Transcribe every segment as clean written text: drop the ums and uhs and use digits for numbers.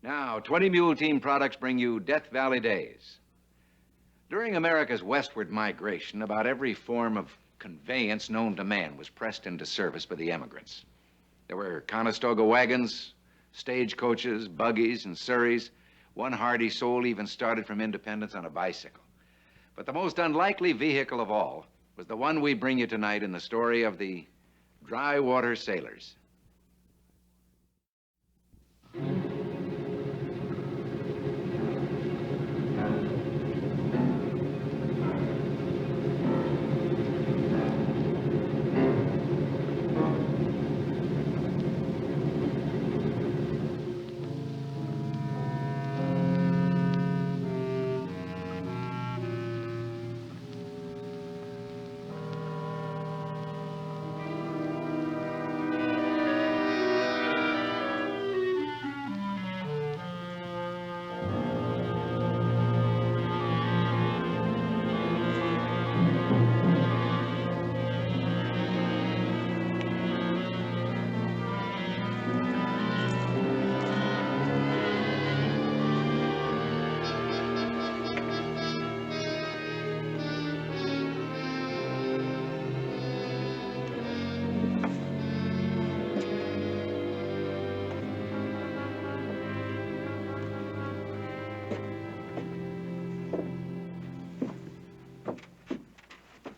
Now, 20 Mule Team products bring you Death Valley Days. During America's westward migration, about every form of conveyance known to man was pressed into service by the emigrants. There were Conestoga wagons, stagecoaches, buggies, and surreys. One hardy soul even started from Independence on a bicycle. But the most unlikely vehicle of all was the one we bring you tonight in the story of the dry water sailors.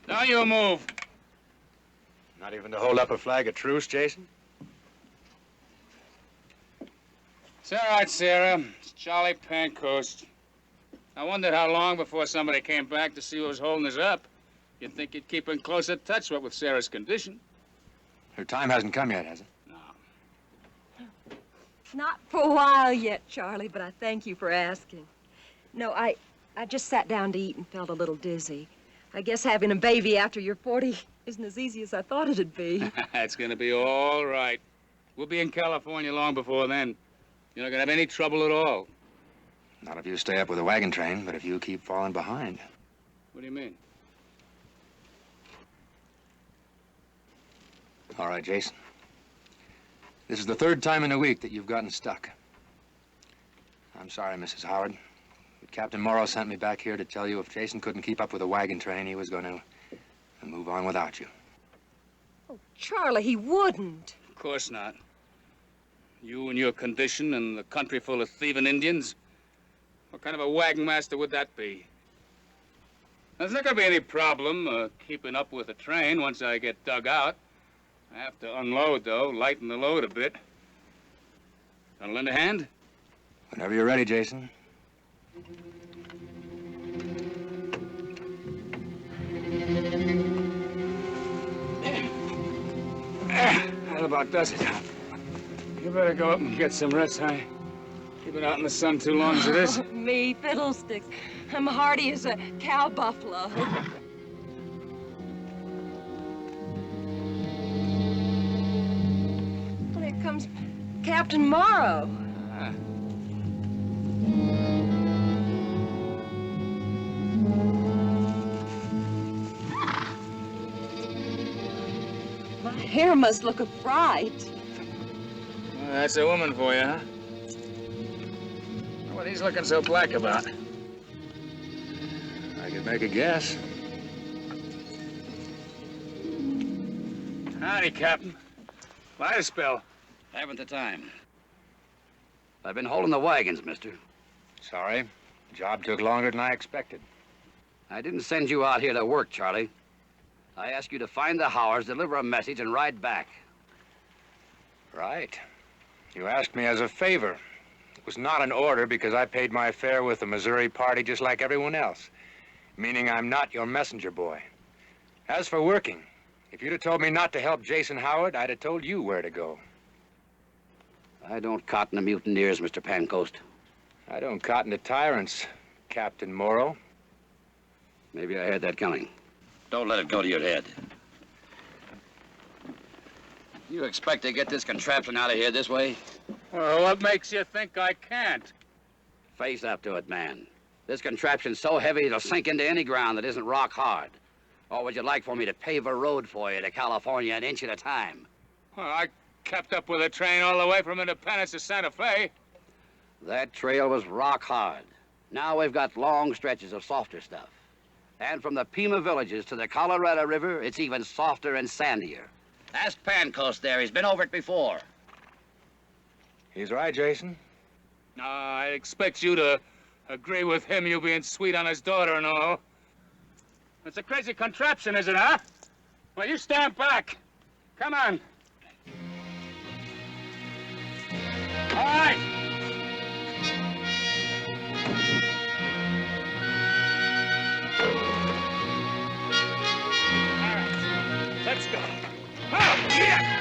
Now you move. Not even to hold up a flag of truce, Jason? It's all right, Sarah. It's Charlie Pancoast. I wondered how long before somebody came back to see who was holding us up. You'd think you'd keep in closer touch with Sarah's condition. Her time hasn't come yet, has it? No. Not for a while yet, Charlie, but I thank you for asking. No, I just sat down to eat and felt a little dizzy. I guess having a baby after you're 40 isn't as easy as I thought it'd be. It's gonna be all right. We'll be in California long before then. You're not gonna have any trouble at all. Not if you stay up with the wagon train, but if you keep falling behind. What do you mean? All right, Jason. This is the third time in a week that you've gotten stuck. I'm sorry, Mrs. Howard. But Captain Morrow sent me back here to tell you if Jason couldn't keep up with the wagon train, he was going to move on without you. Oh, Charlie, he wouldn't. Of course not. You and your condition and the country full of thieving Indians? What kind of a wagon master would that be? There's not gonna be any problem keeping up with the train once I get dug out. I have to unload, though, lighten the load a bit. Gonna lend a hand? Whenever you're ready, Jason. That about does it. You better go up and get some rest, honey. You've been out in the sun too long as it is. Me, fiddlesticks. I'm hardy as a cow buffalo. Well, here comes Captain Morrow. My hair must look a fright. Well, that's a woman for you, huh? What he's looking so black about? I could make a guess. Howdy, Captain. Light a spell. Haven't the time. I've been holding the wagons, mister. Sorry. The job took longer than I expected. I didn't send you out here to work, Charlie. I asked you to find the Howards, deliver a message, and ride back. Right. You asked me as a favor. It was not an order because I paid my fare with the Missouri party just like everyone else, meaning I'm not your messenger boy. As for working, if you'd have told me not to help Jason Howard, I'd have told you where to go. I don't cotton to mutineers, Mr. Pancoast. I don't cotton to tyrants, Captain Morrow. Maybe I had that coming. Don't let it go to your head. You expect to get this contraption out of here this way? Well, what makes you think I can't? Face up to it, man. This contraption's so heavy it'll sink into any ground that isn't rock hard. Or would you like for me to pave a road for you to California an inch at a time? Well, I kept up with the train all the way from Independence to Santa Fe. That trail was rock hard. Now we've got long stretches of softer stuff. And from the Pima villages to the Colorado River, it's even softer and sandier. Ask Pancoast there. He's been over it before. He's right, Jason. I expect you to agree with him, you being sweet on his daughter and all. It's a crazy contraption, is it, huh? Well, you stand back. Come on. All right. All right. Let's go. Oh, yeah!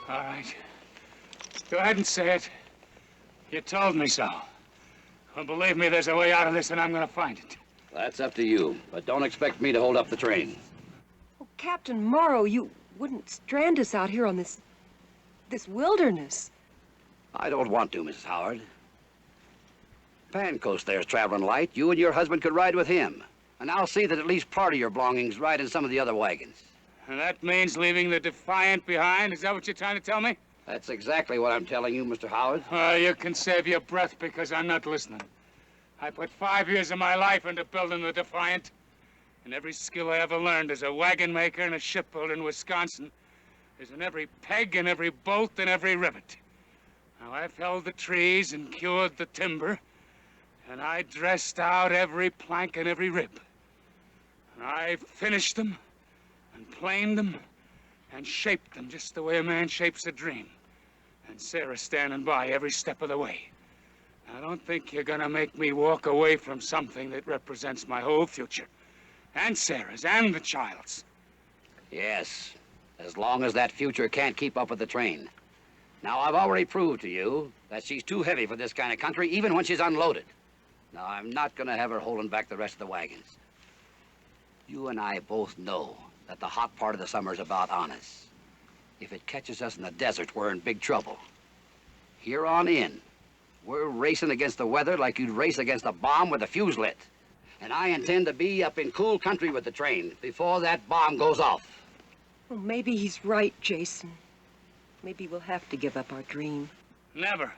All right. Go ahead and say it. You told me so. Well, believe me, there's a way out of this, and I'm gonna find it. That's up to you, but don't expect me to hold up the train. Oh, Captain Morrow, you wouldn't strand us out here on this wilderness. I don't want to, Mrs. Howard. Pancoast there's traveling light. You and your husband could ride with him. And I'll see that at least part of your belongings ride in some of the other wagons. And that means leaving the Defiant behind? Is that what you're trying to tell me? That's exactly what I'm telling you, Mr. Howard. You can save your breath because I'm not listening. I put 5 years of my life into building the Defiant. And every skill I ever learned as a wagon maker and a shipbuilder in Wisconsin is in every peg and every bolt and every rivet. Now, I've held the trees and cured the timber, and I dressed out every plank and every rib. And I finished them and planed them and shaped them just the way a man shapes a dream. And Sarah's standing by every step of the way. I don't think you're gonna make me walk away from something that represents my whole future. And Sarah's and the child's. Yes, as long as that future can't keep up with the train. Now, I've already proved to you that she's too heavy for this kind of country, even when she's unloaded. Now, I'm not gonna have her holding back the rest of the wagons. You and I both know that the hot part of the summer's about on us. If it catches us in the desert, we're in big trouble. Here on in, we're racing against the weather like you'd race against a bomb with the fuse lit. And I intend to be up in cool country with the train before that bomb goes off. Well, maybe he's right, Jason. Maybe we'll have to give up our dream. Never.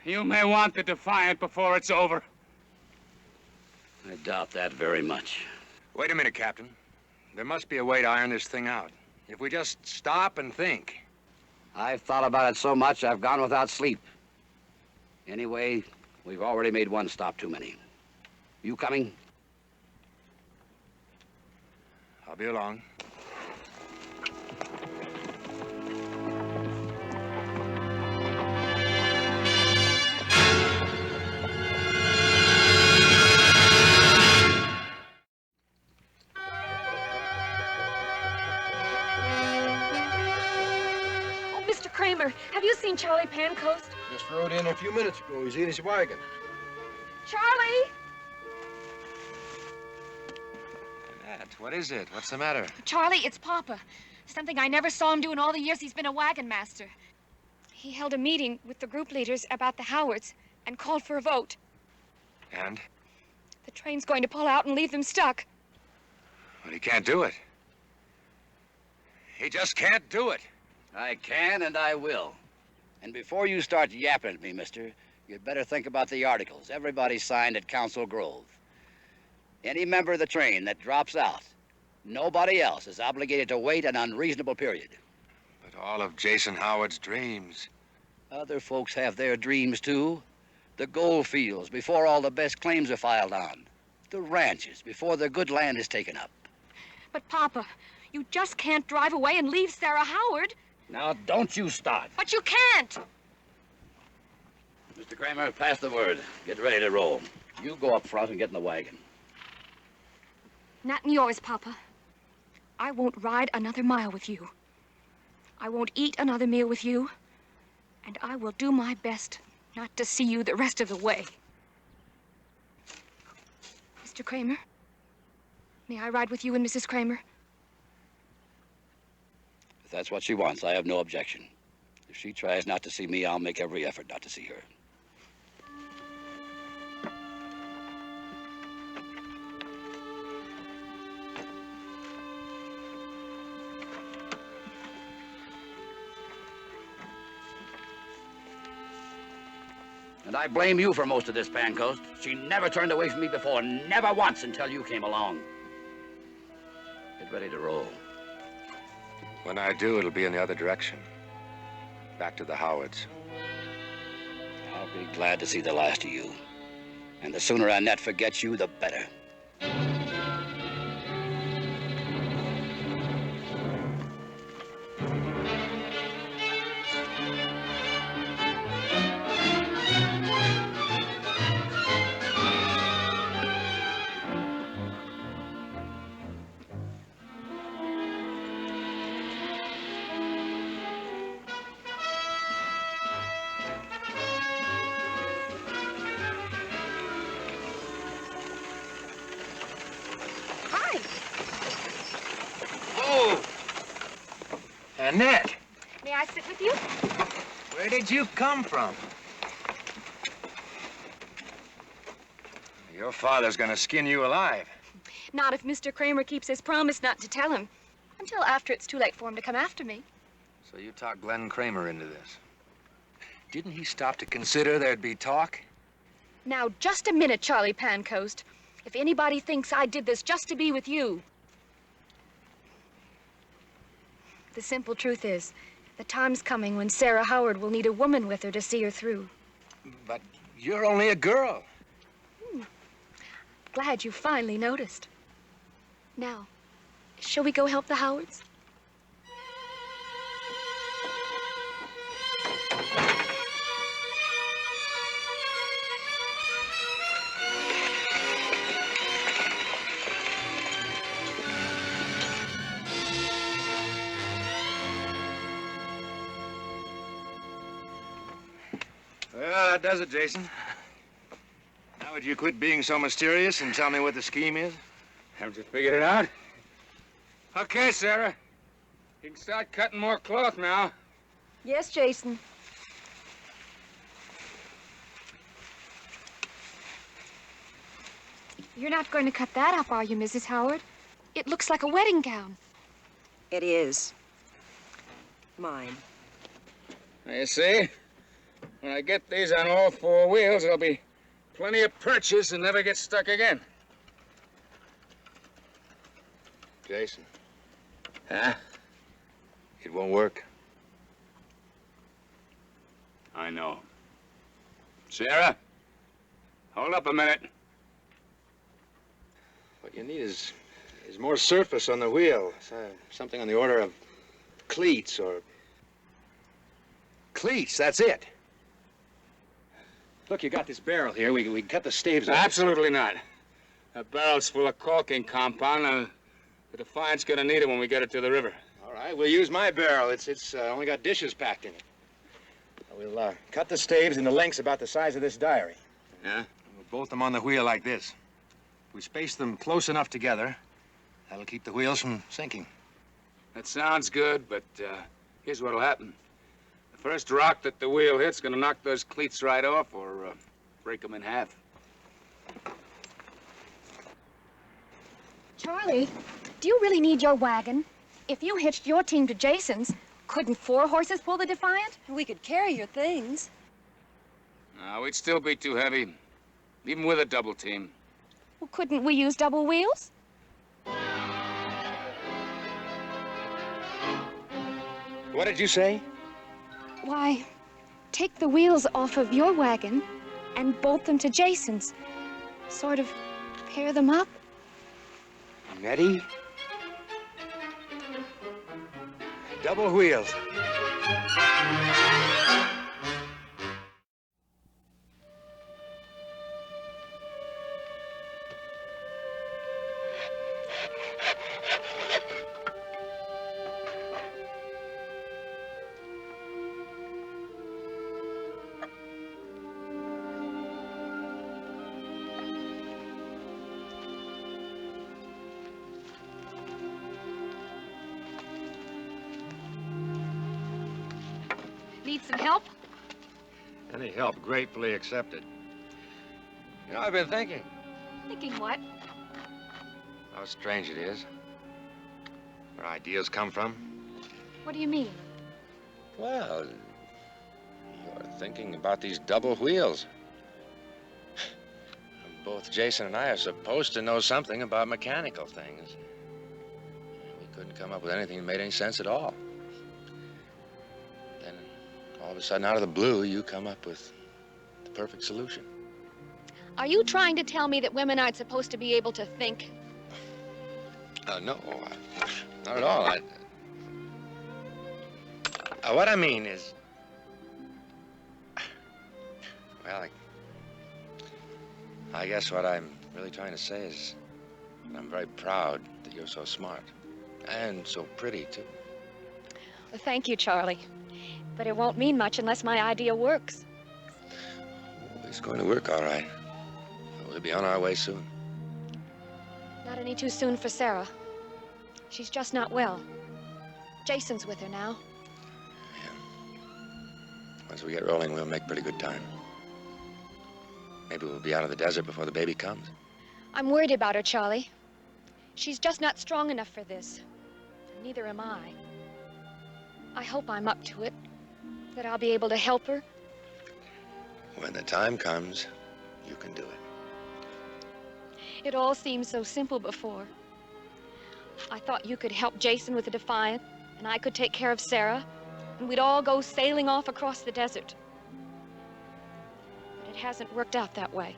You may want the Defiant before it's over. I doubt that very much. Wait a minute, Captain. There must be a way to iron this thing out. If we just stop and think. I've thought about it so much, I've gone without sleep. Anyway, we've already made one stop too many. You coming? I'll be along. Oh, Mr. Kramer, have you seen Charlie Pancoast? Just rode in a few minutes ago. He's in his wagon. Charlie! Annette, what is it? What's the matter? Charlie, it's Papa. Something I never saw him do in all the years he's been a wagon master. He held a meeting with the group leaders about the Howards and called for a vote. And? The train's going to pull out and leave them stuck. Well, he can't do it. He just can't do it. I can and I will. And before you start yapping at me, mister, you'd better think about the articles everybody signed at Council Grove. Any member of the train that drops out, nobody else is obligated to wait an unreasonable period. But all of Jason Howard's dreams. Other folks have their dreams, too. The gold fields before all the best claims are filed on. The ranches before the good land is taken up. But, Papa, you just can't drive away and leave Sarah Howard. Now, don't you start. But you can't! Kramer, pass the word. Get ready to roll. You go up front and get in the wagon. Not in yours, Papa. I won't ride another mile with you. I won't eat another meal with you. And I will do my best not to see you the rest of the way. Mr. Kramer, may I ride with you and Mrs. Kramer? If that's what she wants, I have no objection. If she tries not to see me, I'll make every effort not to see her. And I blame you for most of this, Pancoast. She never turned away from me before, never once until you came along. Get ready to roll. When I do, it'll be in the other direction. Back to the Howards. I'll be glad to see the last of you. And the sooner Annette forgets you, the better. Annette, May I sit with you? where did you come from? Your father's gonna skin you alive. Not if Mr. Kramer keeps his promise not to tell him. Until after it's too late for him to come after me. So you talked Glenn Kramer into this. Didn't he stop to consider there'd be talk? Now, just a minute, Charlie Pancoast. If anybody thinks I did this just to be with you. The simple truth is, the time's coming when Sarah Howard will need a woman with her to see her through. But you're only a girl. Glad you finally noticed. Now, shall we go help the Howards? Well, that does it, Jason. Now would you quit being so mysterious and tell me what the scheme is? Haven't you figured it out? Okay, Sarah. You can start cutting more cloth now. Yes, Jason. You're not going to cut that up, are you, Mrs. Howard? It looks like a wedding gown. It is. Mine. Now, you see, when I get these on all four wheels, there'll be plenty of purchase and never get stuck again. Jason, Huh? it won't work. I know. Sarah, hold up a minute. What you need is more surface on the wheel. Something on the order of cleats or... Cleats, that's it. Look, you got this barrel here. We can cut the staves off. Absolutely not. That barrel's full of caulking compound. The Defiant's gonna need it when we get it to the river. All right, we'll use my barrel. It's only got dishes packed in it. We'll cut the staves into lengths about the size of this diary. Yeah? We'll bolt them on the wheel like this. We space them close enough together, that'll keep the wheels from sinking. That sounds good, but here's what'll happen. The first rock that the wheel hits gonna knock those cleats right off or break them in half. Charlie, do you really need your wagon? If you hitched your team to Jason's, couldn't 4 horses pull the Defiant? We could carry your things. No, we'd still be too heavy, even with a double team. Well, couldn't we use double wheels? What did you say? Why, take the wheels off of your wagon and bolt them to Jason's. Sort of pair them up. Nettie? Double wheels. Need some help? Any help gratefully accepted. You know, I've been thinking Thinking what? how strange it is. Where ideas come from. What do you mean? Well, you're thinking about these double wheels. Both Jason and I are supposed to know something about mechanical things. We couldn't come up with anything that made any sense at all. Then, all of a sudden, out of the blue, you come up with the perfect solution. Are you trying to tell me that women aren't supposed to be able to think? No, not at all. What I mean is, well, I guess what I'm really trying to say is that I'm very proud that you're so smart. And so pretty, too. Well, thank you, Charlie. But it won't mean much unless my idea works. Oh, it's going to work all right. We'll be on our way soon. Not any too soon for Sarah. She's just not well. Jason's with her now. Once we get rolling, we'll make pretty good time. Maybe we'll be out of the desert before the baby comes. I'm worried about her, Charlie. She's just not strong enough for this. Neither am I. I hope I'm up to it, that I'll be able to help her. When the time comes, you can do it. It all seemed so simple before. I thought you could help Jason with the Defiant, and I could take care of Sarah, and we'd all go sailing off across the desert. But it hasn't worked out that way.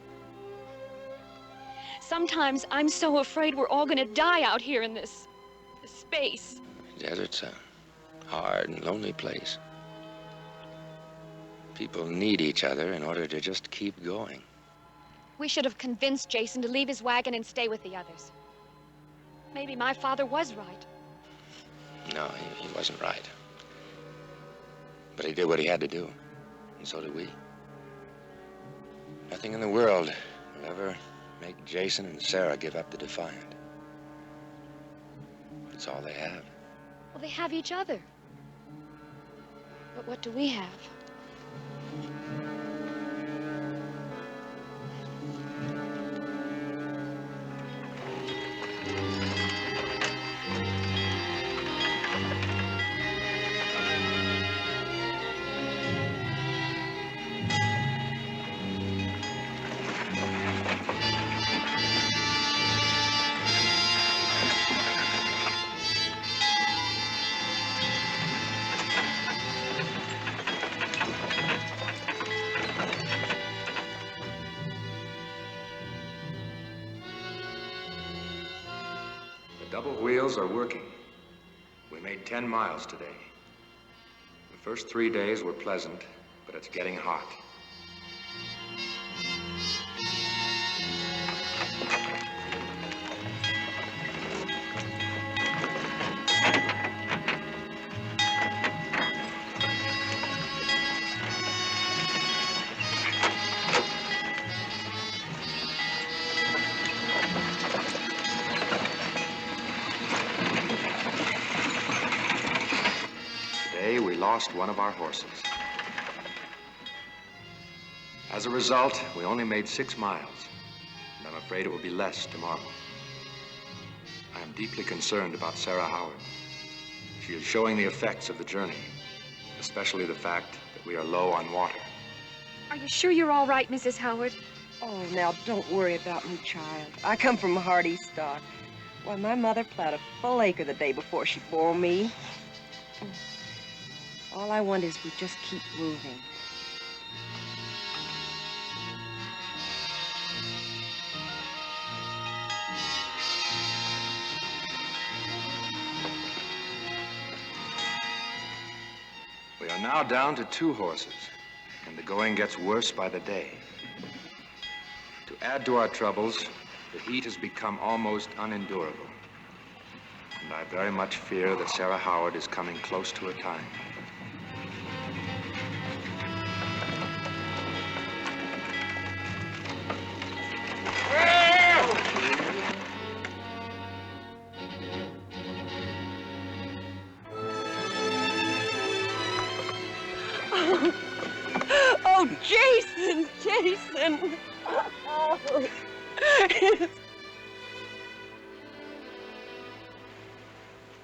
Sometimes I'm so afraid we're all gonna die out here in this space. Desert's a hard and lonely place. People need each other in order to just keep going. We should have convinced Jason to leave his wagon and stay with the others. Maybe my father was right. No, he wasn't right. But he did what he had to do, and so did we. Nothing in the world will ever make Jason and Sarah give up the Defiant. It's all they have. Well, they have each other. But what do we have? Double wheels are working. We made 10 miles today. The first 3 days were pleasant, but it's getting hot. Today, we lost one of our horses. As a result, we only made 6 miles, and I'm afraid it will be less tomorrow. I am deeply concerned about Sarah Howard. She is showing the effects of the journey, especially the fact that we are low on water. Are you sure you're all right, Mrs. Howard? Oh, now, don't worry about me, child. I come from hardy stock. Why, my mother plowed a full acre the day before she bore me. All I want is we just keep moving. We are now down to 2 horses, and the going gets worse by the day. To add to our troubles, the heat has become almost unendurable. And I very much fear that Sarah Howard is coming close to her time. Oh, Jason, Jason. Oh.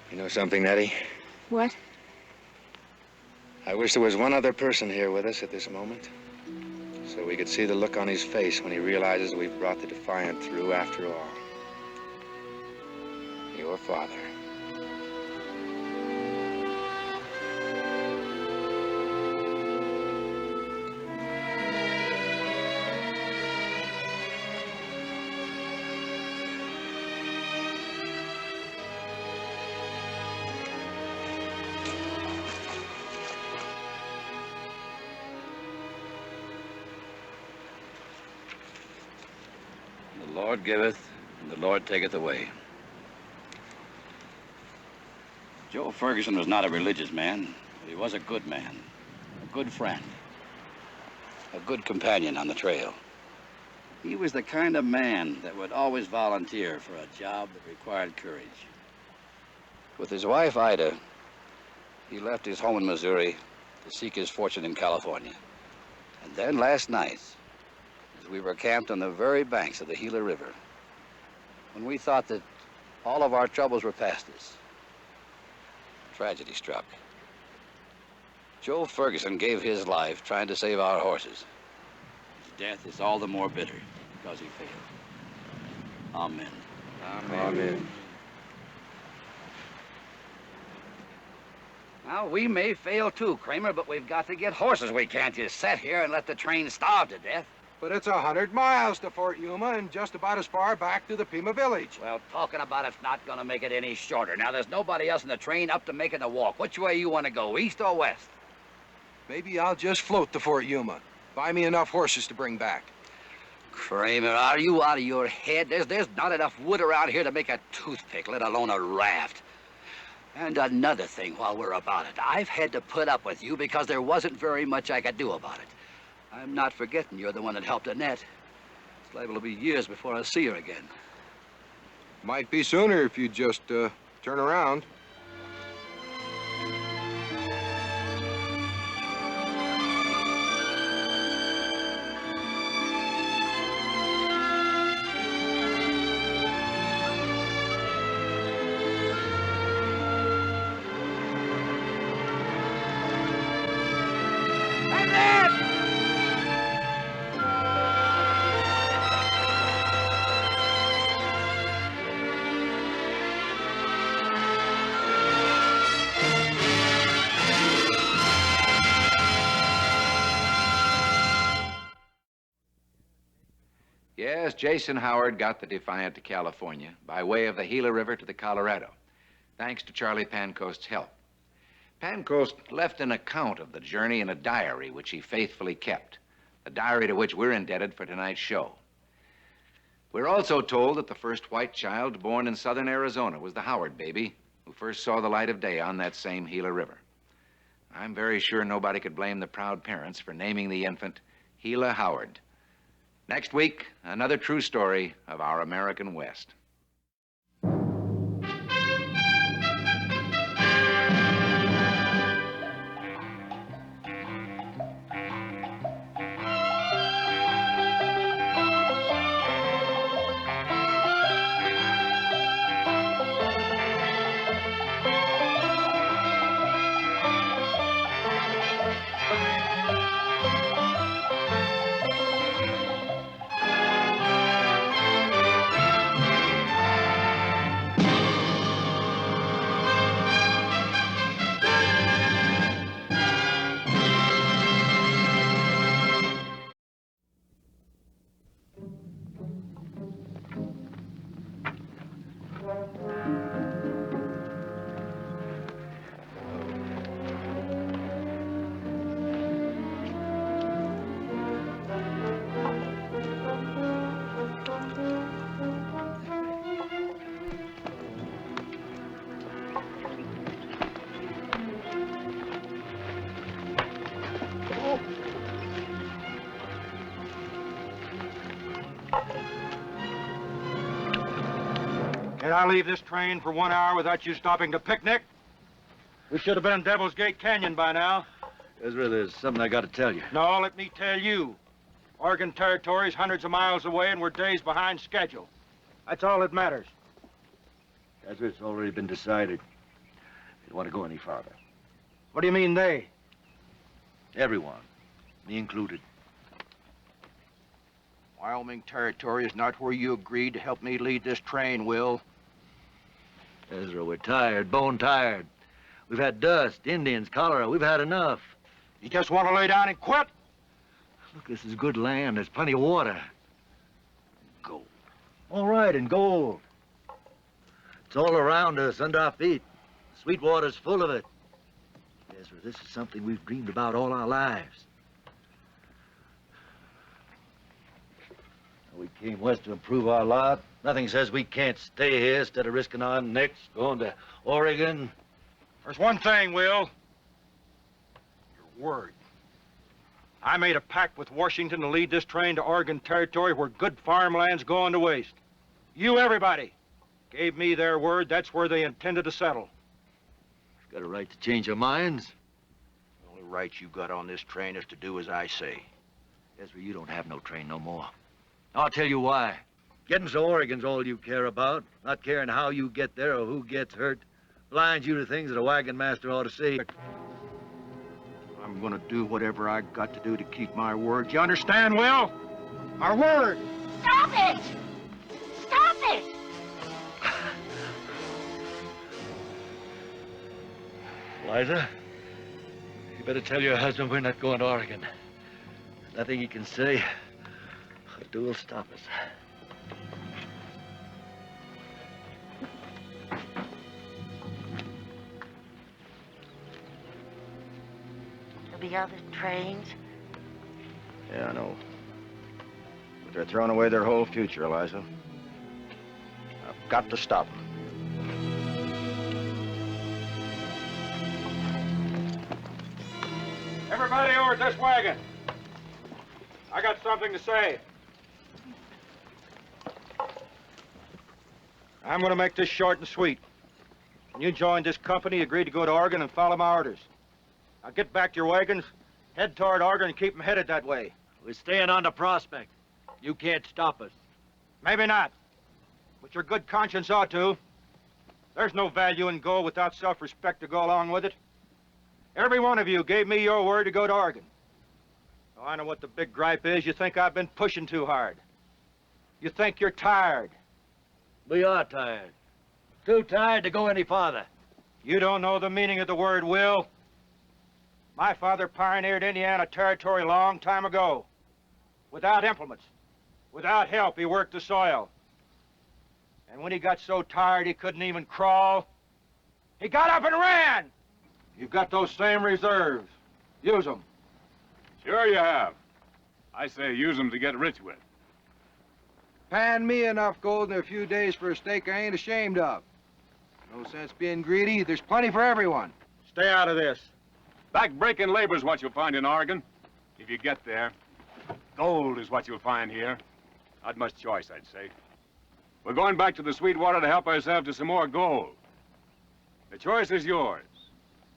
You know something, Nettie? What? I wish there was one other person here with us at this moment, so we could see the look on his face when he realizes we've brought the Defiant through after all. Your father. The Lord giveth, and the Lord taketh away. Joe Ferguson was not a religious man, but he was a good man, a good friend, a good companion on the trail. He was the kind of man that would always volunteer for a job that required courage. With his wife, Ida, he left his home in Missouri to seek his fortune in California. And then last night, as we were camped on the very banks of the Gila River, when we thought that all of our troubles were past us, tragedy struck. Joe Ferguson gave his life trying to save our horses. His death is all the more bitter because he failed. Amen. Amen. Amen. Now, we may fail too, Kramer, but we've got to get horses. We can't just sit here and let the train starve to death. But it's 100 miles to Fort Yuma and just about as far back to the Pima village. Well, talking about it's not gonna make it any shorter. Now, there's nobody else in the train up to making the walk. Which way you want to go, east or west? Maybe I'll just float to Fort Yuma. Buy me enough horses to bring back. Kramer, are you out of your head? There's not enough wood around here to make a toothpick, let alone a raft. And another thing while we're about it, I've had to put up with you because there wasn't very much I could do about it. I'm not forgetting you're the one that helped Annette. It's liable to be years before I see her again. Might be sooner if you just turn around. Yes, Jason Howard got the Defiant to California by way of the Gila River to the Colorado, thanks to Charlie Pancost's help. Pancoast left an account of the journey in a diary which he faithfully kept, a diary to which we're indebted for tonight's show. We're also told that the first white child born in southern Arizona was the Howard baby, who first saw the light of day on that same Gila River. I'm very sure nobody could blame the proud parents for naming the infant Gila Howard. Next week, another true story of our American West. Can I leave this train for 1 hour without you stopping to picnic? We should have been in Devil's Gate Canyon by now. Ezra, there's something I got to tell you. No, let me tell you. Oregon Territory's hundreds of miles away and we're days behind schedule. That's all that matters. Ezra, it's already been decided. They don't want to go any farther. What do you mean, they? Everyone, me included. Wyoming Territory is not where you agreed to help me lead this train, Will. Ezra, we're tired, bone tired. We've had dust, Indians, cholera. We've had enough. You just want to lay down and quit? Look, this is good land. There's plenty of water. Gold. All right, and gold. It's all around us, under our feet. Sweetwater's full of it. Ezra, this is something we've dreamed about all our lives. We came west to improve our lot. Nothing says we can't stay here instead of risking our necks, going to Oregon. There's one thing, Will. Your word. I made a pact with Washington to lead this train to Oregon Territory where good farmland's going to waste. You, everybody, gave me their word that's where they intended to settle. Got a right to change our minds. The only right you got on this train is to do as I say. Ezra, you don't have no train no more. I'll tell you why. Getting to Oregon's all you care about. Not caring how you get there or who gets hurt. Blinds you to things that a wagon master ought to see. I'm gonna do whatever I got to do to keep my word. You understand, Will? Our word! Stop it! Stop it! Liza, you better tell your husband we're not going to Oregon. Nothing he can say or do will stop us. There'll be other trains. Yeah, I know. But they're throwing away their whole future, Eliza. I've got to stop them. Everybody over at this wagon. I got something to say. I'm going to make this short and sweet. When you joined this company, you agreed to go to Oregon and follow my orders. Now get back to your wagons, head toward Oregon, and keep them headed that way. We're staying on the Prospect. You can't stop us. Maybe not, but your good conscience ought to. There's no value in gold without self-respect to go along with it. Every one of you gave me your word to go to Oregon. Oh, I know what the big gripe is. You think I've been pushing too hard. You think you're tired. We are tired. Too tired to go any farther. You don't know the meaning of the word will. My father pioneered Indiana Territory a long time ago. Without implements, without help, he worked the soil. And when he got so tired he couldn't even crawl, he got up and ran. You've got those same reserves. Use them. Sure you have. I say use them to get rich with. Pan me enough gold in a few days for a stake I ain't ashamed of. No sense being greedy. There's plenty for everyone. Stay out of this. Back-breaking labor's what you'll find in Oregon. If you get there. Gold is what you'll find here. Not much choice, I'd say. We're going back to the Sweetwater to help ourselves to some more gold. The choice is yours.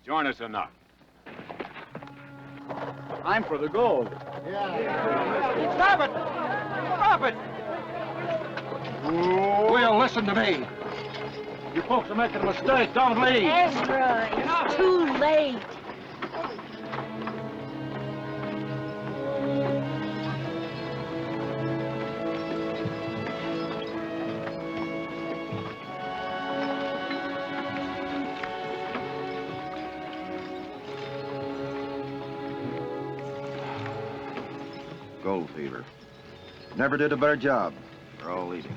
Join us or not. I'm for the gold. Yeah. Stop it! Stop it! Will, listen to me. You folks are making a mistake. Don't leave. Ezra, it's too late. Gold fever. Never did a better job. We're all leaving.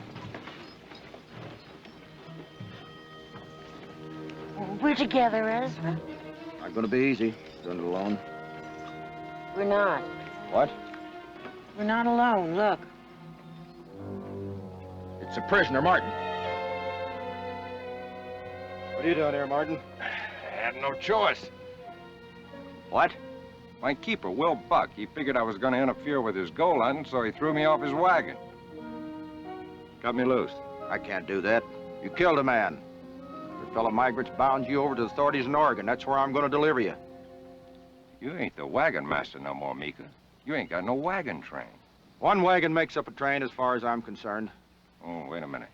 We're together, Ezra. Not gonna be easy, doing it alone. We're not. What? We're not alone. Look. It's a prisoner, Martin. What are you doing here, Martin? I had no choice. What? My keeper, Will Buck, he figured I was going to interfere with his gold hunting, so he threw me off his wagon. Cut me loose. I can't do that. You killed a man. Your fellow migrants bound you over to the authorities in Oregon. That's where I'm going to deliver you. You ain't the wagon master no more, Mika. You ain't got no wagon train. One wagon makes up a train as far as I'm concerned. Oh, wait a minute.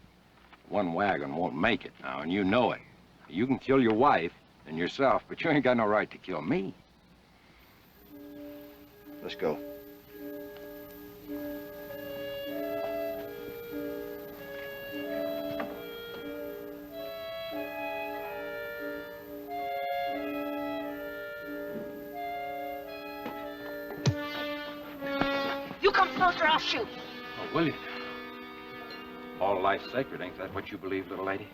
One wagon won't make it now, and you know it. You can kill your wife and yourself, but you ain't got no right to kill me. Let's go. You come closer, I'll shoot. Oh, will you? All life's sacred, ain't that what you believe, little lady?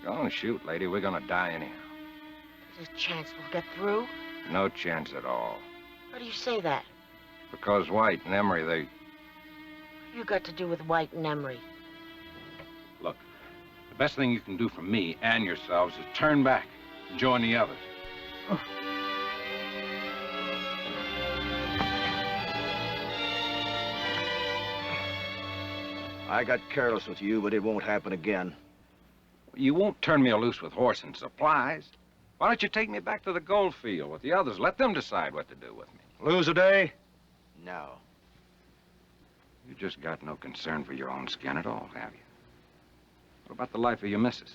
Go on, shoot, lady. We're gonna die anyhow. There's a chance we'll get through. No chance at all. How do you say that? Because White and Emery, they... What have you got to do with White and Emery? Look, the best thing you can do for me and yourselves is turn back and join the others. I got careless with you, but it won't happen again. You won't turn me loose with horse and supplies. Why don't you take me back to the gold field with the others? Let them decide what to do with me. Lose a day? No. You just got no concern for your own skin at all, have you? What about the life of your missus?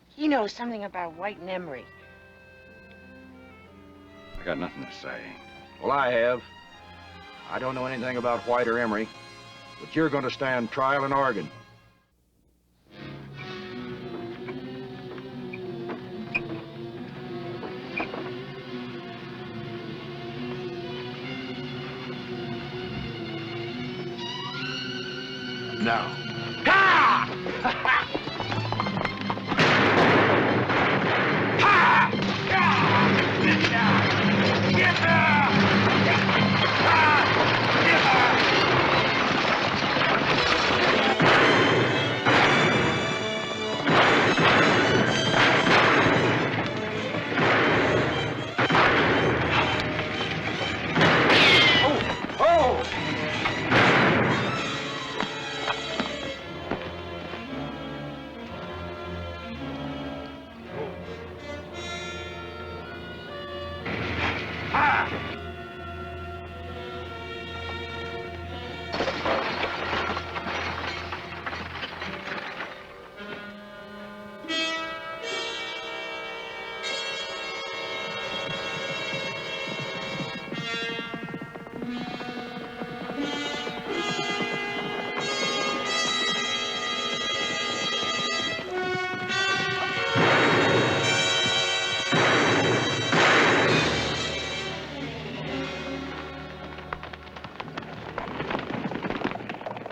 He knows something about White and Emery. I got nothing to say. Well, I have. I don't know anything about White or Emery, but you're going to stand trial in Oregon. Now.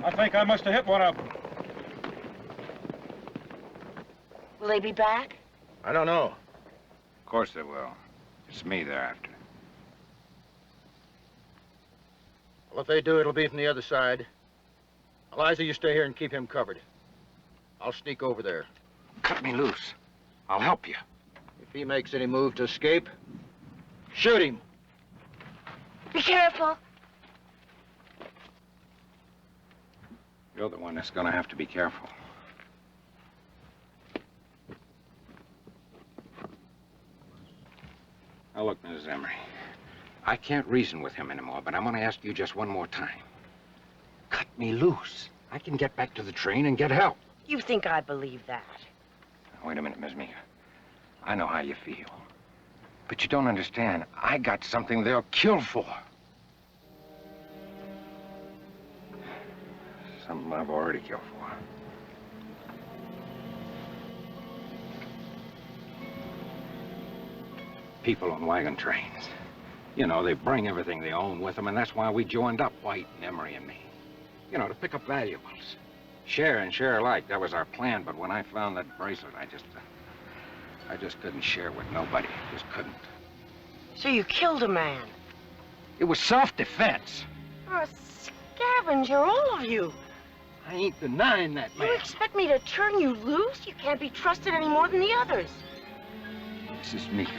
I think I must have hit one of them. Will they be back? I don't know. Of course they will. It's me they're after. Well, if they do, it'll be from the other side. Eliza, you stay here and keep him covered. I'll sneak over there. Cut me loose. I'll help you. If he makes any move to escape, shoot him. Be careful. You're the one that's gonna have to be careful. Now look, Mrs. Emery, I can't reason with him anymore, but I'm gonna ask you just one more time. Cut me loose. I can get back to the train and get help. You think I believe that? Now, wait a minute, Miss Mika. I know how you feel. But you don't understand. I got something they'll kill for. Something I've already killed for. People on wagon trains. You know, they bring everything they own with them, and that's why we joined up, White and Emery and me. You know, to pick up valuables. Share and share alike. That was our plan, but when I found that bracelet, I just couldn't share with nobody. Just couldn't. So you killed a man? It was self-defense. You're a scavenger, all of you. I ain't denying that, man. You expect me to turn you loose? You can't be trusted any more than the others. Mrs. Mika,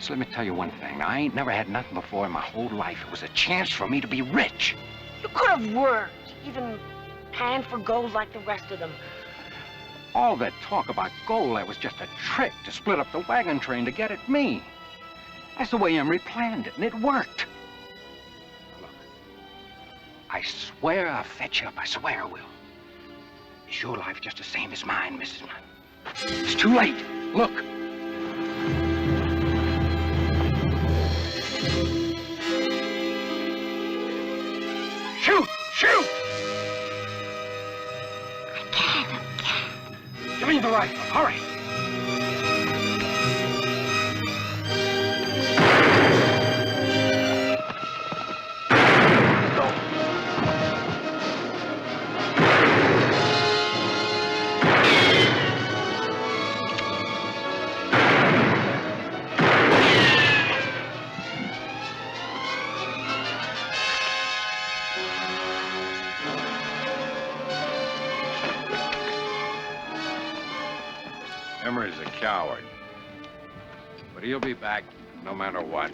so let me tell you one thing. Now, I ain't never had nothing before in my whole life. It was a chance for me to be rich. You could have worked, even panned for gold like the rest of them. All that talk about gold, that was just a trick to split up the wagon train to get at me. That's the way Emery planned it, and it worked. Look, I swear I'll fetch you up. I swear I will. Is your life just the same as mine, Mrs. Munn? It's too late. Look. Shoot! Shoot! I can't. Give me the rifle. Hurry. Emery's a coward. But he'll be back no matter what.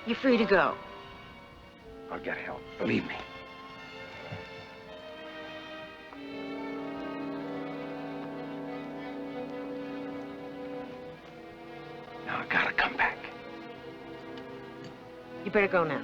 You're free to go. I'll get help. Believe me. Now I gotta come back. You better go now.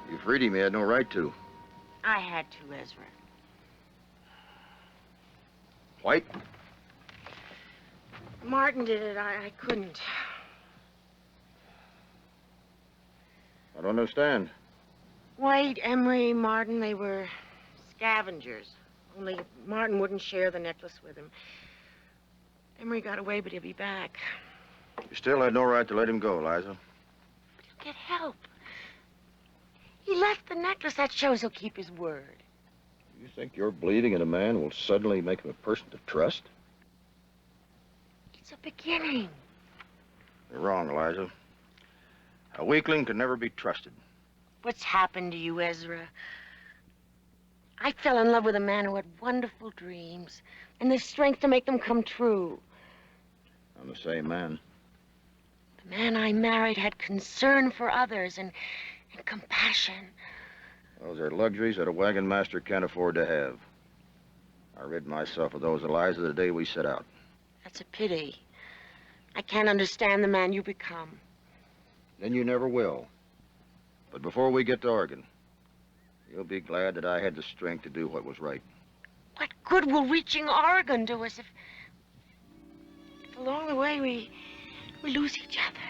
You freed him. He had no right to. I had to, Ezra. White? Martin did it. I couldn't. I don't understand. White, Emery, Martin, they were scavengers. Only Martin wouldn't share the necklace with him. Emery got away, but he'll be back. You still had no right to let him go, Liza. But he'll get help. He left the necklace. That shows he'll keep his word. You think your believing in a man will suddenly make him a person to trust? It's a beginning. You're wrong, Eliza. A weakling can never be trusted. What's happened to you, Ezra? I fell in love with a man who had wonderful dreams and the strength to make them come true. I'm the same man. The man I married had concern for others and compassion. Those are luxuries that a wagon master can't afford to have. I rid myself of those, Eliza, the day we set out. That's a pity. I can't understand the man you become. Then you never will. But before we get to Oregon, you'll be glad that I had the strength to do what was right. What good will reaching Oregon do us if along the way we lose each other?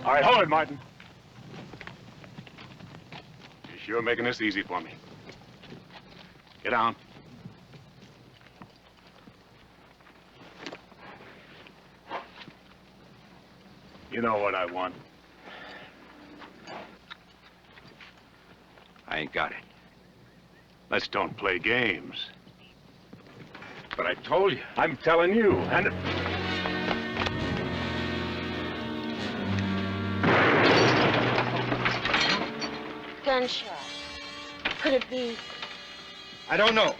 All right, hold it, Martin. You're sure making this easy for me. Get down. You know what I want. I ain't got it. Let's don't play games. But I told you. I'm telling you, and... Gunshot. Could it be? I don't know.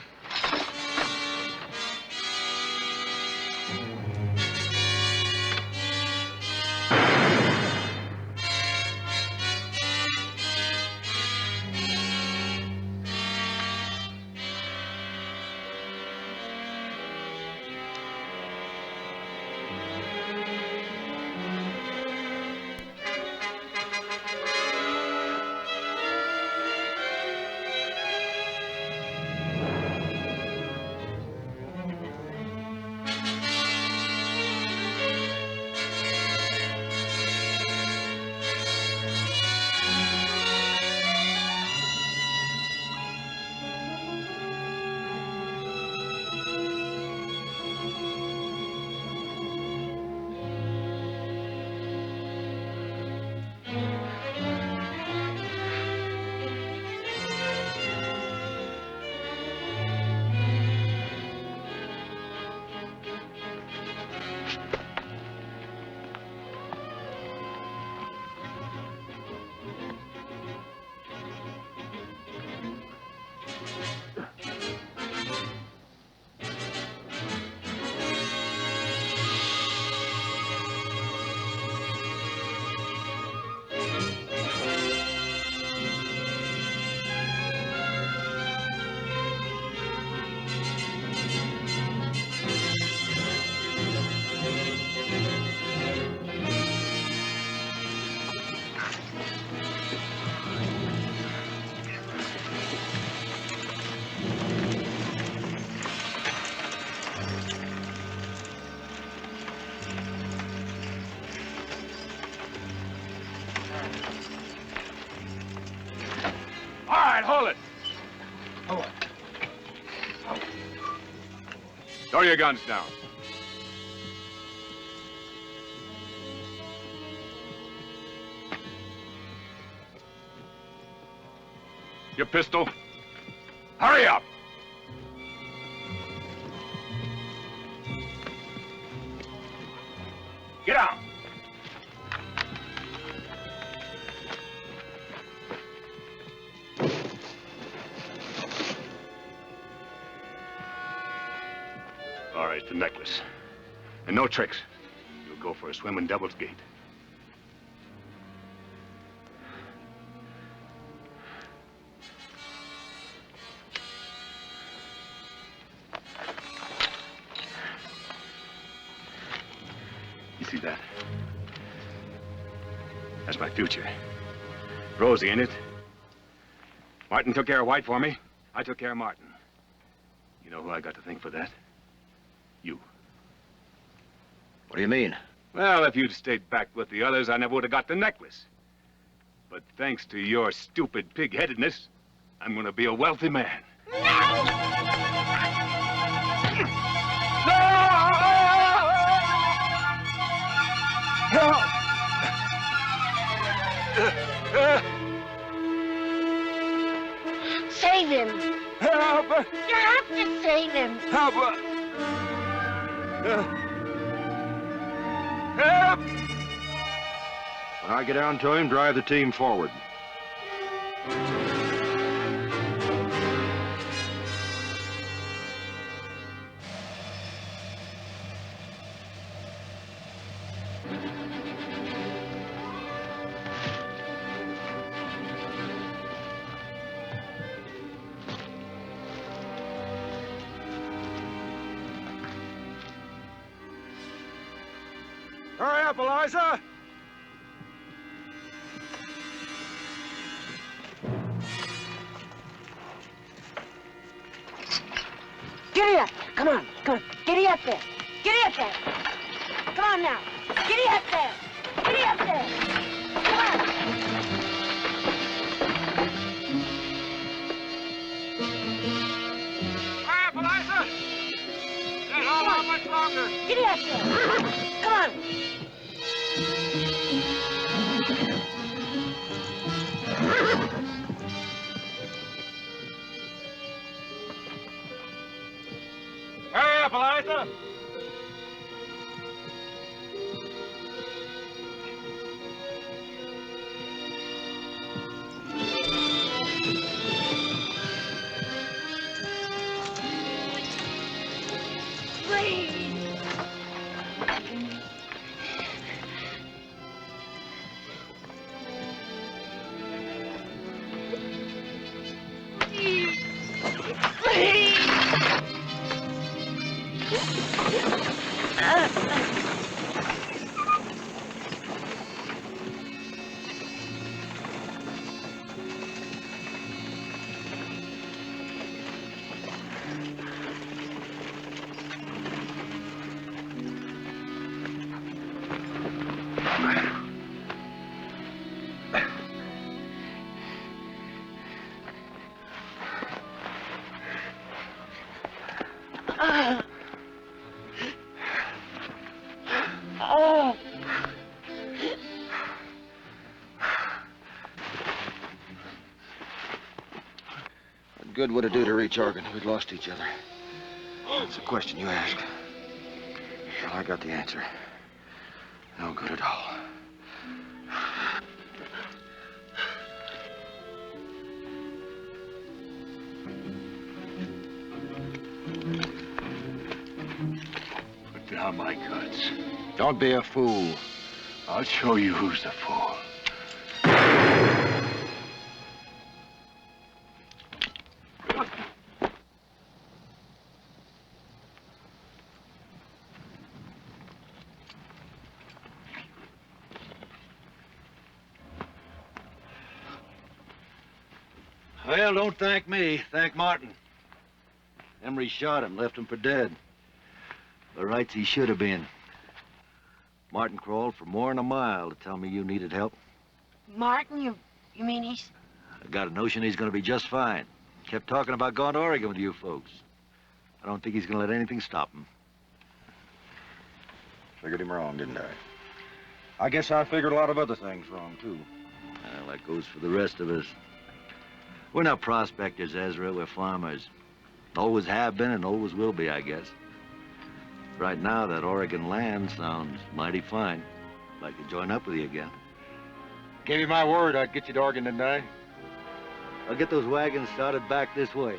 All right, hold it. Throw your guns down. Your pistol. Hurry up! Get out! All right, the necklace. And no tricks. You'll go for a swim in Devil's Gate. You see that? That's my future. Rosie, ain't it? Martin took care of White for me. I took care of Martin. You know who I got to thank for that? You. What do you mean? Well, if you'd stayed back with the others, I never would have got the necklace. But thanks to your stupid pig-headedness, I'm gonna be a wealthy man. Save him. Help! You have to save him. Help! Help! When I get down to him, drive the team forward. Hurry up, Eliza! Giddy up. Come on. Come on. Giddy up there. Giddy up there. Come on now. Giddy up there. Giddy up there. Come on. Hurry up, Eliza! There's not much longer. Giddy up there. Come on. Hurry up, Eliza! What good would it do to reach Oregon if we'd lost each other? That's the question you ask. Well, I got the answer. No good at all. on my guts. Don't be a fool. I'll show you who's the fool. Well, don't thank me. Thank Martin. Emery shot him, left him for dead. The rights he should have been. Martin crawled for more than a mile to tell me you needed help. Martin, you mean he's... I got a notion he's going to be just fine. Kept talking about going to Oregon with you folks. I don't think he's going to let anything stop him. Figured him wrong, didn't I? I guess I figured a lot of other things wrong, too. Well, that goes for the rest of us. We're not prospectors, Ezra. We're farmers. Always have been and always will be, I guess. Right now, that Oregon land sounds mighty fine. I'd like to join up with you again. Gave you my word I'd get you to Oregon, didn't I? I'll get those wagons started back this way.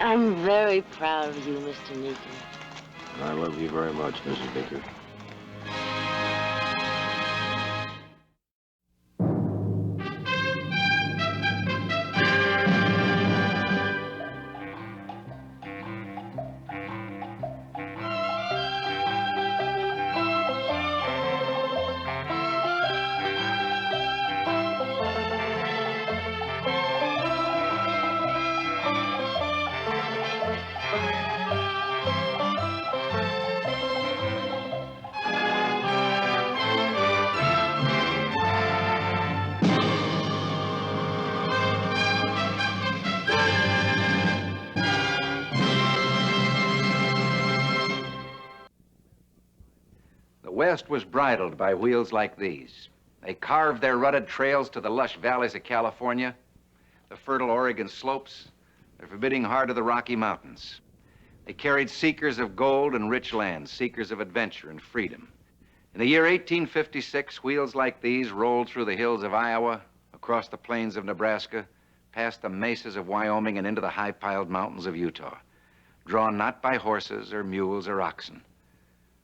I'm very proud of you, Mr. Meeker. I love you very much, Mrs. Baker. The West was bridled by wheels like these. They carved their rutted trails to the lush valleys of California, the fertile Oregon slopes, the forbidding heart of the Rocky Mountains. They carried seekers of gold and rich lands, seekers of adventure and freedom. In the year 1856, wheels like these rolled through the hills of Iowa, across the plains of Nebraska, past the mesas of Wyoming and into the high-piled mountains of Utah, drawn not by horses or mules or oxen,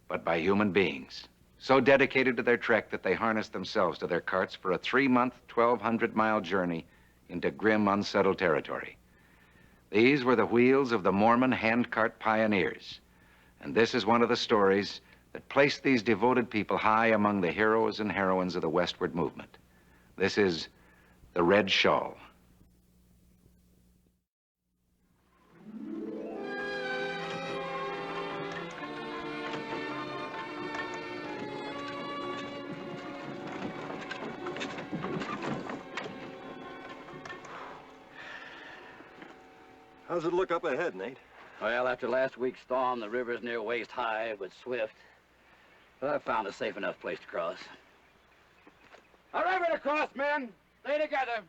but by human beings, so dedicated to their trek that they harnessed themselves to their carts for a 3-month, 1,200-mile journey into grim, unsettled territory. These were the wheels of the Mormon handcart pioneers, and this is one of the stories that placed these devoted people high among the heroes and heroines of the westward movement. This is the Red Shawl. How's it look up ahead, Nate? Well, after last week's storm, the river's near waist high, but swift. But I found a safe enough place to cross. A river to cross, men! Stay together!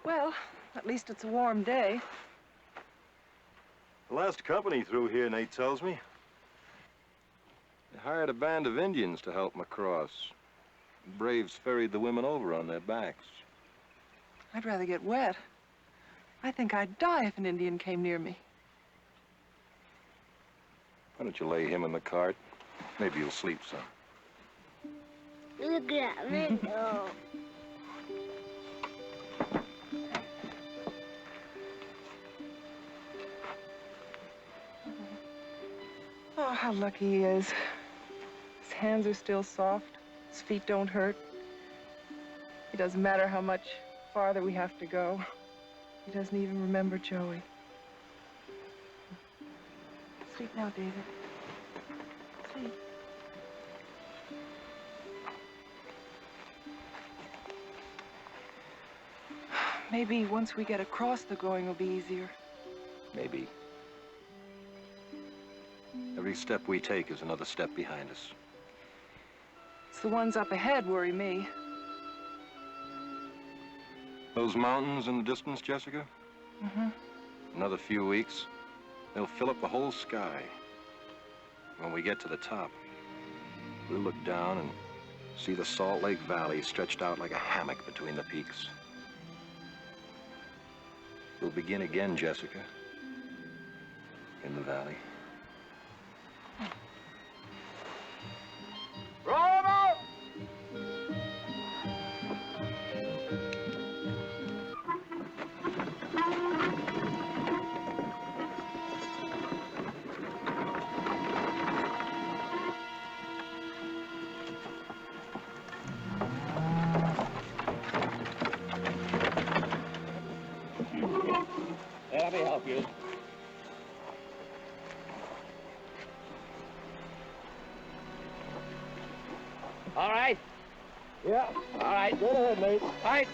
Well, at least it's a warm day. The last company through here, Nate tells me. They hired a band of Indians to help them across. The braves ferried the women over on their backs. I'd rather get wet. I think I'd die if an Indian came near me. Why don't you lay him in the cart? Maybe you'll sleep some. Look at that window. Oh, how lucky he is. His hands are still soft. His feet don't hurt. It doesn't matter how much farther we have to go. He doesn't even remember Joey. Sleep now, David. Sleep. Maybe once we get across, the going will be easier. Maybe. Every step we take is another step behind us. It's the ones up ahead worry me. Those mountains in the distance, Jessica? Mm-hmm. Another few weeks, they'll fill up the whole sky. When we get to the top, we'll look down and see the Salt Lake Valley stretched out like a hammock between the peaks. We'll begin again, Jessica. In the valley. Let me help you. All right. Yeah. All right. Go ahead, mate. All right.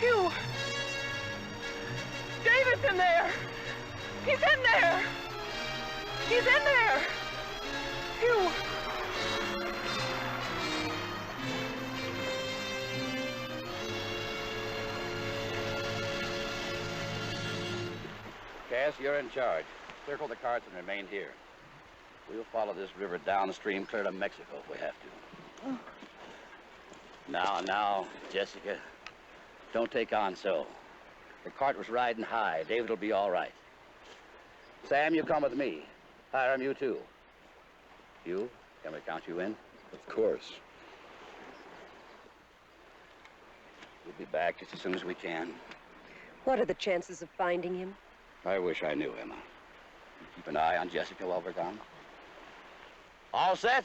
Hugh! David's in there! He's in there! He's in there! Hugh! Cass, you're in charge. Circle the carts and remain here. We'll follow this river downstream clear to Mexico if we have to. Now, Jessica, don't take on so. The cart was riding high. David will be all right. Sam, you come with me. Hiram, you too. You, can we count you in? Of course. We'll be back just as soon as we can. What are the chances of finding him? I wish I knew, Emma. You keep an eye on Jessica while we're gone. All set?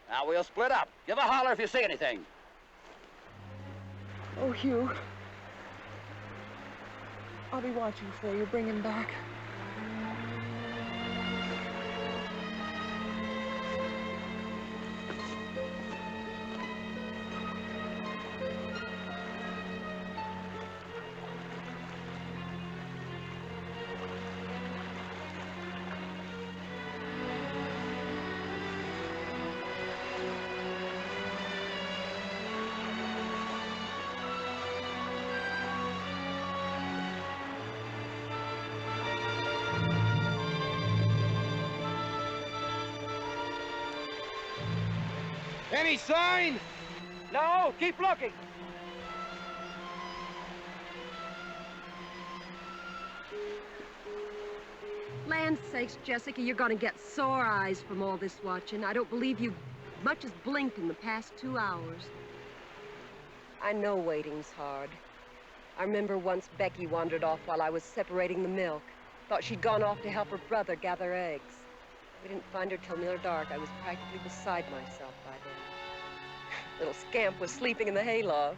Now we'll split up. Give a holler if you see anything. Oh, Hugh. I'll be watching for you. Bring him back. Any sign? No, keep looking. Land's sakes, Jessica, you're gonna get sore eyes from all this watching. I don't believe you've much as blinked in the past 2 hours. I know waiting's hard. I remember once Becky wandered off while I was separating the milk. Thought she'd gone off to help her brother gather eggs. We didn't find her till near dark. I was practically beside myself by then. Little scamp was sleeping in the hayloft.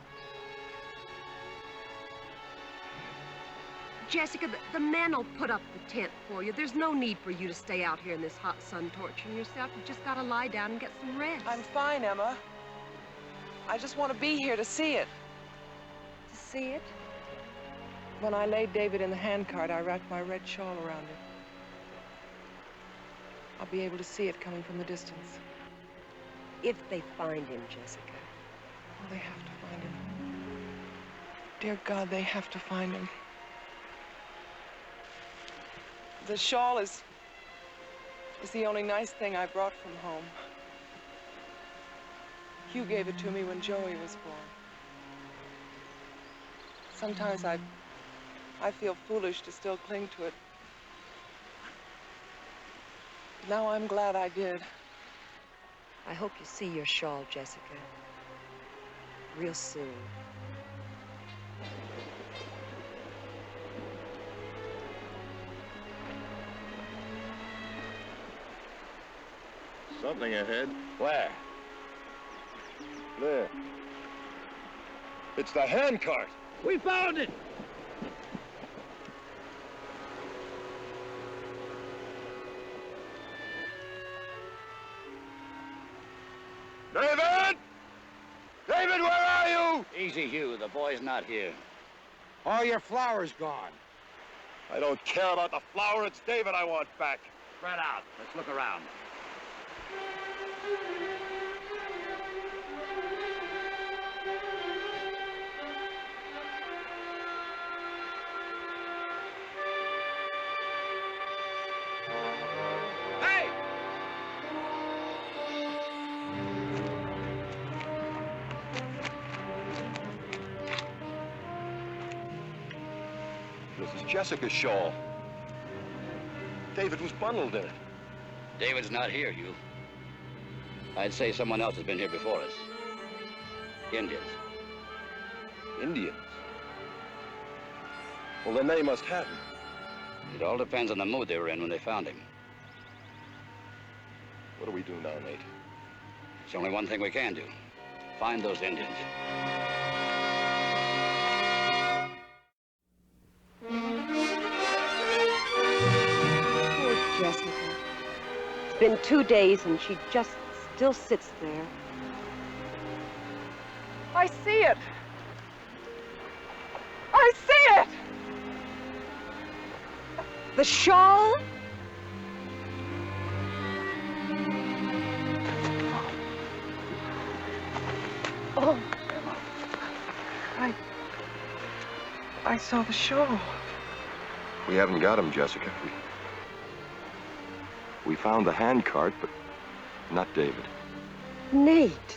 Jessica, the men will put up the tent for you. There's no need for you to stay out here in this hot sun torturing yourself. You've just got to lie down and get some rest. I'm fine, Emma. I just want to be here to see it. To see it? When I laid David in the handcart, I wrapped my red shawl around it. I'll be able to see it coming from the distance. If they find him, Jessica. Oh, they have to find him. Dear God, they have to find him. The shawl is the only nice thing I brought from home. Hugh gave it to me when Joey was born. Sometimes I feel foolish to still cling to it. Now I'm glad I did. I hope you see your shawl, Jessica. Real soon. Something ahead. Where? There. It's the handcart. We found it! David! David, where are you? Easy, Hugh. The boy's not here. All your flour's gone. I don't care about the flower. It's David I want back. Spread out. Let's look around. Hey! This is Jessica's shawl. David was bundled in it. David's not here, Hugh. I'd say someone else has been here before us. Indians. Indians? Well, then they must have him. It all depends on the mood they were in when they found him. What do we do now, Nate? It's only one thing we can do. Find those Indians. Poor Jessica. It's been 2 days and she just still sits there. I see it. I see it! The shawl? Oh, I saw the shawl. We haven't got him, Jessica. We found the handcart, but not David. Nate.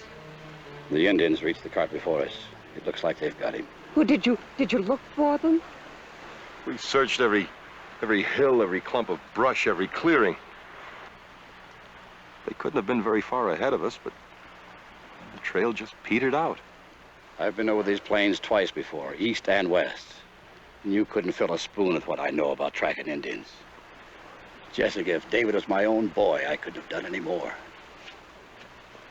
The Indians reached the cart before us. It looks like they've got him. Who did you look for them? We searched every hill, every clump of brush, every clearing. They couldn't have been very far ahead of us, but the trail just petered out. I've been over these plains twice before, east and west. And you couldn't fill a spoon with what I know about tracking Indians. Jessica, if David was my own boy, I couldn't have done any more.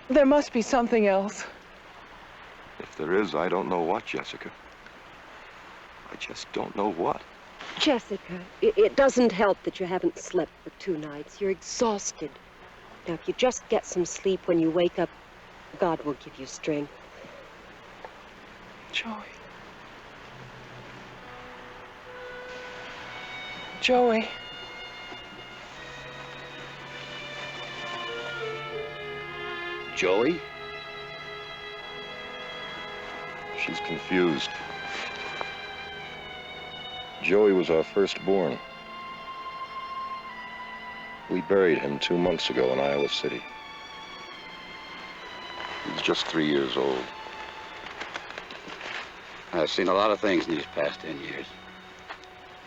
There must be something else. If there is, I don't know what, Jessica. I just don't know what. Jessica, it doesn't help that you haven't slept for 2 nights. You're exhausted. Now, if you just get some sleep when you wake up, God will give you strength. Joey. Joey. Joey? She's confused. Joey was our firstborn. We buried him 2 months ago in Iowa City. He was just 3 years old. I've seen a lot of things in these past 10 years.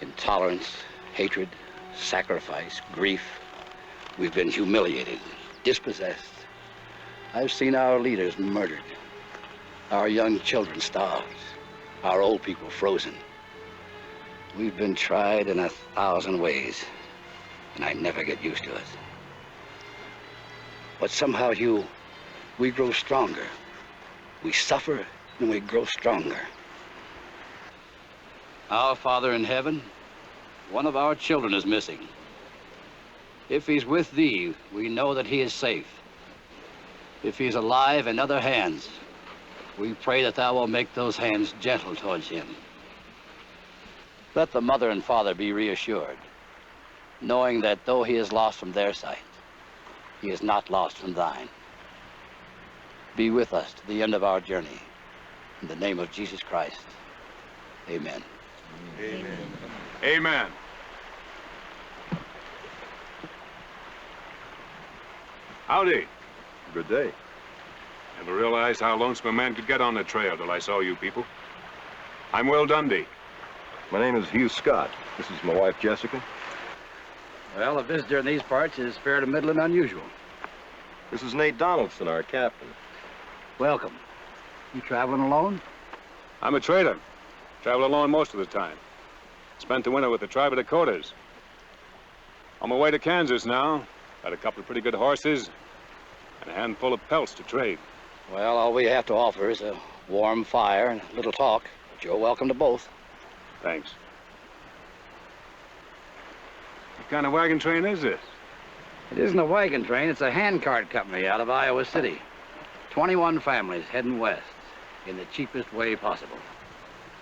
Intolerance, hatred, sacrifice, grief. We've been humiliated, dispossessed. I've seen our leaders murdered, our young children starved, our old people frozen. We've been tried in 1,000 ways, and I never get used to it. But somehow, Hugh, we grow stronger. We suffer, and we grow stronger. Our Father in heaven, one of our children is missing. If he's with thee, we know that he is safe. If he's alive in other hands, we pray that thou wilt make those hands gentle towards him. Let the mother and father be reassured, knowing that though he is lost from their sight, he is not lost from thine. Be with us to the end of our journey. In the name of Jesus Christ, amen. Amen. Amen. Howdy. Good day. Never realized how lonesome a man could get on the trail till I saw you people. I'm Will Dundee. My name is Hugh Scott. This is my wife, Jessica. Well, a visitor in these parts is fair to middling unusual. This is Nate Donaldson, our captain. Welcome. You traveling alone? I'm a trader. Travel alone most of the time. Spent the winter with the tribe of Dakotas. On my way to Kansas now. Got a couple of pretty good horses and a handful of pelts to trade. Well, all we have to offer is a warm fire and a little talk. But you're welcome to both. Thanks. What kind of wagon train is this? It isn't a wagon train, it's a handcart company out of Iowa City. 21 families heading west in the cheapest way possible.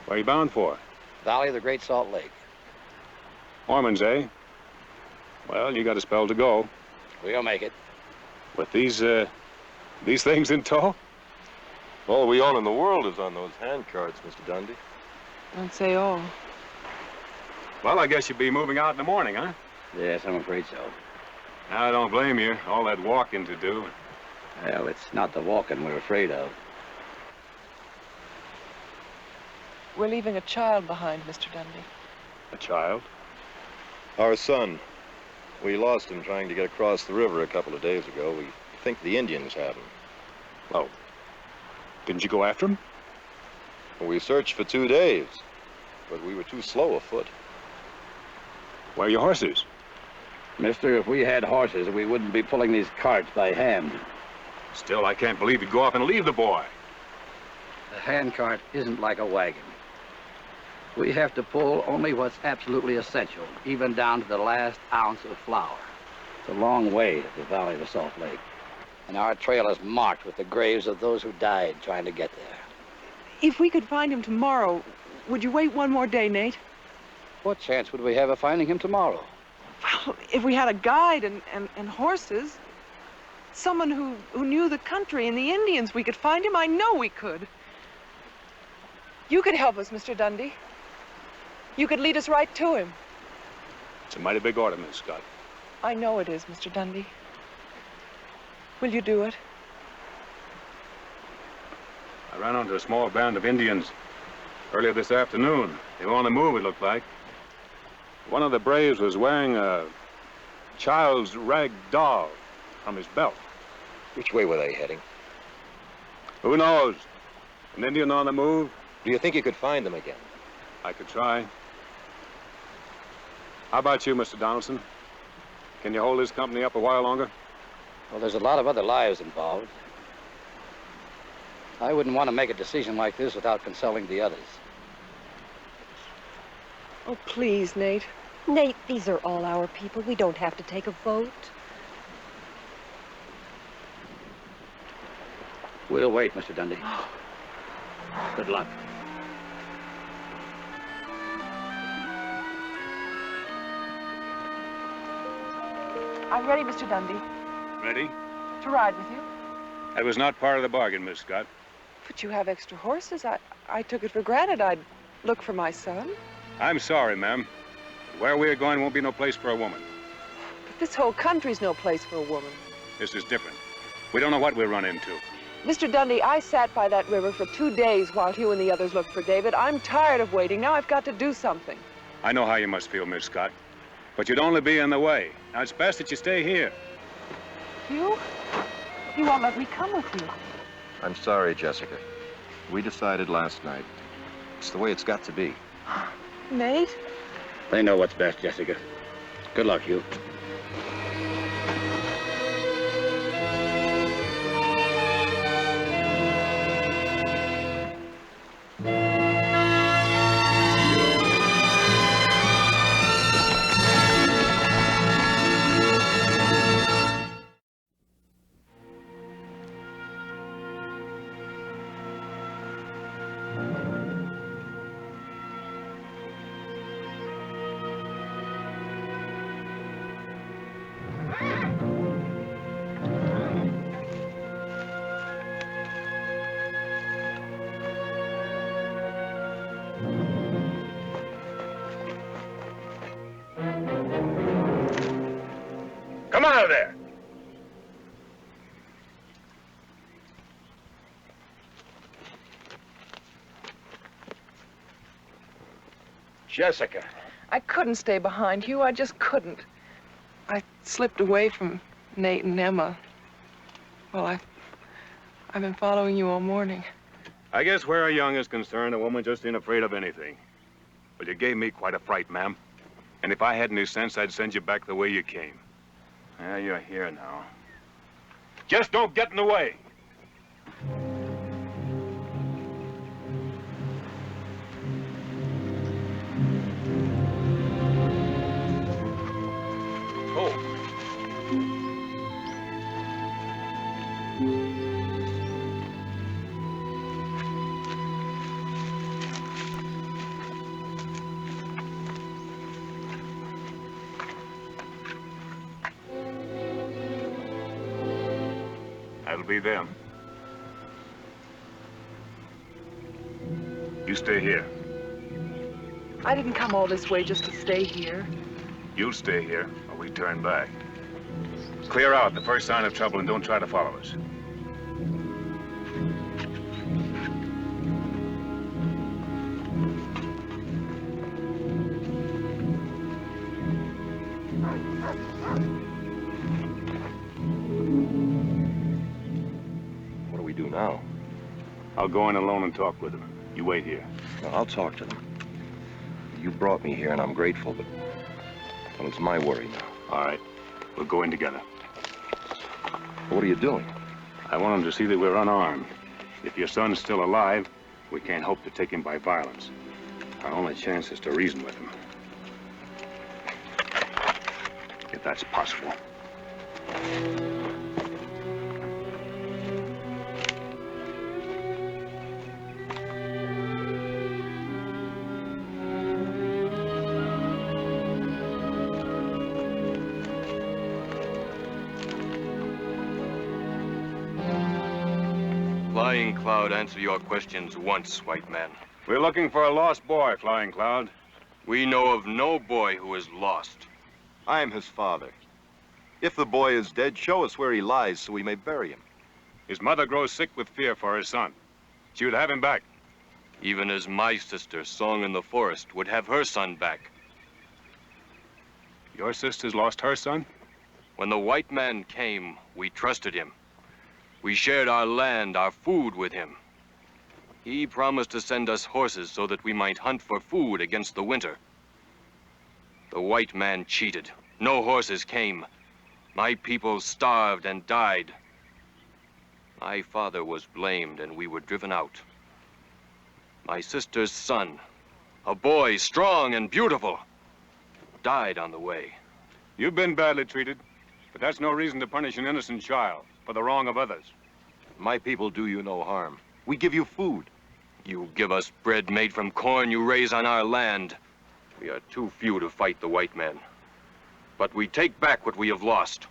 Where are you bound for? Valley of the Great Salt Lake. Mormons, eh? Well, you got a spell to go. We'll make it. With these things in tow? All we own in the world is on those handcarts, Mr. Dundee. Don't say all. Well, I guess you'll be moving out in the morning, huh? Yes, I'm afraid so. I don't blame you. All that walking to do. Well, it's not the walking we're afraid of. We're leaving a child behind, Mr. Dundee. A child? Our son. We lost him trying to get across the river a couple of days ago. We think the Indians have him. Oh. Didn't you go after him? We searched for 2 days, but we were too slow afoot. Where are your horses? Mister, if we had horses, we wouldn't be pulling these carts by hand. Still, I can't believe you'd go off and leave the boy. A handcart isn't like a wagon. We have to pull only what's absolutely essential, even down to the last ounce of flour. It's a long way to the Valley of the Salt Lake. And our trail is marked with the graves of those who died trying to get there. If we could find him tomorrow, would you wait one more day, Nate? What chance would we have of finding him tomorrow? Well, if we had a guide and horses, someone who knew the country and the Indians, we could find him. I know we could. You could help us, Mr. Dundee. You could lead us right to him. It's a mighty big order, Miss Scott. I know it is, Mr. Dundee. Will you do it? I ran onto a small band of Indians earlier this afternoon. They were on the move, it looked like. One of the braves was wearing a child's rag doll from his belt. Which way were they heading? Who knows? An Indian on the move? Do you think you could find them again? I could try. How about you, Mr. Donaldson? Can you hold this company up a while longer? Well, there's a lot of other lives involved. I wouldn't want to make a decision like this without consulting the others. Oh, please, Nate. Nate, these are all our people. We don't have to take a vote. We'll wait, Mr. Dundee. Good luck. I'm ready, Mr. Dundee, Ready? to ride with you. That was not part of the bargain, Miss Scott. But you have extra horses. I took it for granted I'd look for my son. I'm sorry, ma'am. Where we are going won't be no place for a woman. But this whole country's no place for a woman. This is different. We don't know what we'll run into. Mr. Dundee, I sat by that river for 2 days while Hugh and the others looked for David. I'm tired of waiting. Now I've got to do something. I know how you must feel, Miss Scott. But you'd only be in the way. Now, it's best that you stay here. Hugh? You won't let me come with you. I'm sorry, Jessica. We decided last night. It's the way it's got to be. Nate? They know what's best, Jessica. Good luck, Hugh. Come out of there! Jessica. I couldn't stay behind, Hugh. I just couldn't. I slipped away from Nate and Emma. Well, I've been following you all morning. I guess where a young is concerned, a woman just ain't afraid of anything. But you gave me quite a fright, ma'am. And if I had any sense, I'd send you back the way you came. Yeah, you're here now. Just don't get in the way. That'll be them. You stay here. I didn't come all this way just to stay here. You'll stay here, or we turn back. Clear out the first sign of trouble and don't try to follow us. What do we do now? I'll go in alone and talk with them. You wait here. No, I'll talk to them. You brought me here, and I'm grateful, but... Well, it's my worry now. All right. We'll go in together. What are you doing? I want them to see that we're unarmed. If your son's still alive, we can't hope to take him by violence. Our only chance is to reason with him. If that's possible. Flying Cloud, answer your questions once, white man. We're looking for a lost boy, Flying Cloud. We know of no boy who is lost. I am his father. If the boy is dead, show us where he lies so we may bury him. His mother grows sick with fear for her son. She would have him back. Even as my sister, Song in the Forest, would have her son back. Your sister's lost her son? When the white man came, we trusted him. We shared our land, our food with him. He promised to send us horses so that we might hunt for food against the winter. The white man cheated. No horses came. My people starved and died. My father was blamed and we were driven out. My sister's son, a boy strong and beautiful, died on the way. You've been badly treated, but that's no reason to punish an innocent child for the wrong of others. My people do you no harm. We give you food. You give us bread made from corn you raise on our land. We are too few to fight the white man. But we take back what we have lost.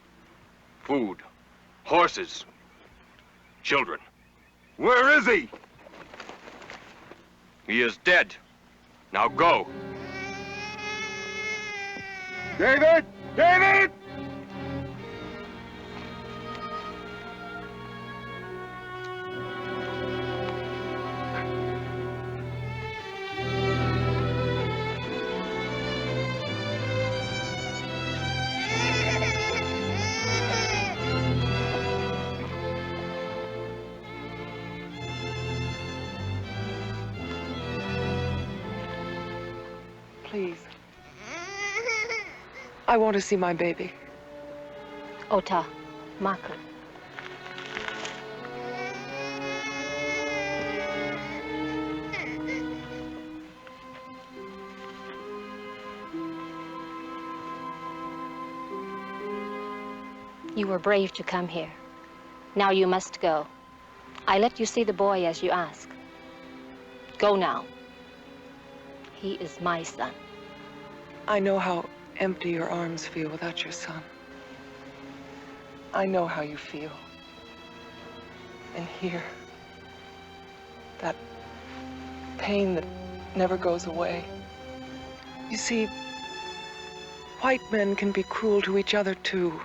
Food, horses, children. Where is he? He is dead. Now go. David! David! Please. I want to see my baby. Ota, Maku. You were brave to come here. Now you must go. I let you see the boy as you asked. Go now. He is my son. I know how empty your arms feel without your son. I know how you feel. And here, that pain that never goes away. You see, white men can be cruel to each other too,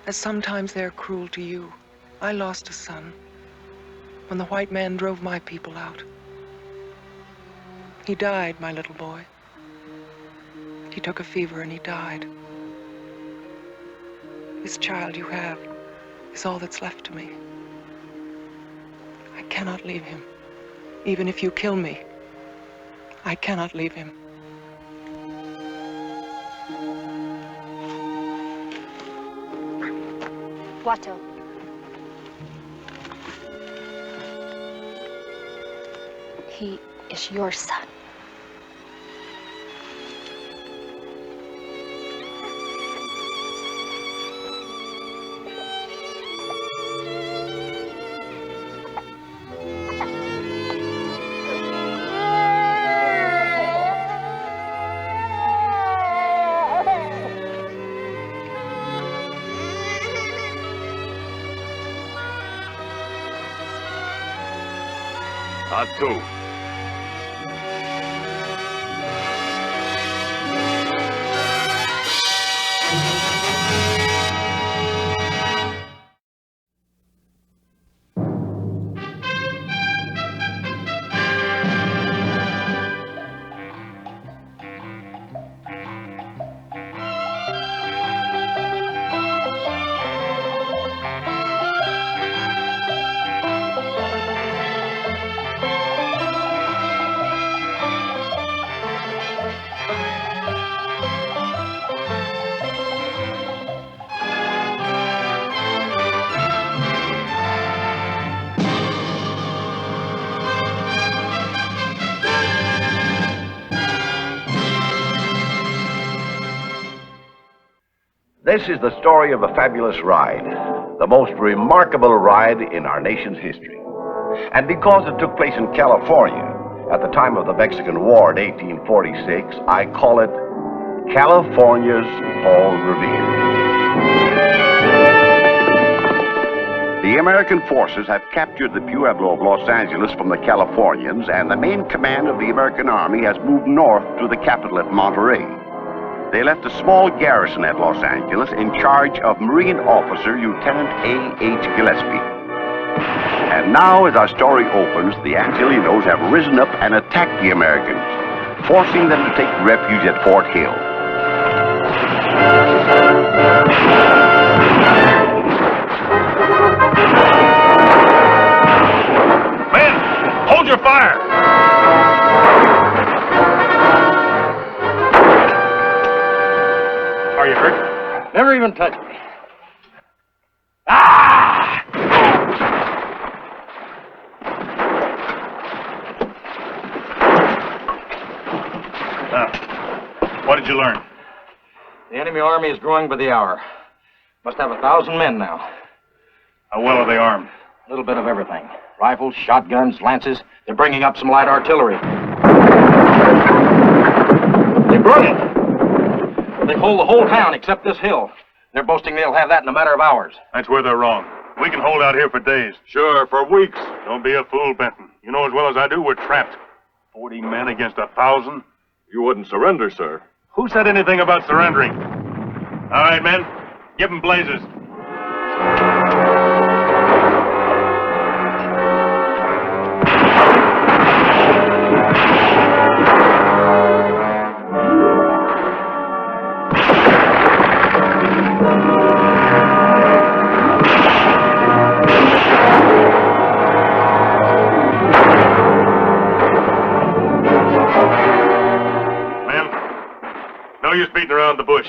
as sometimes they're cruel to you. I lost a son when the white man drove my people out. He died, my little boy. He took a fever and he died. This child you have is all that's left to me. I cannot leave him. Even if you kill me, I cannot leave him. Watto. He is your son. Not two. This is the story of a fabulous ride, the most remarkable ride in our nation's history. And because it took place in California at the time of the Mexican War in 1846, I call it California's Paul Revere. The American forces have captured the pueblo of Los Angeles from the Californians, and the main command of the American Army has moved north to the capital at Monterey. They left a small garrison at Los Angeles in charge of Marine Officer Lieutenant A.H. Gillespie. And now, as our story opens, the Angelinos have risen up and attacked the Americans, forcing them to take refuge at Fort Hill. Men, hold your fire! Are you hurt? Never even touched me. What did you learn? The enemy army is growing by the hour. Must have 1,000 men now. How well are they armed? A little bit of everything. Rifles, shotguns, lances. They're bringing up some light artillery. They're brilliant. They hold the whole town except this hill. They're boasting they'll have that in a matter of hours. That's where they're wrong. We can hold out here for days. Sure, for weeks. Don't be a fool, Benton. You know as well as I do we're trapped. 40 men against 1,000? You wouldn't surrender, sir. Who said anything about surrendering? All right, men. Give them blazes. No use beating around the bush.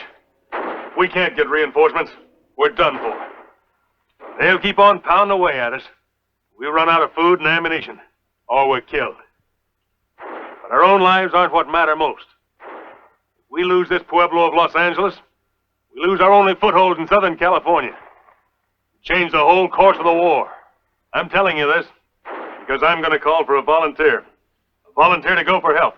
If we can't get reinforcements, we're done for. They'll keep on pounding away at us. We'll run out of food and ammunition, or we're killed. But our own lives aren't what matter most. If we lose this pueblo of Los Angeles, we lose our only foothold in Southern California. Change the whole course of the war. I'm telling you this because I'm going to call for a volunteer. A volunteer to go for help.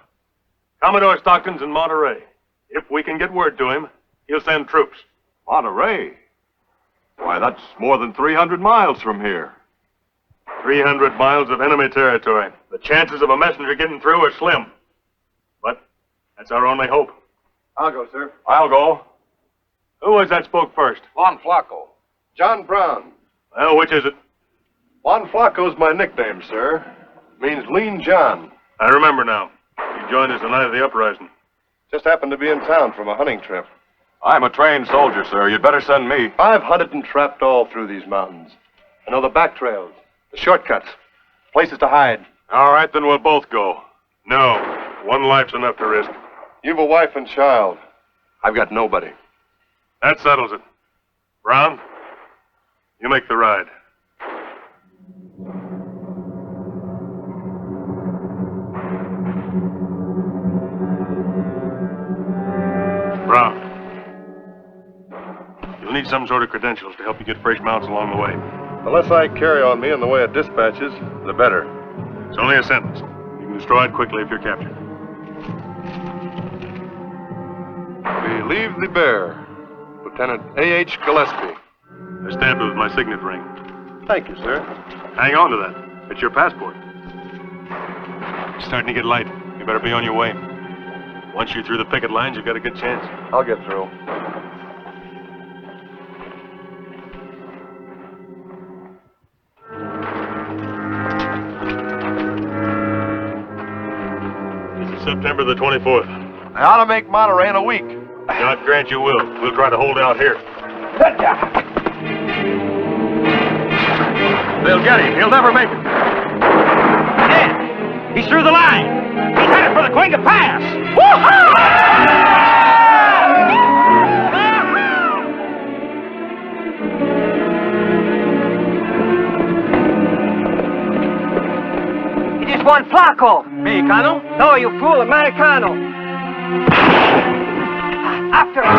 Commodore Stockton's in Monterey. If we can get word to him, he'll send troops. Monterey? Why, that's more than 300 miles from here. 300 miles of enemy territory. The chances of a messenger getting through are slim. But that's our only hope. I'll go, sir. I'll go. Who was that spoke first? Juan Flaco. John Brown. Well, which is it? Juan Flaco's my nickname, sir. Means Lean John. I remember now. He joined us the night of the uprising. Just happened to be in town from a hunting trip. I'm a trained soldier, sir. You'd better send me. I've hunted and trapped all through these mountains. I know the back trails, the shortcuts, places to hide. All right, then we'll both go. No, one life's enough to risk. You've a wife and child. I've got nobody. That settles it. Brown, you make the ride. Brown, you'll need some sort of credentials to help you get fresh mounts along the way. The less I carry on me in the way of dispatches, the better. It's only a sentence. You can destroy it quickly if you're captured. We leave the bear. Lieutenant A.H. Gillespie. I stamped it with my signet ring. Thank you, sir. Hang on to that. It's your passport. It's starting to get light. You better be on your way. Once you're through the picket lines, you've got a good chance. I'll get through. This is September the 24th. I ought to make Monterey in a week. God grant you will. We'll try to hold out here. They'll get him. He'll never make it. Yeah, he's through the line. He's headed for the Cuenca Pass. He just won Flaco. Mexicano? No, you fool, Americano. After him.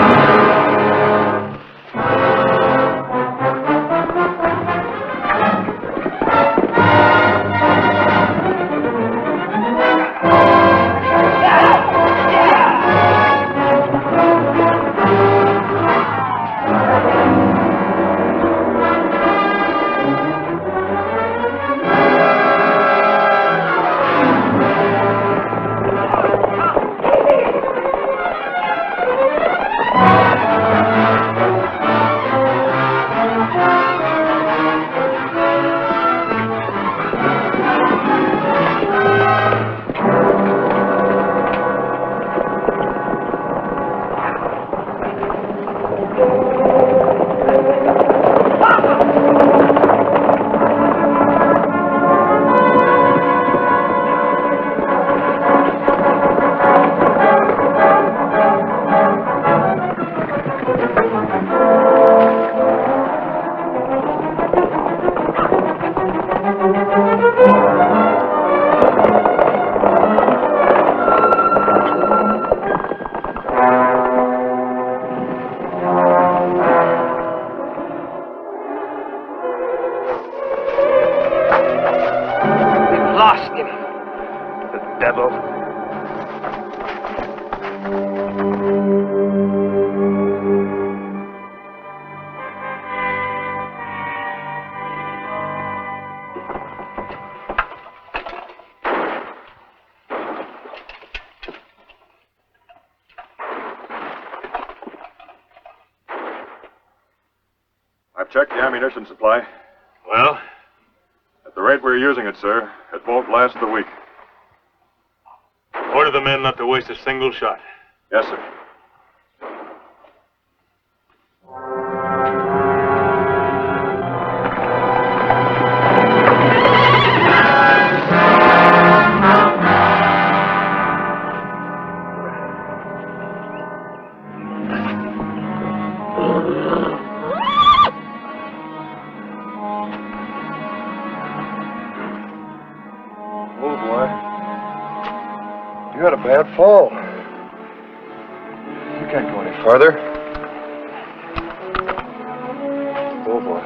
Lost him. The devil. I've checked the ammunition supply. Well? At the rate we're using it, sir, it won't last the week. Order the men not to waste a single shot. Yes, sir. Oh, boy. You had a bad fall. You can't go any farther. Oh, boy.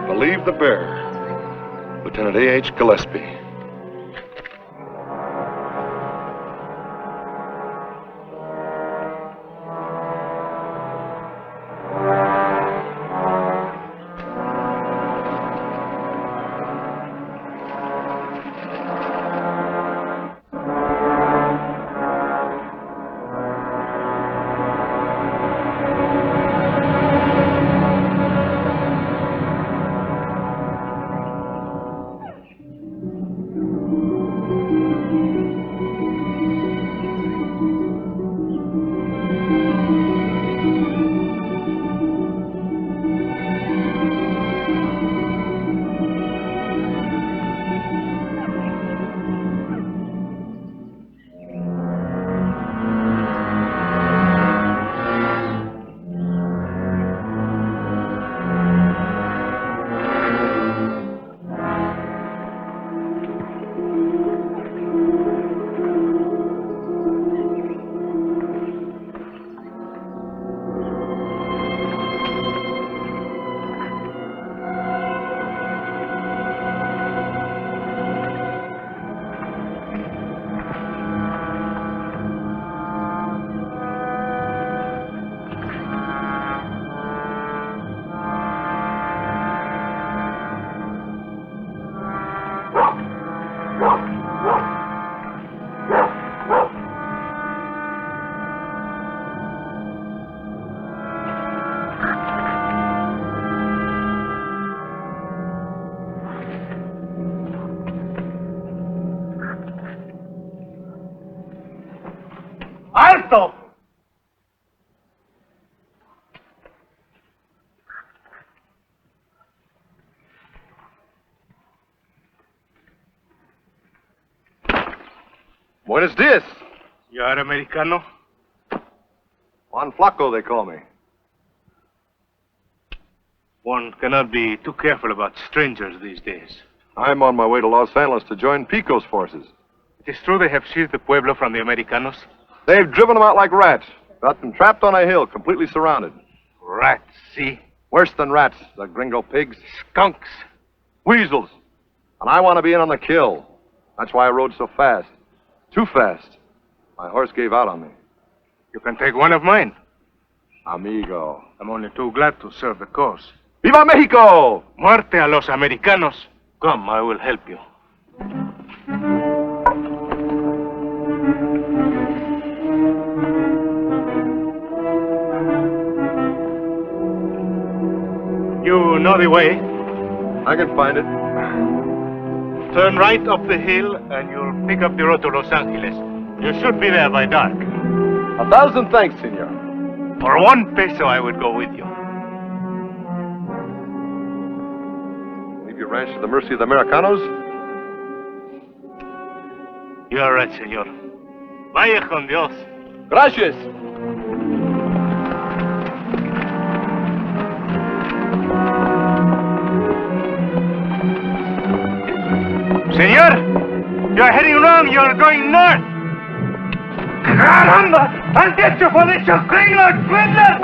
Believe the bear. Lieutenant A.H. Gillespie. Buenos dias. You are Americano? Juan Flaco, they call me. One cannot be too careful about strangers these days. I'm on my way to Los Angeles to join Pico's forces. It is true they have seized the pueblo from the Americanos? They've driven them out like rats. Got them trapped on a hill, completely surrounded. Rats, see? Worse than rats, the gringo pigs. Skunks. Weasels. And I want to be in on the kill. That's why I rode so fast. Too fast. My horse gave out on me. You can take one of mine. Amigo. I'm only too glad to serve the cause. ¡Viva México! Muerte a los americanos. Come, I will help you. You know the way? I can find it. Turn right up the hill and you'll pick up the road to Los Angeles. You should be there by dark. 1,000 thanks, senor. For 1 peso, I would go with you. Leave your ranch to the mercy of the Americanos? You are right, senor. Vaya con Dios. Gracias. Senor, you are heading wrong. You are going north. Caramba! I'll get you for this, you gringo swindler!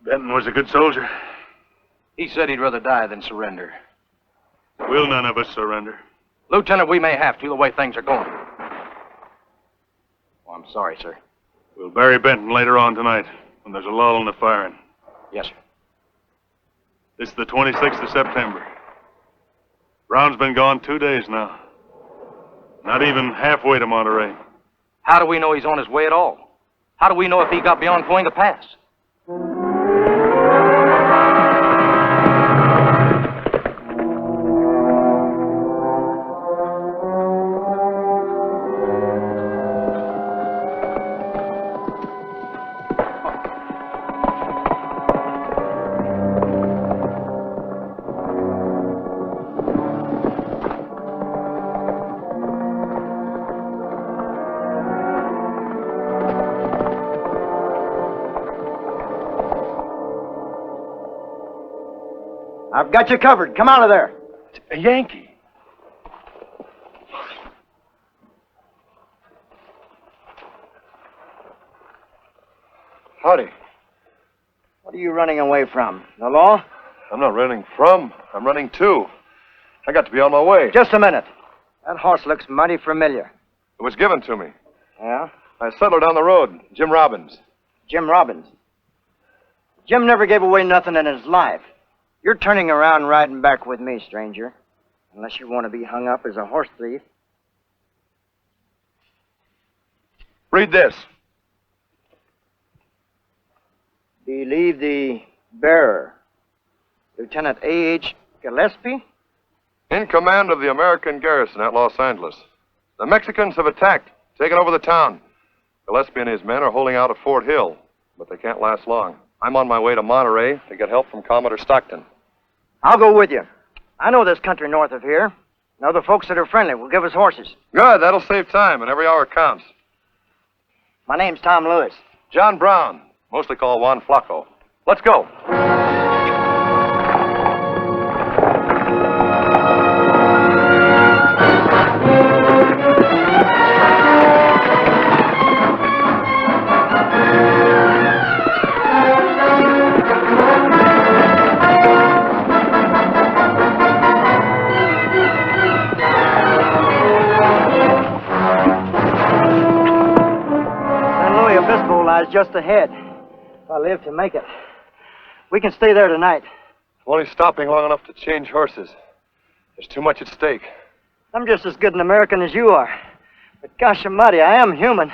Benton was a good soldier. He said he'd rather die than surrender. Will none of us surrender? Lieutenant, we may have to, the way things are going. Oh, I'm sorry, sir. We'll bury Benton later on tonight, when there's a lull in the firing. Yes, sir. This is the 26th of September. Brown's been gone 2 days now. Not even halfway to Monterey. How do we know he's on his way at all? How do we know if he got beyond Cahuenga Pass? I've got you covered. Come out of there. A Yankee. Howdy. What are you running away from? The law? I'm not running from. I'm running to. I got to be on my way. Just a minute. That horse looks mighty familiar. It was given to me. Yeah? I settled down the road. Jim Robbins. Jim Robbins. Jim never gave away nothing in his life. You're turning around and riding back with me, stranger. Unless you want to be hung up as a horse thief. Read this. Believe the bearer, Lieutenant A.H. Gillespie? In command of the American garrison at Los Angeles. The Mexicans have attacked, taken over the town. Gillespie and his men are holding out at Fort Hill, but they can't last long. I'm on my way to Monterey to get help from Commodore Stockton. I'll go with you. I know this country north of here. Know the folks that are friendly will give us horses. Good, that'll save time, and every hour counts. My name's Tom Lewis. John Brown, mostly called Juan Flaco. Let's go. Just ahead. If I live to make it. We can stay there tonight. I'm only stopping long enough to change horses. There's too much at stake. I'm just as good an American as you are. But gosh almighty, I am human.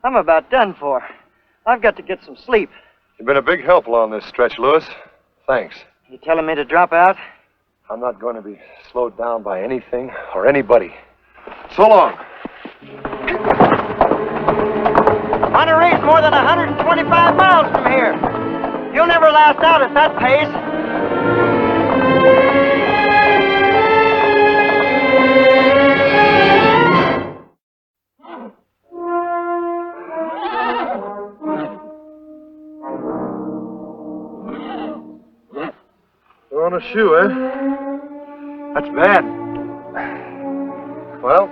I'm about done for. I've got to get some sleep. You've been a big help along this stretch, Lewis. Thanks. You telling me to drop out? I'm not going to be slowed down by anything or anybody. So long. Monterey's more than 125 miles from here. You'll never last out at that pace. You're on a shoe, eh? That's bad. Well,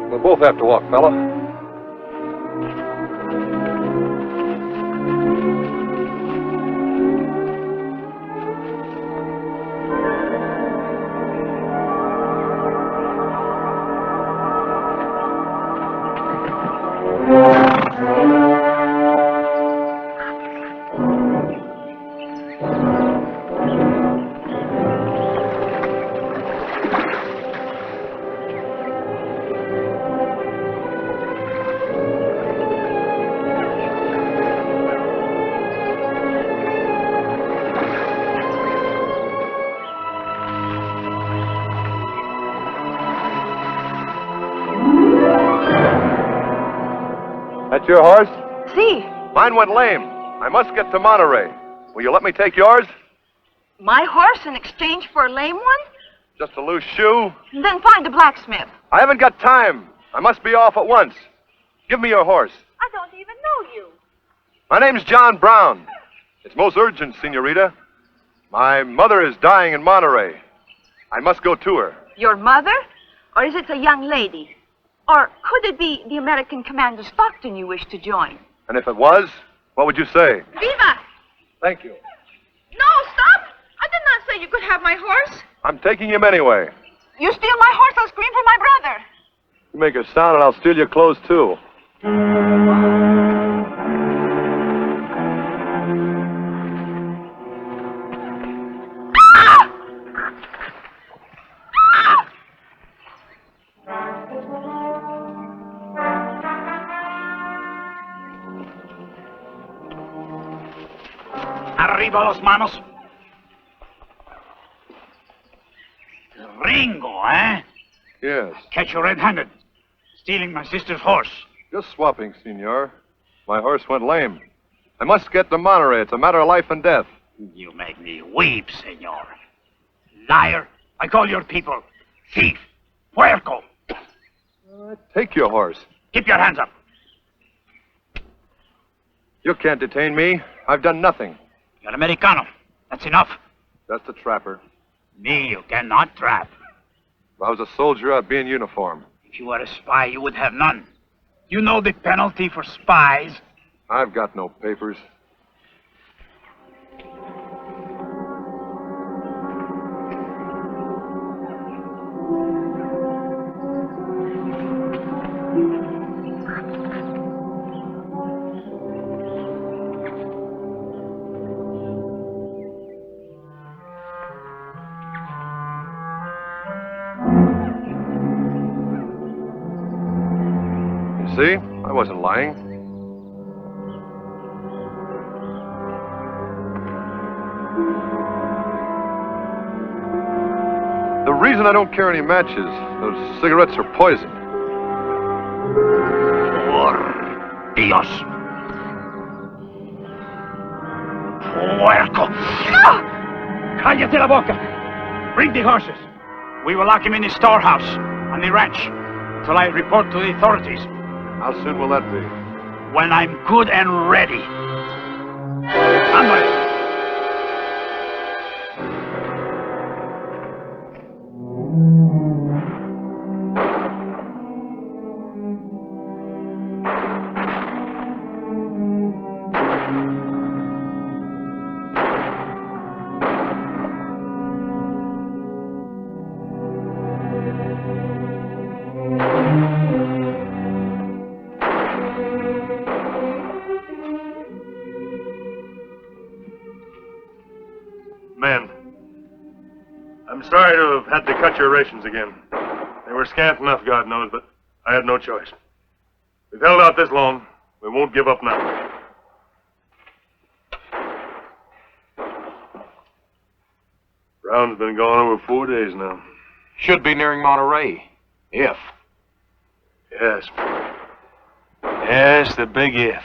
we'll both have to walk, fella. That your horse? See, Mine went lame. I must get to Monterey. Will you let me take yours? my horse in exchange for a lame one? Just a loose shoe? Then find a blacksmith. I haven't got time. I must be off at once. Give me your horse. I don't even know you. My name's John Brown. It's most urgent, Senorita. My mother is dying in Monterey. I must go to her. Your mother? Or is it a young lady? Or could it be the American Commander Stockton you wish to join? And if it was, what would you say? Viva! Thank you. No, stop! I did not say you could have my horse. I'm taking him anyway. You steal my horse, I'll scream for my brother. You make a sound and I'll steal your clothes, too. Arriba los manos. Ringo, eh? Yes. Catch you red-handed. Stealing my sister's horse. Just swapping, senor. My horse went lame. I must get to Monterey. It's a matter of life and death. You make me weep, senor. Liar. I call your people thief. Puerco. Take your horse. Keep your hands up. You can't detain me. I've done nothing. You're Americano. That's enough. Just a trapper. Me, you cannot trap. If I was a soldier, I'd be in uniform. If you were a spy, you would have none. You know the penalty for spies. I've got no papers. See? I wasn't lying. The reason I don't carry any matches, those cigarettes are poison. Por Dios. Puerco. Cállate la boca. Bring the horses. We will lock him in the storehouse on the ranch until I report to the authorities. How soon will that be? When I'm good and ready. Hombre. Men, I'm sorry to have had to cut your rations again. They were scant enough, God knows, but I had no choice. We've held out this long. We won't give up now. Brown's been gone over 4 days now. Should be nearing Monterey. If. Yes. Yes, the big if.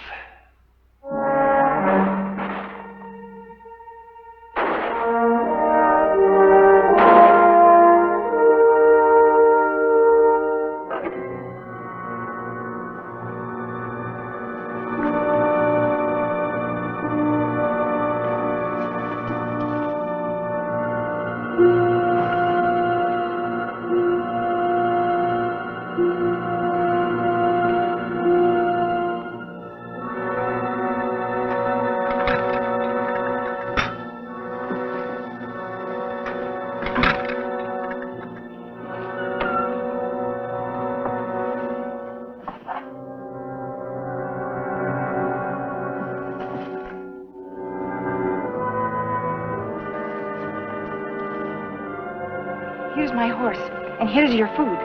Here's my horse, and here's your food.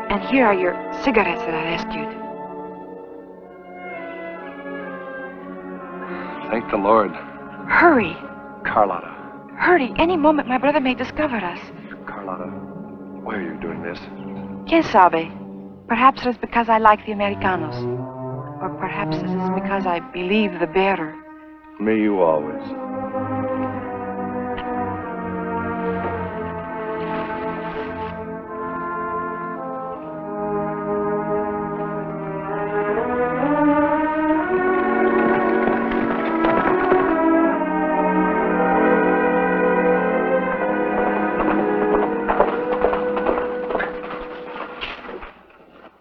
And here are your cigarettes that I rescued. Thank the Lord. Hurry! Carlotta. Hurry! Any moment my brother may discover us. Carlotta, why are you doing this? Quien sabe? Perhaps it is because I like the Americanos. Or perhaps it is because I believe the bearer. Me, you always.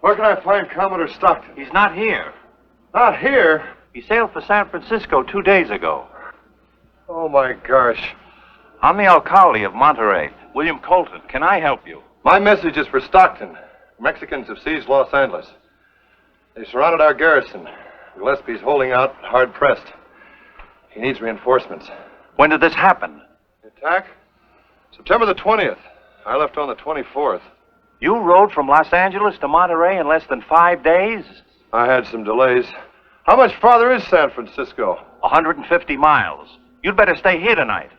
Where can I find Commodore Stockton? He's not here. Not here? He sailed for San Francisco 2 days ago. Oh, my gosh. I'm the alcalde of Monterey, William Colton. Can I help you? My message is for Stockton. Mexicans have seized Los Angeles. They surrounded our garrison. Gillespie's holding out, hard-pressed. He needs reinforcements. When did this happen? The attack? September the 20th. I left on the 24th. You rode from Los Angeles to Monterey in less than 5 days? I had some delays. How much farther is San Francisco? 150 miles. You'd better stay here tonight.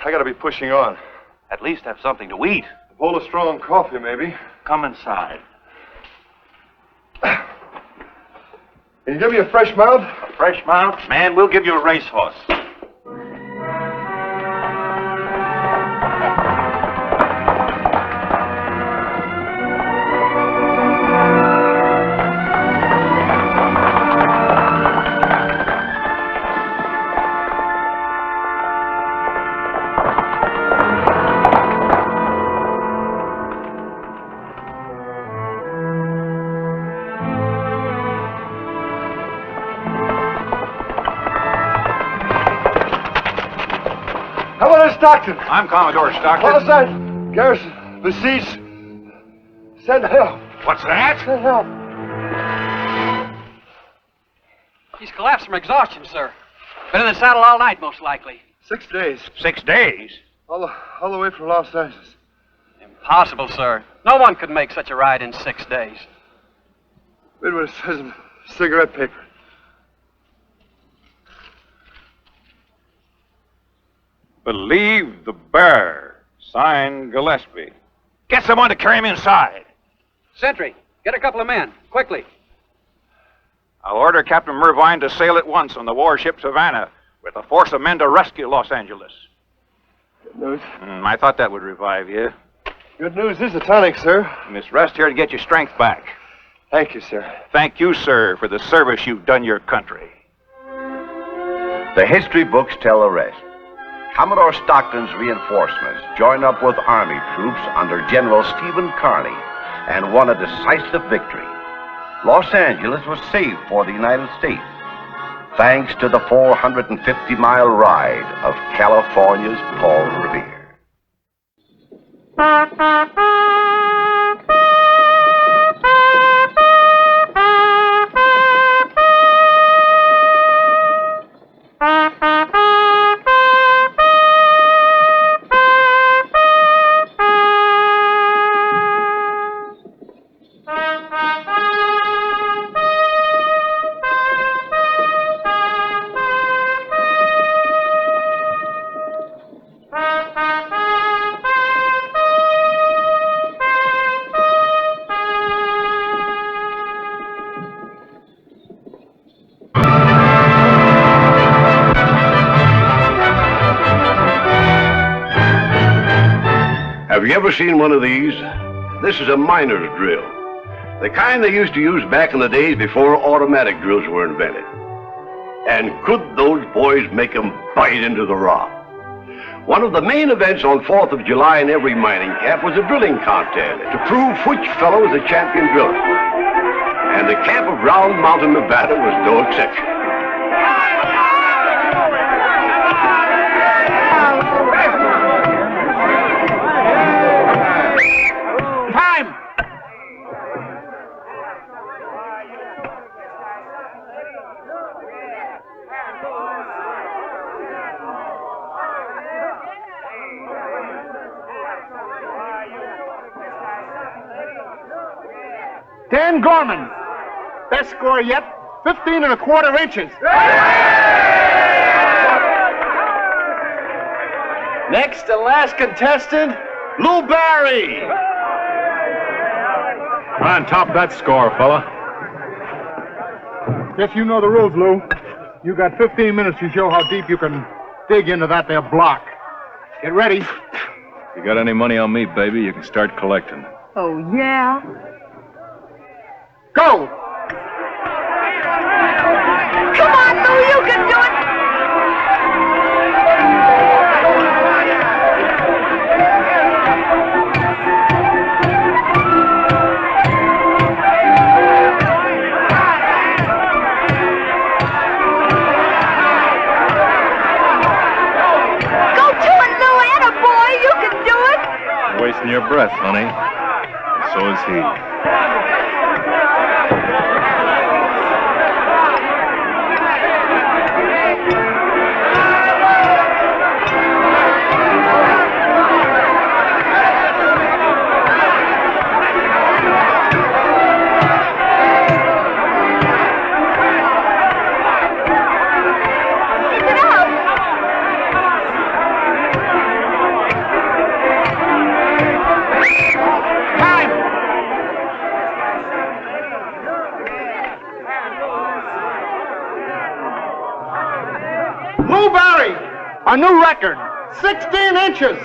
I gotta be pushing on. At least have something to eat. A bowl of strong coffee, maybe. Come inside. Can you give me a fresh mount? A fresh mount? Man, we'll give you a racehorse. Stockton. I'm Commodore Stockton. What is that? Garrison, besieged. Send help. What's that? Send help. He's collapsed from exhaustion, sir. Been in the saddle all night, most likely. 6 days. 6 days? All the way from Los Angeles. Impossible, sir. No one could make such a ride in 6 days. Read what it says in the cigarette paper. Believe the bear. Signed, Gillespie. Get someone to carry him inside. Sentry, get a couple of men, quickly. I'll order Captain Mervine to sail at once on the warship Savannah with a force of men to rescue Los Angeles. Good news. I thought that would revive you. Good news is a tonic, sir. You must rest here to get your strength back. Thank you, sir. Thank you, sir, for the service you've done your country. The history books tell the rest. Commodore Stockton's reinforcements joined up with Army troops under General Stephen Kearny and won a decisive victory. Los Angeles was saved for the United States, thanks to the 450-mile ride of California's Paul Revere. Have you ever seen one of these? This is a miner's drill. The kind they used to use back in the days before automatic drills were invented. And could those boys make 'em bite into the rock? One of the main events on 4th of July in every mining camp was a drilling contest to prove which fellow was the champion driller. And the camp of Round Mountain, Nevada was no exception. Time! Dan Gorman, best score yet, 15 1/4 inches. Next and last contestant, Lou Barry. On top of that score, fella. Guess you know the rules, Lou. You got 15 minutes to show how deep you can dig into that there block. Get ready. If you got any money on me, baby, you can start collecting. Oh, yeah? Go! Come on, Lou, you can do it! Go to it, Lou, attaboy, you can do it! Wasting your breath, honey. And so is he. Lou Barry, a new record, 16 inches.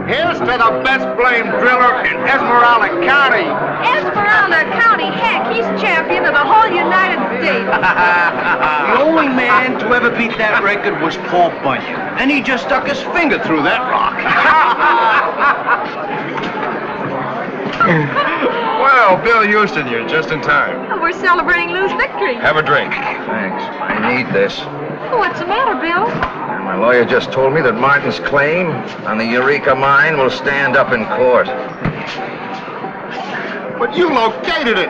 Here's to the best blamed driller in Esmeralda County. Esmeralda County, heck, he's champion of the whole United States. The only man to ever beat that record was Paul Bunyan, and he just stuck his finger through that rock. Well, Bill Houston, you're just in time. We're celebrating Lou's victory. Have a drink. Thanks. I need this. What's the matter, Bill? And my lawyer just told me that Martin's claim on the Eureka mine will stand up in court. But you located it.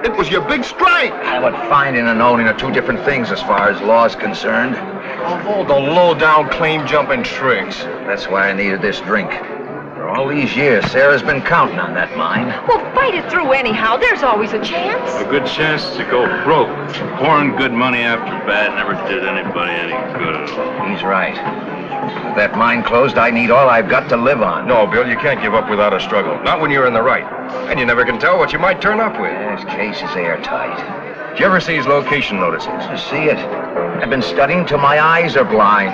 It was your big strike. But finding and owning are two different things as far as law's concerned. Of all the low-down claim-jumping tricks. That's why I needed this drink. For all these years, Sarah's been counting on that mine. Well, fight it through anyhow. There's always a chance. A good chance to go broke. Pouring good money after bad never did anybody any good at all. He's right. With that mine closed, I need all I've got to live on. No, Bill, you can't give up without a struggle. Not when you're in the right. And you never can tell what you might turn up with. This case is airtight. Did you ever see his location notices? You see it? I've been studying till my eyes are blind.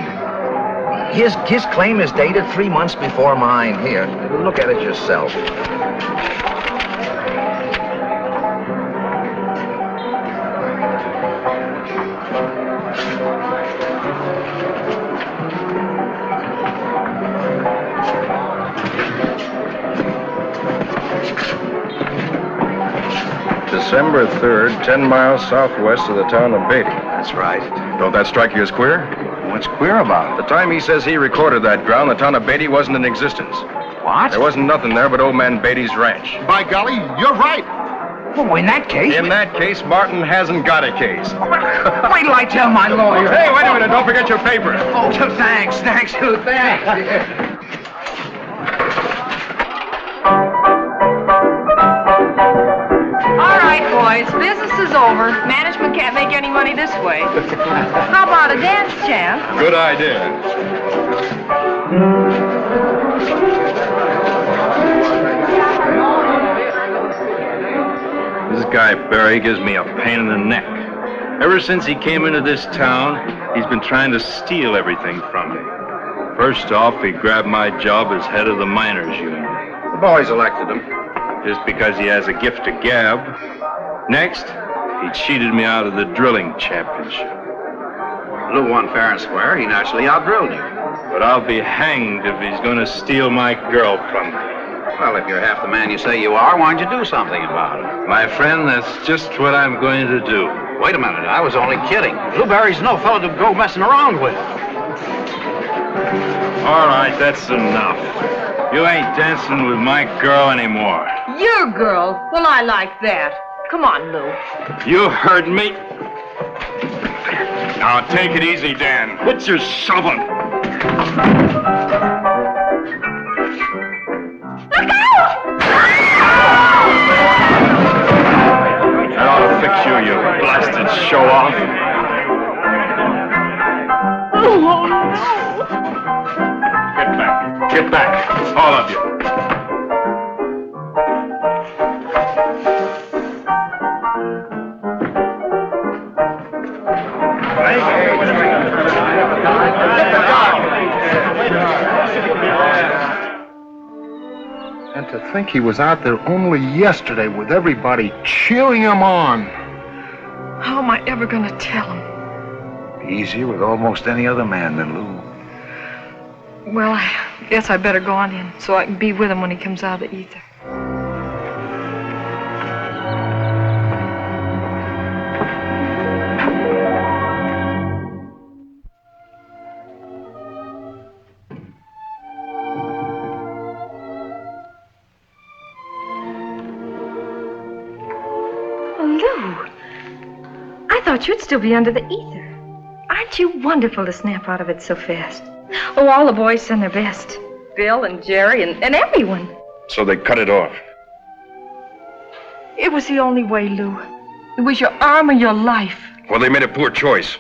His claim is dated 3 months before mine. Here, look at it yourself. December 3rd, 10 miles southwest of the town of Beatty. That's right. Don't that strike you as queer? What's queer about it? The time he says he recorded that ground, the town of Beatty wasn't in existence. What? There wasn't nothing there but old man Beatty's ranch. By golly, you're right. Well, in that case... In that case, Martin hasn't got a case. Wait till I tell my lawyer. Hey, wait a minute. Don't forget your papers. Oh, thanks, Lou, thanks. All right, boys, business is over. Management can't make any money this way. How about a dance, champ? Good idea. This guy, Barry, gives me a pain in the neck. Ever since he came into this town, he's been trying to steal everything from me. First off, he grabbed my job as head of the miners' union. The boys elected him. Just because he has a gift to gab. Next, he cheated me out of the drilling championship. Lou won fair and square. He naturally outdrilled you. But I'll be hanged if he's going to steal my girl from me. Well, if you're half the man you say you are, why don't you do something about it? My friend, that's just what I'm going to do. Wait a minute, I was only kidding. Lou Barry's no fellow to go messing around with. All right, that's enough. You ain't dancing with my girl anymore. Your girl? Well, I like that. Come on, Lou. You heard me. Now, take it easy, Dan. Quit your shoving. That ought to fix you, you blasted show-off. Oh, no. Get back. Get back. All of you. And to think he was out there only yesterday with everybody cheering him on. How am I ever going to tell him? Easier with almost any other man than Lou. Well, I guess I better go on in so I can be with him when he comes out of the ether. I thought you'd still be under the ether. Aren't you wonderful to snap out of it so fast? Oh, all the boys send their best. Bill and Jerry and everyone. So they cut it off. It was the only way, Lou. It was your arm or your life. Well, they made a poor choice.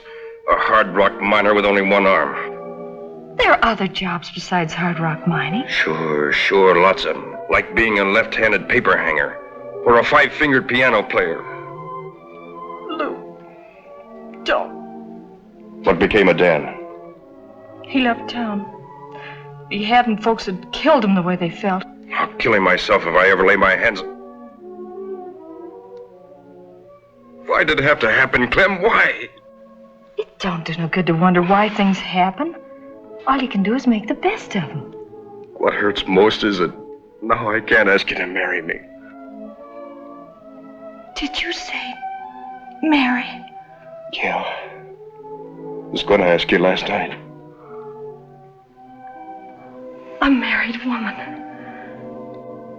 A hard rock miner with only one arm. There are other jobs besides hard rock mining. Sure, lots of them. Like being a left-handed paper hanger. Or a five-fingered piano player. Lou, don't. What became of Dan? He left town. He hadn't, folks had killed him the way they felt. I'll kill him myself if I ever lay my hands... Why did it have to happen, Clem? Why? It don't do no good to wonder why things happen. All you can do is make the best of them. What hurts most is that now I can't ask you to marry me. Did you say marry? Yeah. I was going to ask you last night. A married woman.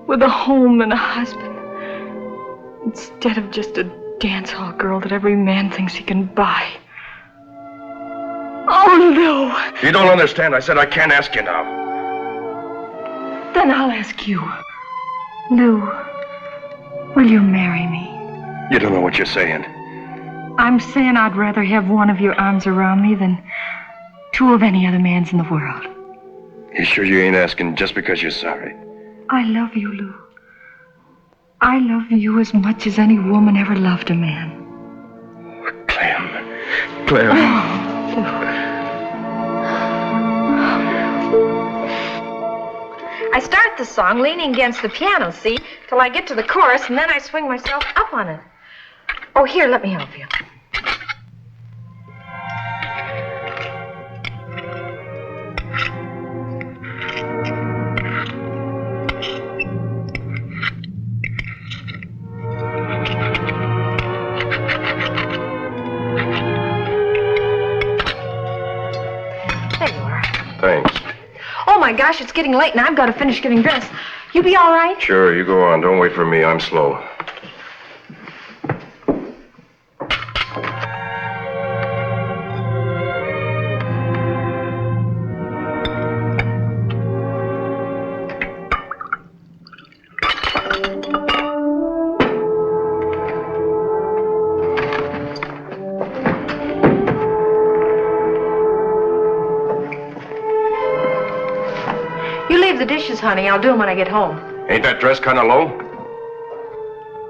With a home and a husband. Instead of just a dance hall girl that every man thinks he can buy. Oh, Lou! You don't understand. I said I can't ask you now. Then I'll ask you. Lou, will you marry me? You don't know what you're saying. I'm saying I'd rather have one of your arms around me than two of any other man's in the world. You sure you ain't asking just because you're sorry? I love you, Lou. I love you as much as any woman ever loved a man. Clem. Oh, Lou. I start the song leaning against the piano, see, till I get to the chorus, and then I swing myself up on it. Oh, here, let me help you. There you are. Thanks. Oh, my gosh, it's getting late, and I've got to finish getting dressed. You be all right? Sure, you go on. Don't wait for me. I'm slow. the dishes, honey. I'll do them when I get home. Ain't that dress kind of low?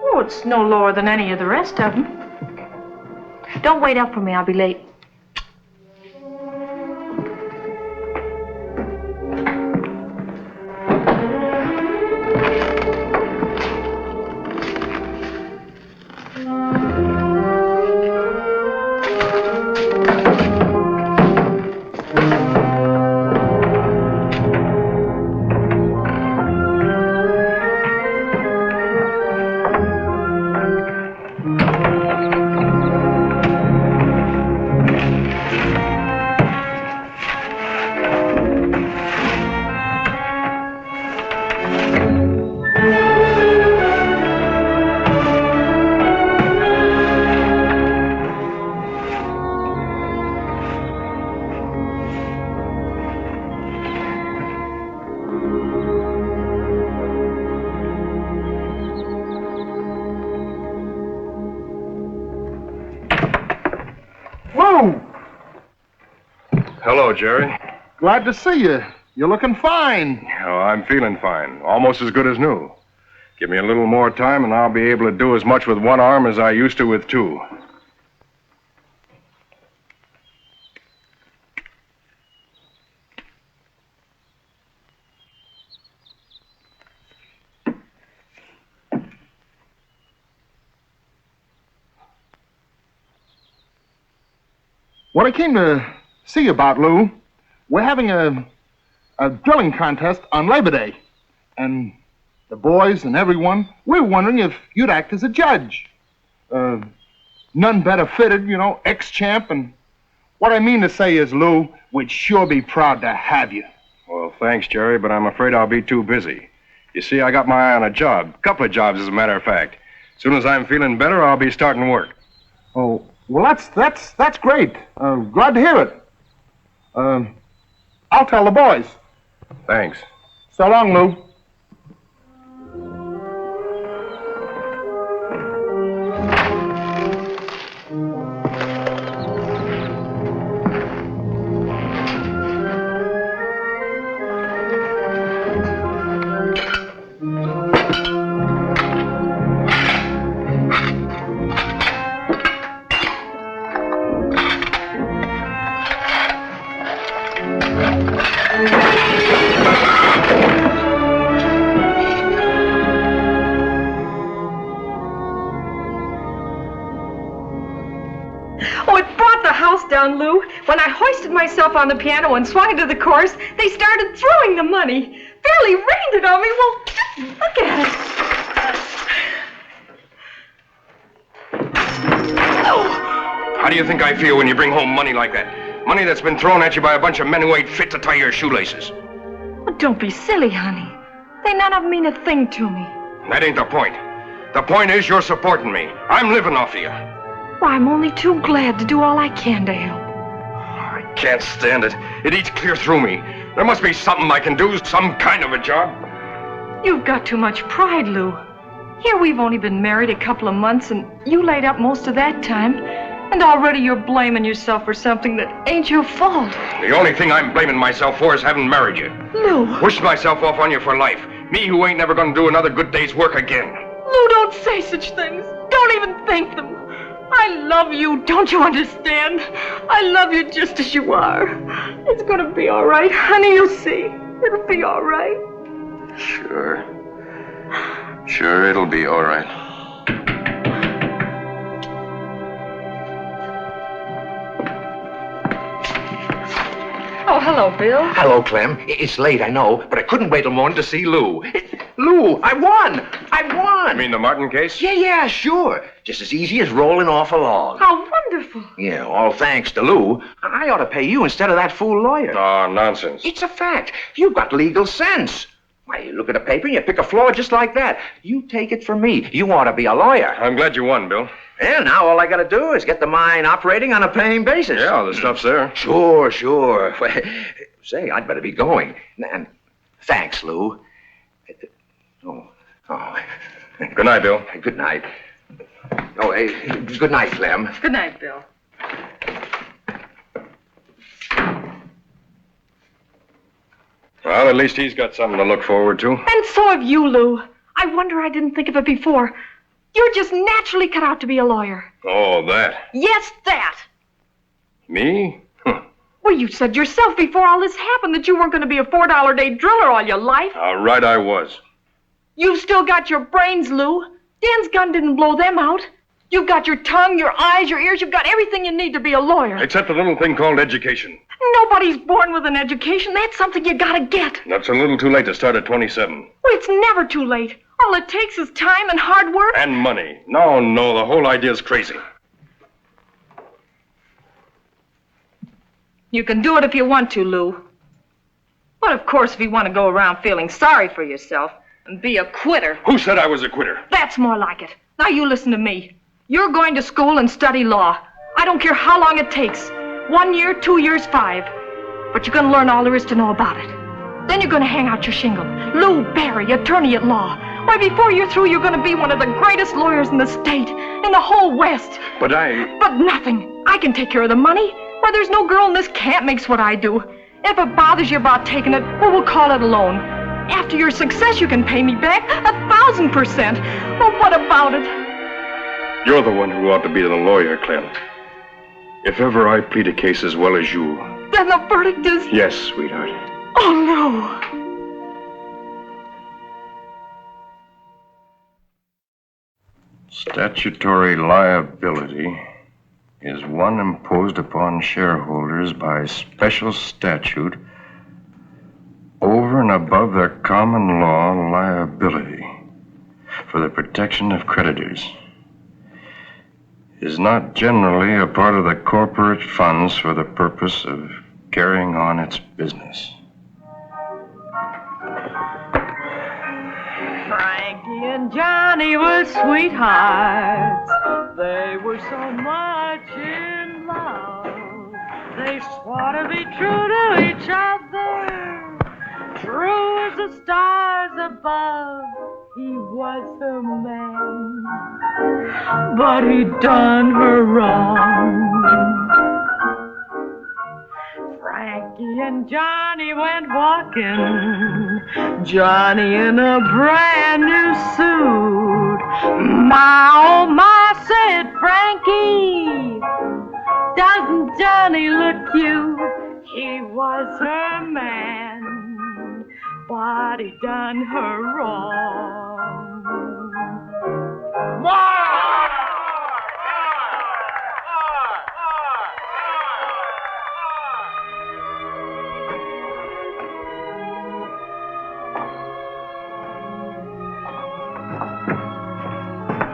Oh, it's no lower than any of the rest of them. Don't wait up for me. I'll be late. Lou! Hello, Jerry. Glad to see you. You're looking fine. Oh, I'm feeling fine. Almost as good as new. Give me a little more time and I'll be able to do as much with one arm as I used to with two. What I came to see you about, Lou, we're having a drilling contest on Labor Day. And the boys and everyone, we're wondering if you'd act as a judge. None better fitted, you know, ex-champ. And what I mean to say is, Lou, we'd sure be proud to have you. Well, thanks, Jerry, but I'm afraid I'll be too busy. You see, I got my eye on a job. A couple of jobs, as a matter of fact. As soon as I'm feeling better, I'll be starting work. Oh, well, that's great. Glad to hear it. I'll tell the boys. Thanks. So long, Lou. Oh, it brought the house down, Lou. When I hoisted myself on the piano and swung into the chorus, they started throwing the money. Fairly rained it on me. Well, just look at it. How do you think I feel when you bring home money like that? Money that's been thrown at you by a bunch of men who ain't fit to tie your shoelaces. Oh, don't be silly, honey. They none of them mean a thing to me. That ain't the point. The point is you're supporting me. I'm living off of you. Why, I'm only too glad to do all I can to help. I can't stand it. It eats clear through me. There must be something I can do, some kind of a job. You've got too much pride, Lou. Here we've only been married a couple of months, and you laid up most of that time. And already you're blaming yourself for something that ain't your fault. The only thing I'm blaming myself for is having married you. Lou. Wished myself off on you for life. Me who ain't never gonna do another good day's work again. Lou, don't say such things. Don't even think them. I love you, don't you understand? I love you just as you are. It's gonna be all right, honey, you'll see. It'll be all right. Sure. Sure, it'll be all right. Oh, hello, Bill. Hello, Clem. It's late, I know, but I couldn't wait till morning to see Lou. Lou, I won! I won! You mean the Martin case? Yeah, sure. Just as easy as rolling off a log. How wonderful. Yeah, all thanks to Lou. I ought to pay you instead of that fool lawyer. Oh, nonsense. It's a fact. You've got legal sense. Why, you look at a paper and you pick a flaw just like that. You take it from me. You ought to be a lawyer. I'm glad you won, Bill. Well, now all I gotta do is get the mine operating on a paying basis. Yeah, the stuff's there. Sure. Say, I'd better be going. And thanks, Lou. Oh. Good night, Bill. Good night. Oh, hey, good night, Clem. Good night, Bill. Well, at least he's got something to look forward to. And so have you, Lou. I wonder I didn't think of it before. You're just naturally cut out to be a lawyer. Oh, that. Yes, that. Me? Well, you said yourself before all this happened that you weren't going to be a $4 a day driller all your life. All right, I was. You've still got your brains, Lou. Dan's gun didn't blow them out. You've got your tongue, your eyes, your ears. You've got everything you need to be a lawyer. Except a little thing called education. Nobody's born with an education. That's something you gotta get. That's a little too late to start at 27. Well, it's never too late. All it takes is time and hard work. And money. No, the whole idea's crazy. You can do it if you want to, Lou. But of course, if you want to go around feeling sorry for yourself and be a quitter. Who said I was a quitter? That's more like it. Now you listen to me. You're going to school and study law. I don't care how long it takes. 1 year, 2 years, 5. But you're going to learn all there is to know about it. Then you're going to hang out your shingle. Lou Barry, attorney at law. Why, before you're through, you're going to be one of the greatest lawyers in the state, in the whole West. But nothing. I can take care of the money. Why, there's no girl in this camp makes what I do. If it bothers you about taking it, well, we'll call it a loan. After your success, you can pay me back 1,000%. Well, what about it? You're the one who ought to be the lawyer, Clem. If ever I plead a case as well as you... Then the verdict is... Yes, sweetheart. Oh, no. Statutory liability is one imposed upon shareholders by special statute over and above their common law liability for the protection of creditors. Is not generally a part of the corporate funds for the purpose of carrying on its business. Frankie and Johnny were sweethearts. They were so much in love. They swore to be true to each other, true as the stars above. He was her man, but he'd done her wrong. Frankie and Johnny went walking, Johnny in a brand new suit. My, oh my, said Frankie, doesn't Johnny look cute? He was her man, but he done her wrong.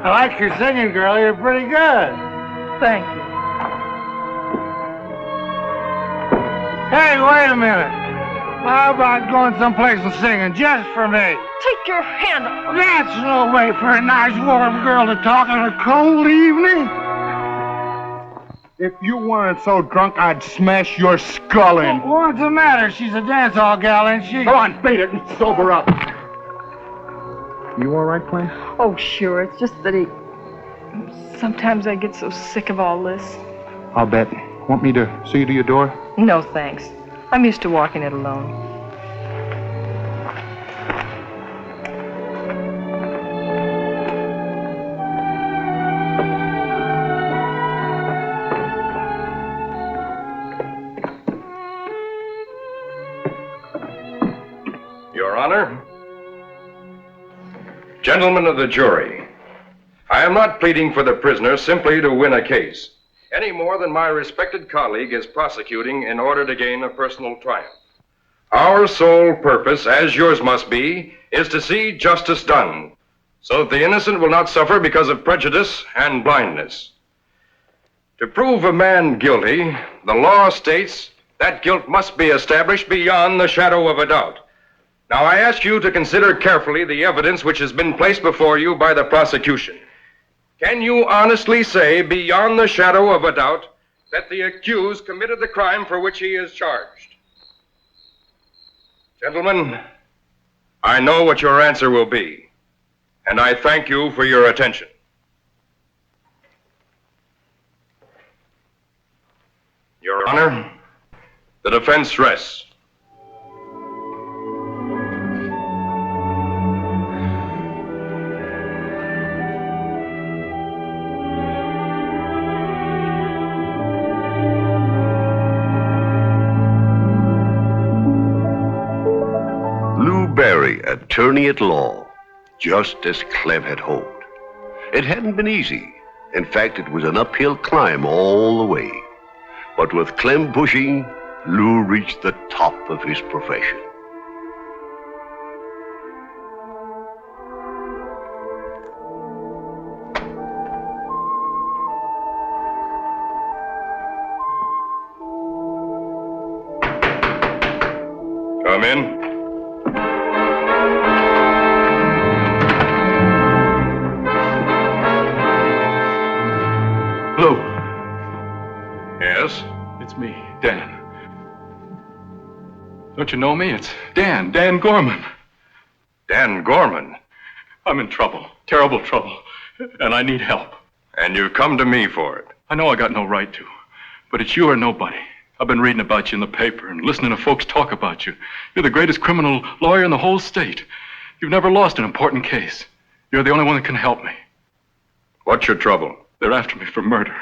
I like your singing, girl. You're pretty good. Thank you. Hey, wait a minute. How about going someplace and singing just for me? Take your hand off. That's no way for a nice warm girl to talk on a cold evening. If you weren't so drunk, I'd smash your skull in. What's the matter? She's a dance hall gal, ain't she? Come on, beat it and sober up. You all right, Clem? Oh, sure. It's just that sometimes I get so sick of all this. I'll bet. Want me to see you to your door? No, thanks. I'm used to walking it alone. Your Honor, gentlemen of the jury, I am not pleading for the prisoner simply to win a case, any more than my respected colleague is prosecuting in order to gain a personal triumph. Our sole purpose, as yours must be, is to see justice done, so that the innocent will not suffer because of prejudice and blindness. To prove a man guilty, the law states that guilt must be established beyond the shadow of a doubt. Now, I ask you to consider carefully the evidence which has been placed before you by the prosecution. Can you honestly say, beyond the shadow of a doubt, that the accused committed the crime for which he is charged? Gentlemen, I know what your answer will be, and I thank you for your attention. Your Honor, the defense rests. Berry, attorney at law, just as Clem had hoped. It hadn't been easy. In fact, it was an uphill climb all the way. But with Clem pushing, Lou reached the top of his profession. Come in. Lou. Yes? It's me, Dan. Don't you know me? It's Dan Gorman. Dan Gorman? I'm in trouble, terrible trouble, and I need help. And you've come to me for it. I know I got no right to, but it's you or nobody. I've been reading about you in the paper and listening to folks talk about you. You're the greatest criminal lawyer in the whole state. You've never lost an important case. You're the only one that can help me. What's your trouble? They're after me for murder.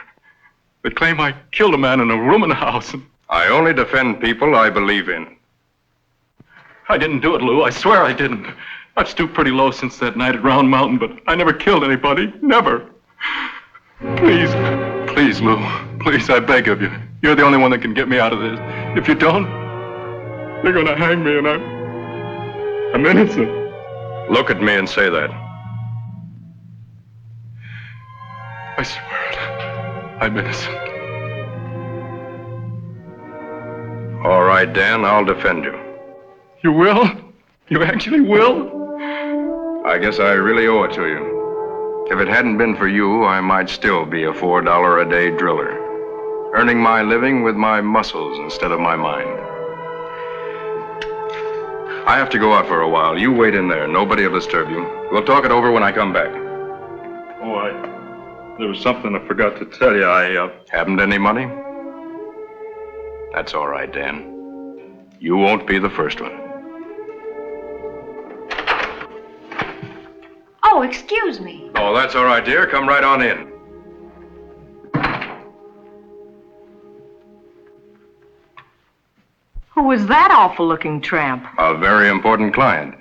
They claim I killed a man in a room in the house. And I only defend people I believe in. I didn't do it, Lou. I swear I didn't. I've stooped pretty low since that night at Round Mountain, but I never killed anybody. Never. Please, please, Lou. Please, I beg of you. You're the only one that can get me out of this. If you don't, they're gonna hang me, and I'm innocent. Look at me and say that. I swear it. I'm innocent. All right, Dan, I'll defend you. You will? You actually will? I guess I really owe it to you. If it hadn't been for you, I might still be a $4 a day driller, earning my living with my muscles instead of my mind. I have to go out for a while. You wait in there. Nobody will disturb you. We'll talk it over when I come back. There was something I forgot to tell you. Haven't any money? That's all right, Dan. You won't be the first one. Oh, excuse me. Oh, that's all right, dear. Come right on in. Who was that awful-looking tramp? A very important client.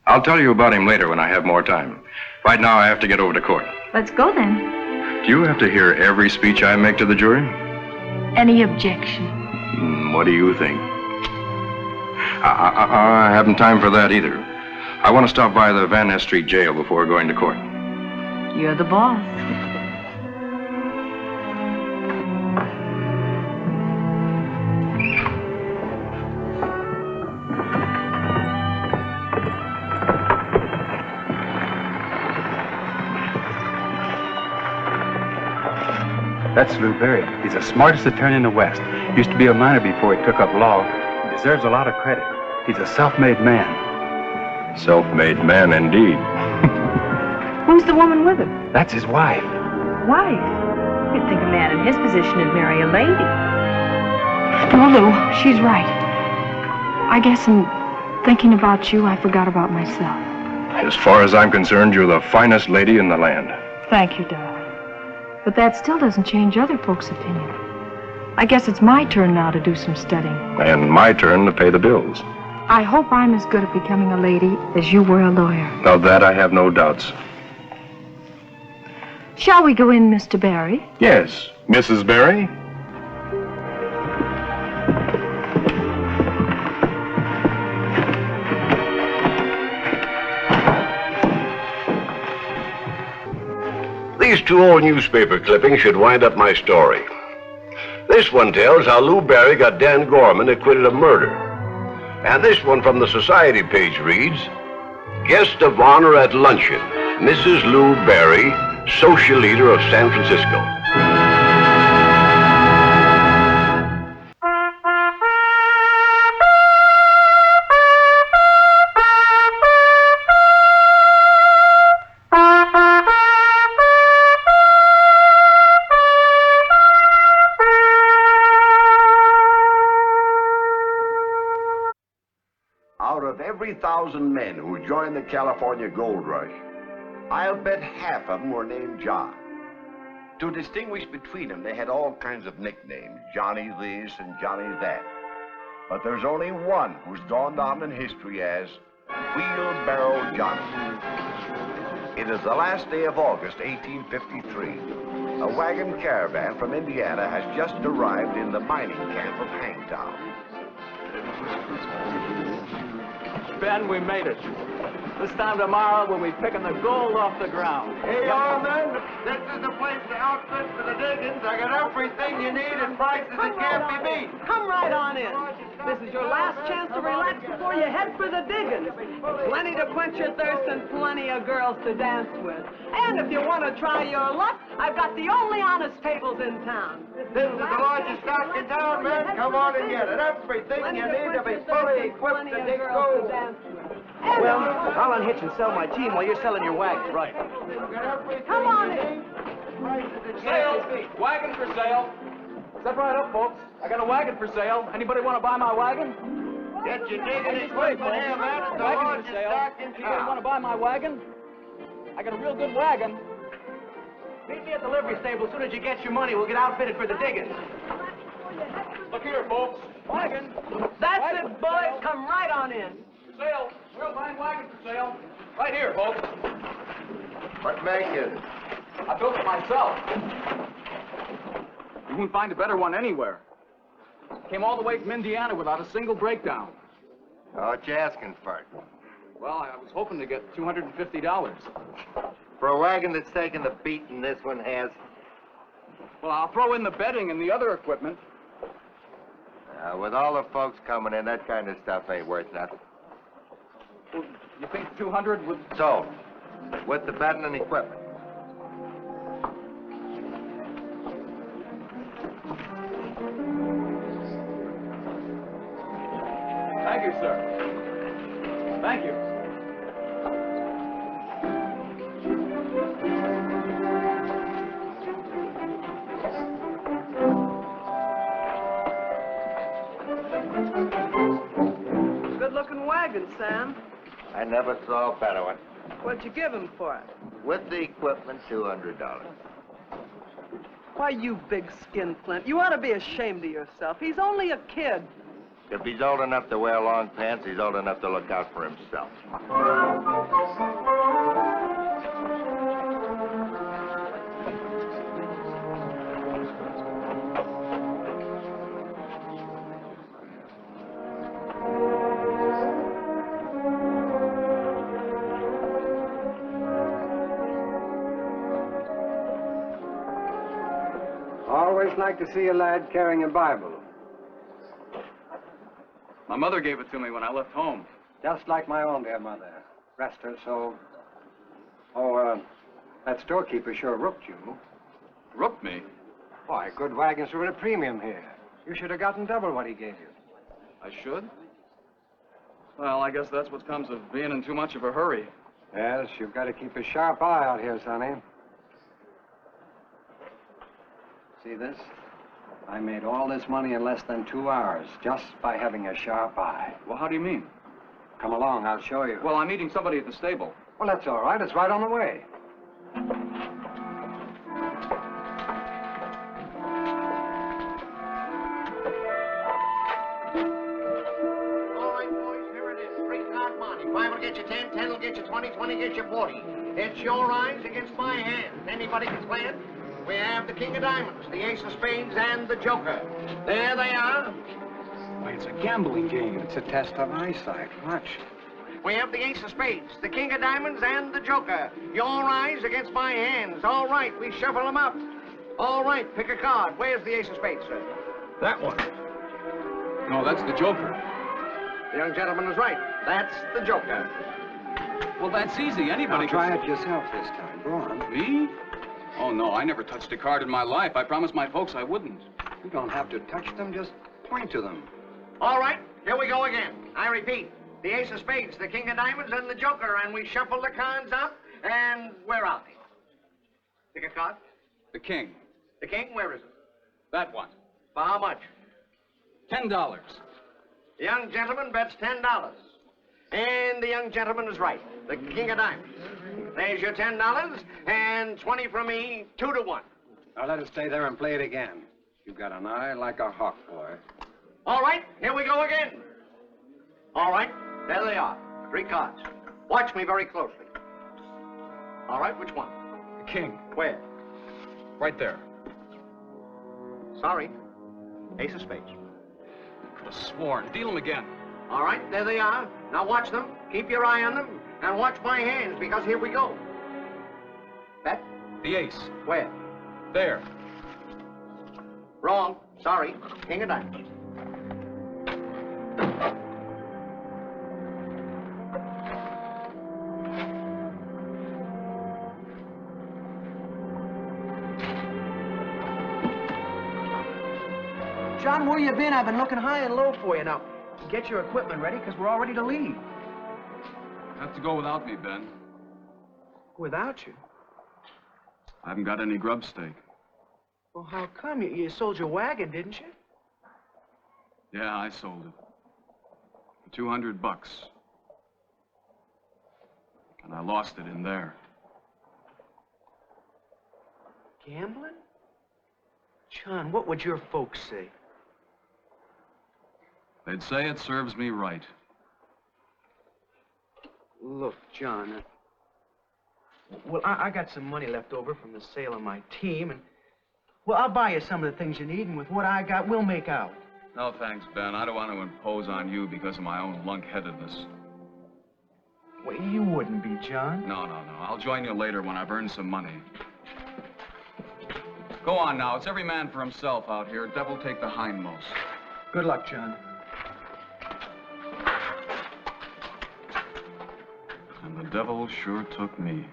I'll tell you about him later when I have more time. Right now, I have to get over to court. Let's go then. Do you have to hear every speech I make to the jury? Any objection? What do you think? I haven't time for that either. I want to stop by the Van Ness Street jail before going to court. You're the boss. That's Lou Berry. He's the smartest attorney in the West. Used to be a miner before he took up law. He deserves a lot of credit. He's a self-made man. Self-made man, indeed. Who's the woman with him? That's his wife. Wife? You'd think a man in his position would marry a lady. No, Lou, she's right. I guess in thinking about you, I forgot about myself. As far as I'm concerned, you're the finest lady in the land. Thank you, darling. But that still doesn't change other folks' opinion. I guess it's my turn now to do some studying. And my turn to pay the bills. I hope I'm as good at becoming a lady as you were a lawyer. Of that, I have no doubts. Shall we go in, Mr. Barry? Yes, Mrs. Berry. These two old newspaper clippings should wind up my story. This one tells how Lou Berry got Dan Gorman acquitted of murder. And this one from the society page reads, Guest of honor at luncheon, Mrs. Lou Berry, social leader of San Francisco. Out of every 1,000 men who joined the California gold rush, I'll bet half of them were named John. To distinguish between them, they had all kinds of nicknames, Johnny this and Johnny that. But there's only one who's gone down in history as Wheelbarrow Johnny. It is the last day of August, 1853. A wagon caravan from Indiana has just arrived in the mining camp of Hangtown. Ben, we made it. This time tomorrow, we'll be picking the gold off the ground. Hey, Armand, this is the place to outfit for the diggings. I got everything you need at prices that can't be beat. Come right on in. This is your last chance to relax before you head for the diggings. Plenty to quench your thirst and plenty of girls to dance with. And if you want to try your luck, I've got the only honest tables in town. This is the largest stock in town, man. Come on and get it. Everything you need to be fully equipped to dig gold. Well, I'll unhitch and sell my team while you're selling your wagon. Right. Come on in. Sale. Wagon for sale. Step right up, folks. I got a wagon for sale. Anybody want to buy my wagon? Get your digging equipment here, man. It's the largest stock in Anybody town. want to buy my wagon? I got a real good wagon. Meet me at the livery stable as soon as you get your money. We'll get outfitted for the diggings. Look here, folks. Wagon. That's it, boys. Come right on in. For sale. Real fine wagon for sale. Right here, folks. What make it? I built it myself. You won't find a better one anywhere. Came all the way from Indiana without a single breakdown. What you asking for it? Well, I was hoping to get $250. For a wagon that's taken the beating this one has. Well, I'll throw in the bedding and the other equipment. With all the folks coming in, that kind of stuff ain't worth nothing. Well, you think 200 would... Sold. With the bedding and equipment. Thank you, sir. Thank you. Good-looking wagon, Sam. I never saw a better one. What'd you give him for it? With the equipment, $200. Why, you big skinflint. You ought to be ashamed of yourself. He's only a kid. If he's old enough to wear long pants, he's old enough to look out for himself. Always like to see a lad carrying a Bible. My mother gave it to me when I left home. Just like my own dear mother. Rest her soul. Oh, that storekeeper sure rooked you. Rooked me? Why, good wagons are at a premium here. You should have gotten double what he gave you. I should? Well, I guess that's what comes of being in too much of a hurry. Yes, you've got to keep a sharp eye out here, Sonny. See this? I made all this money in less than 2 hours, just by having a sharp eye. Well, how do you mean? Come along, I'll show you. Well, I'm meeting somebody at the stable. Well, that's all right. It's right on the way. All right, boys, here it is. Three-card money. 5 will get you 10, 10 will get you 20, 20 gets you 40. It's your eyes against my hand. Anybody can play it? We have the King of Diamonds, the Ace of Spades, and the Joker. There they are. Why, it's a gambling game. It's a test of eyesight. Watch. We have the Ace of Spades, the King of Diamonds, and the Joker. Your eyes against my hands. All right, we shuffle them up. All right, pick a card. Where's the Ace of Spades, sir? That one. No, that's the Joker. The young gentleman is right. That's the Joker. Well, that's easy. Anybody Now, try it yourself this time. Go on. Me? Oh, no, I never touched a card in my life. I promised my folks I wouldn't. You don't have to touch them. Just point to them. All right, here we go again. I repeat, the Ace of Spades, the King of Diamonds, and the Joker. And we shuffle the cards up, and where are they? Pick a card. The King. The King, where is it? That one. For how much? $10. The young gentleman bets $10. And the young gentleman is right. The King of Diamonds. There's your $10, and 20 from me, 2 to 1. Now, let us stay there and play it again. You've got an eye like a hawk, boy. All right, here we go again. All right, there they are. 3 cards. Watch me very closely. All right, which one? The king. Where? Right there. Sorry. Ace of spades. Could have sworn. Deal him again. All right, there they are. Now watch them. Keep your eye on them. And watch my hands, because here we go. Bet? The ace. Where? There. Wrong. Sorry. King of diamonds. John, where you been? I've been looking high and low for you. Now, get your equipment ready, because we're all ready to leave. Have to go without me, Ben. Without you? I haven't got any grub stake. Well, how come? You sold your wagon, didn't you? Yeah, I sold it. For $200. And I lost it in there. Gambling? John, what would your folks say? They'd say it serves me right. Look, John, well, I got some money left over from the sale of my team, and, well, I'll buy you some of the things you need, and with what I got, we'll make out. No, thanks, Ben. I don't want to impose on you because of my own lunkheadedness. Well, you wouldn't be, John. No. I'll join you later when I've earned some money. Go on now. It's every man for himself out here. Devil take the hindmost. Good luck, John. And the devil sure took me.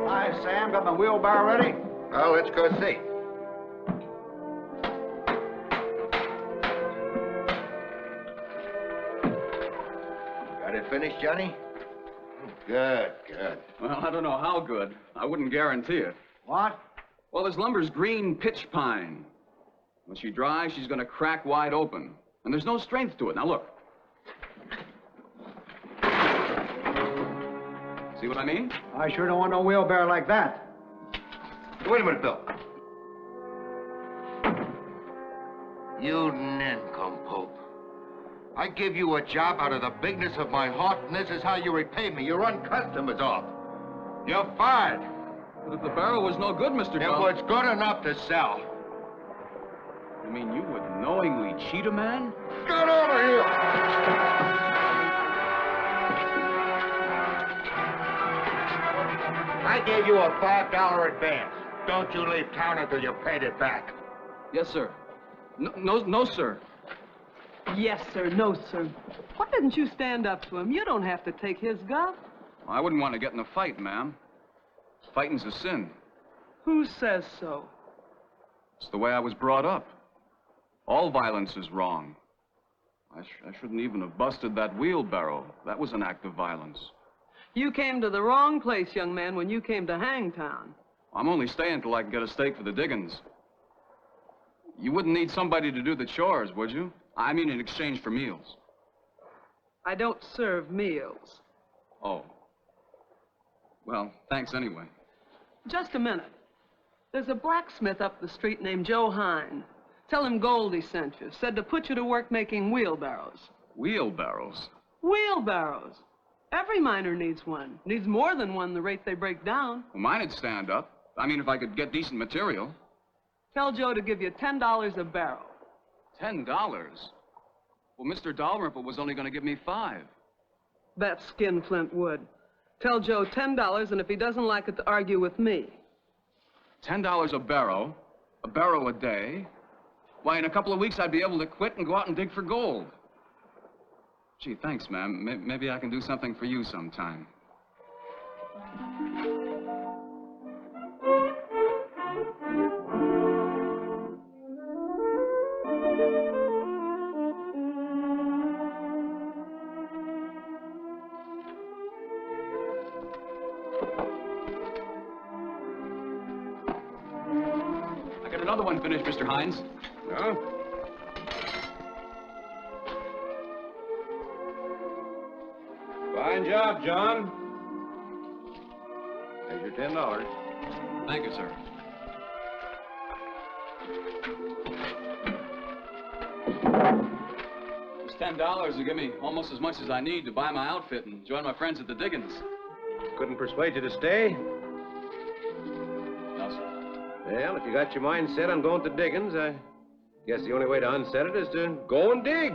Hi, Sam. Got my wheelbarrow ready? Well, let's go see. Got it finished, Johnny? Good. Well, I don't know how good. I wouldn't guarantee it. What? Well, this lumber's green pitch pine. When she dries, she's going to crack wide open. And there's no strength to it. Now, look. See what I mean? I sure don't want no wheelbarrow like that. Wait a minute, Bill. You nincompoop. I give you a job out of the bigness of my heart, and this is how you repay me. You run customers off. You're fired. But if the barrel was no good, Mr. It Dunn. was good enough to sell. You mean you would knowingly cheat a man? Get over here! I gave you a $5 advance. Don't you leave town until you paid it back. Yes, sir. No, sir. Yes, sir. No, sir. Why didn't you stand up to him? You don't have to take his guff. I wouldn't want to get in a fight, ma'am. Fighting's a sin. Who says so? It's the way I was brought up. All violence is wrong. I shouldn't even have busted that wheelbarrow. That was an act of violence. You came to the wrong place, young man, when you came to Hangtown. I'm only staying till I can get a stake for the diggings. You wouldn't need somebody to do the chores, would you? I mean, in exchange for meals. I don't serve meals. Oh. Well, thanks anyway. Just a minute. There's a blacksmith up the street named Joe Hine. Tell him Goldie sent you. Said to put you to work making wheelbarrows. Wheelbarrows? Wheelbarrows. Every miner needs one. Needs more than one the rate they break down. Well, mine'd stand up. I mean, if I could get decent material. Tell Joe to give you $10 a barrel. $10? Well, Mr. Dalrymple was only going to give me $5. That skinflint would. Tell Joe $10, and if he doesn't like it, to argue with me. $10 a barrow a day. Why, in a couple of weeks, I'd be able to quit and go out and dig for gold. Gee, thanks, ma'am. Maybe I can do something for you sometime. I got another one finished, Mr. Hines. Huh? Fine job, John. There's your $10. Thank you, sir. It's $10 to give me almost as much as I need to buy my outfit and join my friends at the diggings. Couldn't persuade you to stay? No, sir. Well, if you got your mind set on going to diggings, I guess the only way to unset it is to go and dig.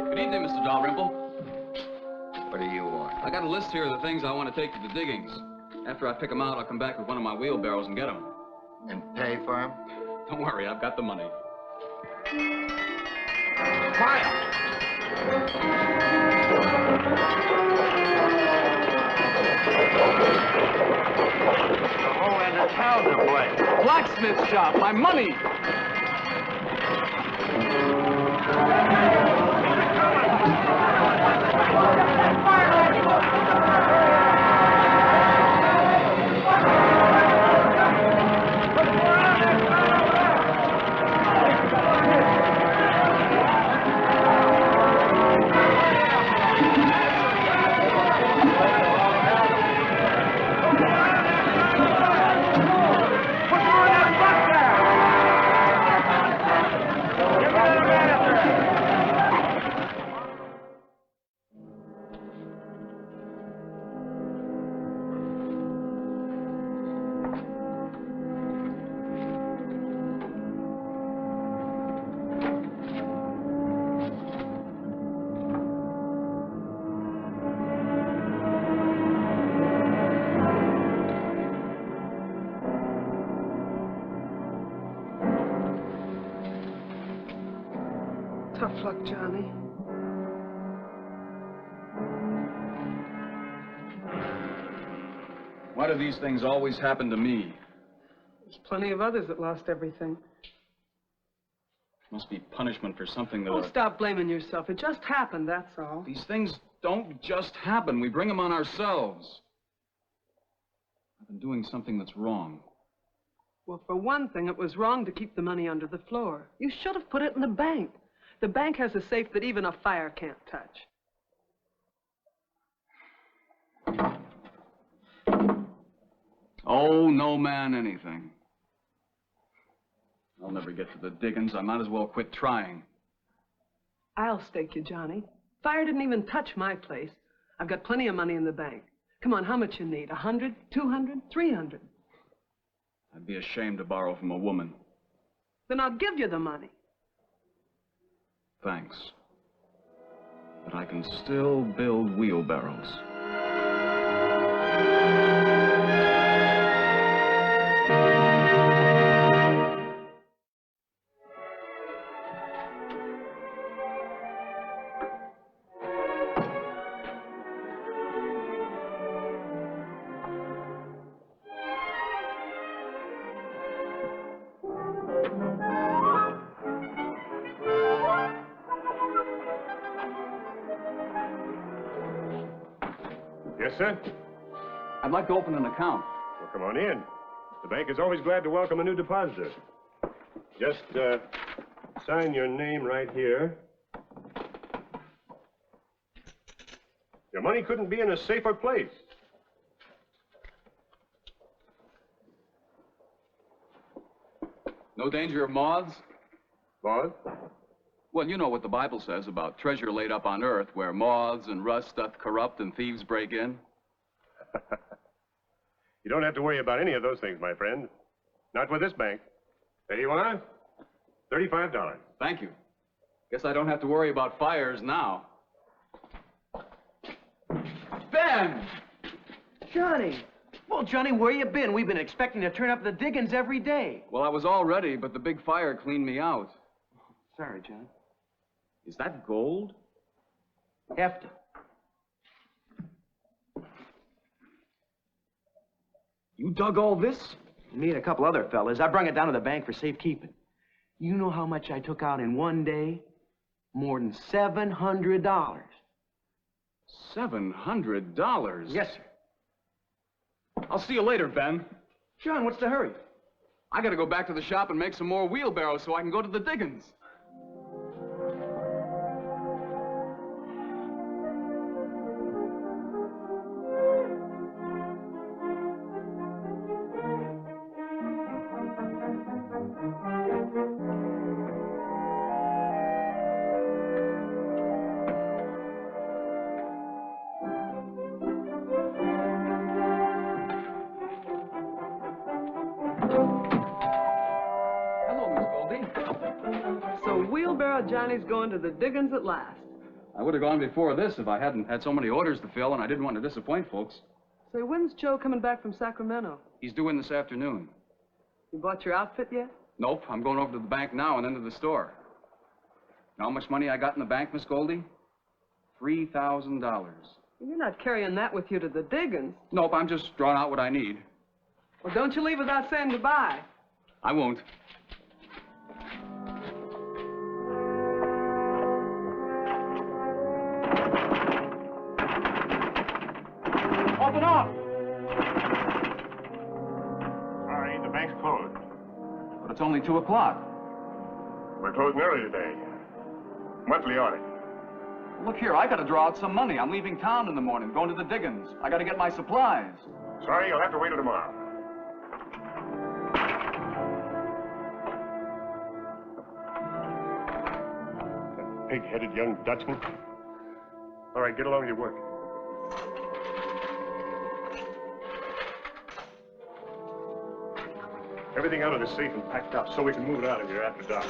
Good evening, Mr. Dalrymple. What do you want? I got a list here of the things I want to take to the diggings. After I pick them out, I'll come back with one of my wheelbarrows and get them. And pay for them? Don't worry, I've got the money. Fire! The whole end of town to play. Blacksmith shop, my money! Tough luck, Johnny. Why do these things always happen to me? There's plenty of others that lost everything. Must be punishment for something that... Don't stop blaming yourself. It just happened, that's all. These things don't just happen. We bring them on ourselves. I've been doing something that's wrong. Well, for one thing, it was wrong to keep the money under the floor. You should have put it in the bank. The bank has a safe that even a fire can't touch. Oh, no man anything. I'll never get to the diggings. I might as well quit trying. I'll stake you, Johnny. Fire didn't even touch my place. I've got plenty of money in the bank. Come on, how much you need? 100, 200, 300? I'd be ashamed to borrow from a woman. Then I'll give you the money. Thanks. But I can still build wheelbarrows. Yes, sir? I'd like to open an account. Well, come on in. The bank is always glad to welcome a new depositor. Just, sign your name right here. Your money couldn't be in a safer place. No danger of moths? Moths? Well, you know what the Bible says about treasure laid up on earth, where moths and rust doth corrupt and thieves break in. You don't have to worry about any of those things, my friend. Not with this bank. There you are. $35. Thank you. Guess I don't have to worry about fires now. Ben! Johnny! Well, Johnny, where you been? We've been expecting to turn up the diggings every day. Well, I was all ready, but the big fire cleaned me out. Sorry, John. Is that gold? Hefty. You dug all this? Me and a couple other fellas. I brung it down to the bank for safekeeping. You know how much I took out in one day? More than $700. $700? Yes, sir. I'll see you later, Ben. John, what's the hurry? I gotta go back to the shop and make some more wheelbarrows so I can go to the diggings. Miss Goldie. So Wheelbarrow Johnny's going to the diggings at last. I would have gone before this if I hadn't had so many orders to fill, and I didn't want to disappoint folks. Say, when's Joe coming back from Sacramento? He's due in this afternoon. You bought your outfit yet? Nope, I'm going over to the bank now and then to the store. Know how much money I got in the bank, Miss Goldie? $3,000. You're not carrying that with you to the diggings. Nope, I'm just drawing out what I need. Well, don't you leave without saying goodbye. I won't. Open up! Sorry, the bank's closed. But it's only 2 o'clock. We're closing early today. Monthly audit. Look here, I gotta draw out some money. I'm leaving town in the morning, going to the diggings. I gotta get my supplies. Sorry, you'll have to wait till tomorrow. That pig-headed young Dutchman. All right, get along with your work. Everything out of the safe and packed up so we can move it out of here after dark.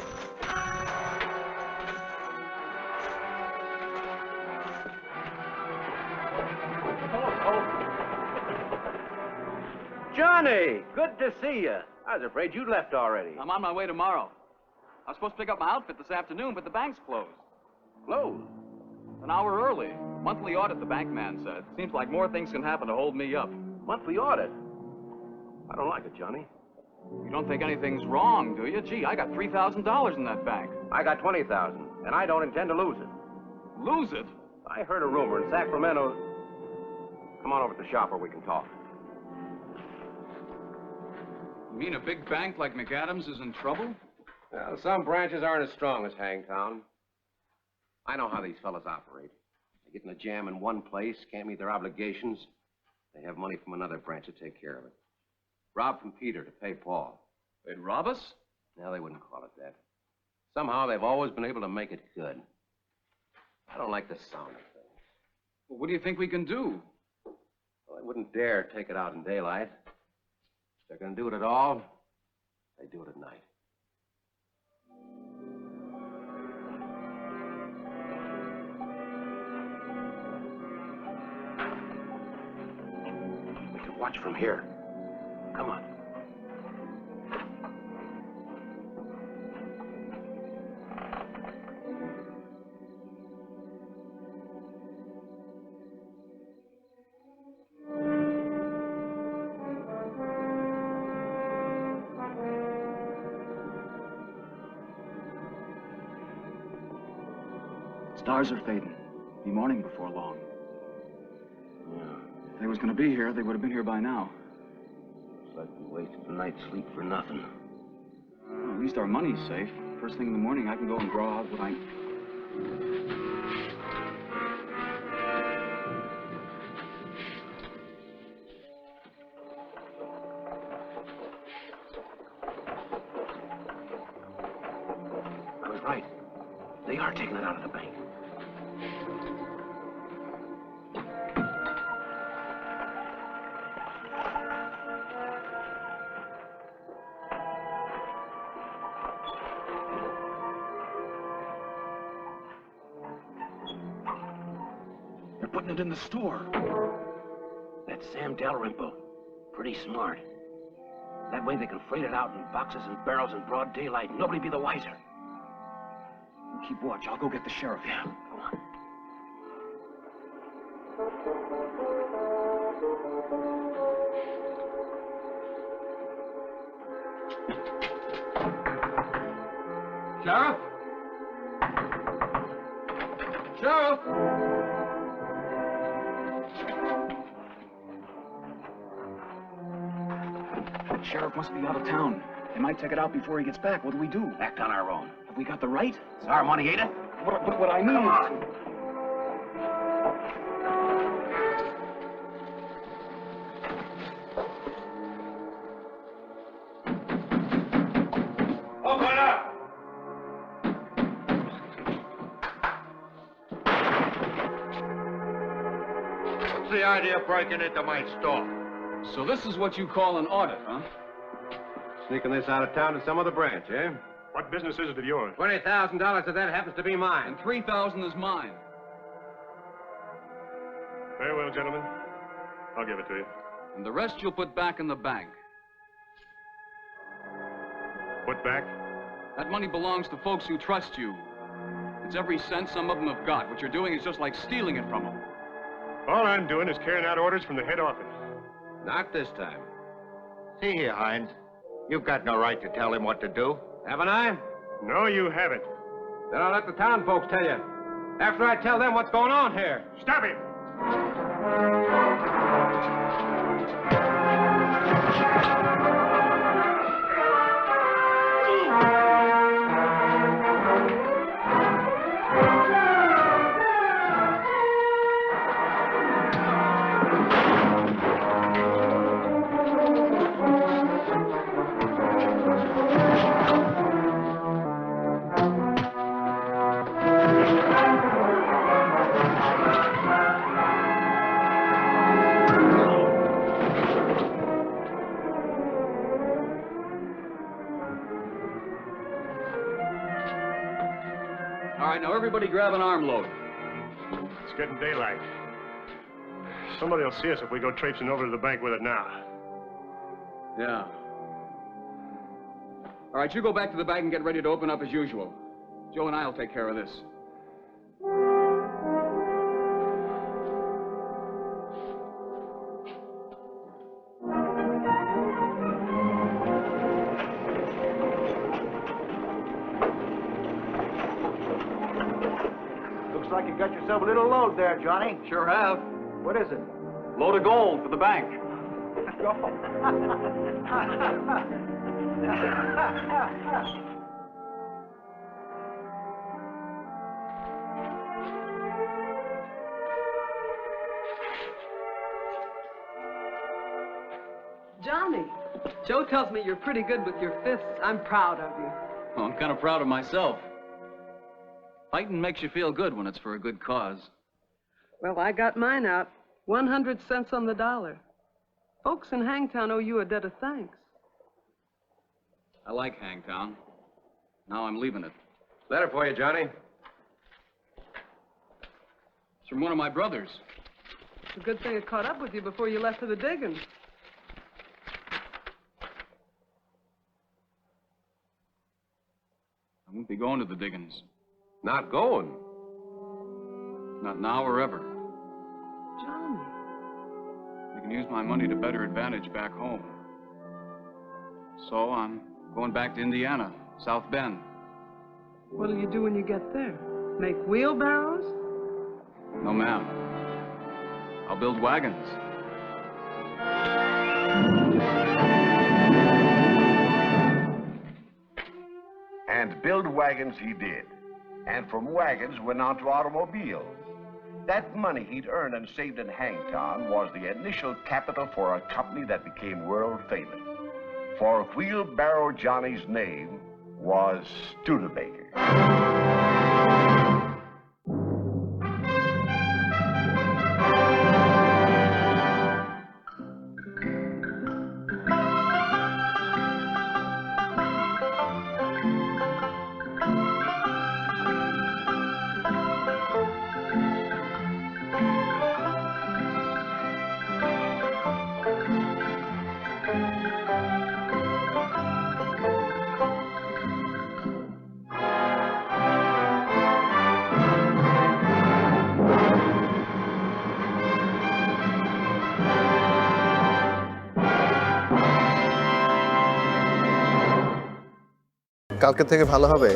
Johnny, good to see you. I was afraid you'd left already. I'm on my way tomorrow. I was supposed to pick up my outfit this afternoon, but the bank's closed. Closed? An hour early. Monthly audit, the bank man said. Seems like more things can happen to hold me up. Monthly audit? I don't like it, Johnny. You don't think anything's wrong, do you? Gee, I got $3,000 in that bank. I got $20,000, and I don't intend to lose it. Lose it? I heard a rumor in Sacramento. Come on over to the shop where we can talk. You mean a big bank like McAdams is in trouble? Well, some branches aren't as strong as Hangtown. I know how these fellas operate. They get in a jam in one place, can't meet their obligations. They have money from another branch to take care of it. Rob from Peter to pay Paul. They'd rob us? No, they wouldn't call it that. Somehow they've always been able to make it good. I don't like the sound of things. Well, what do you think we can do? Well, they wouldn't dare take it out in daylight. If they're going to do it at all, they do it at night. We can watch from here. Come on. Stars are fading. Be morning before long. If they was gonna be here, they would have been here by now. Looks like we wasted a night's sleep for nothing. Well, at least our money's safe. First thing in the morning, I can go and draw out what I... I was right. They are taking it out of the bank. They're putting it in the store. That's Sam Dalrymple. Pretty smart. That way they can freight it out in boxes and barrels in broad daylight. Nobody be the wiser. Keep watch. I'll go get the sheriff. Yeah, come on. Sheriff? Sheriff! The sheriff must be out of town. They might take it out before he gets back. What do we do? Act on our own. Have we got the right? It's our money, ain't it? What I mean Come on. is... Open up! What's the idea of breaking into my store? So this is what you call an audit, huh? Sneaking this out of town to some other branch, eh? What business is it of yours? $20,000 of that happens to be mine. And $3,000 is mine. Very well, gentlemen. I'll give it to you. And the rest you'll put back in the bank. Put back? That money belongs to folks who trust you. It's every cent some of them have got. What you're doing is just like stealing it from them. All I'm doing is carrying out orders from the head office. Not this time. See here, Hines. You've got no right to tell him what to do. Haven't I? No, you haven't. Then I'll let the town folks tell you. After I tell them what's going on here. Stop it! All right, now everybody grab an armload. It's getting daylight. Somebody will see us if we go traipsing over to the bank with it now. Yeah. All right, you go back to the bank and get ready to open up as usual. Joe and I'll take care of this. Looks like you got yourself a little load there, Johnny. Sure have. What is it? Load of gold for the bank. Johnny, Joe tells me you're pretty good with your fists. I'm proud of you. Well, I'm kind of proud of myself. Fighting makes you feel good when it's for a good cause. Well, I got mine out. 100 cents on the dollar. Folks in Hangtown owe you a debt of thanks. I like Hangtown. Now I'm leaving it. Letter for you, Johnny. It's from one of my brothers. It's a good thing it caught up with you before you left for the diggings. I won't be going to the diggings. Not going? Not now or ever. Johnny. I can use my money to better advantage back home. So I'm going back to Indiana, South Bend. What'll you do when you get there? Make wheelbarrows? No, ma'am. I'll build wagons. And build wagons he did. And from wagons went on to automobiles. That money he'd earned and saved in Hangtown was the initial capital for a company that became world famous. For Wheelbarrow Johnny's name was Studebaker. কালকে থেকে ভালো হবে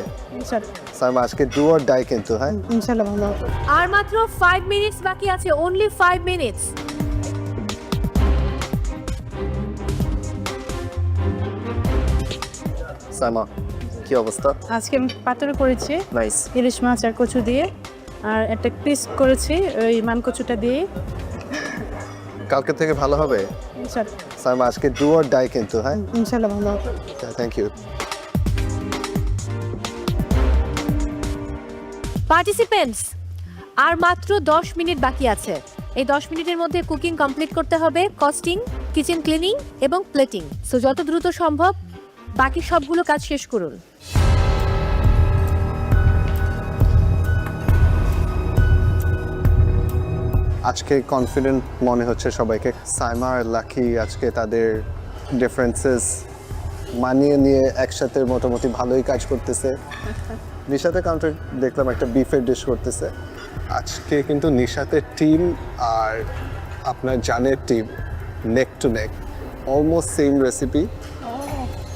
সাইমা আজকে do or die কিন্তু হ্যাঁ ইনশাআল্লাহ ভালো হবে আর মাত্র 5 মিনিটস বাকি আছে only 5 মিনিটস সাইমা কি অবস্থা আজকে পাতুরি করেছি নাইস ইলিশ মাছ আর কচু দিয়ে আর একটা পিস করেছি ওই মান কচুটা দিয়ে কালকে থেকে ভালো হবে ইনশাআল্লাহ সাইমা আজকে ডু অর ডাই কিন্তু হ্যাঁ ইনশাআল্লাহ ভালো হবে থ্যাংক ইউ পার্টিসিপেন্টস আর মাত্র 10 মিনিট বাকি আছে এই 10 মিনিটের মধ্যে কুকিং কমপ্লিট করতে হবে কস্টিং কিচেন ক্লিনিং এবং প্লেটিং সো যত দ্রুত সম্ভব বাকি সবগুলো কাজ শেষ করুন আজকে কনফিডেন্ট মনে হচ্ছে সবাইকে। সাইমা আর লাকি আজকে তাদের ডিফারেন্সেস মানিয়ে নিয়ে একসাথে মোটামুটি ভালোই কাজ করতেছে। নিশাতে কাউন্টার দেখলাম একটা বিফের ডিশ করতেছে। আজকে কিন্তু নিশাতের টিম আর আপনার জানের টিম নেক টু নেক, অলমোস্ট সেম রেসিপি।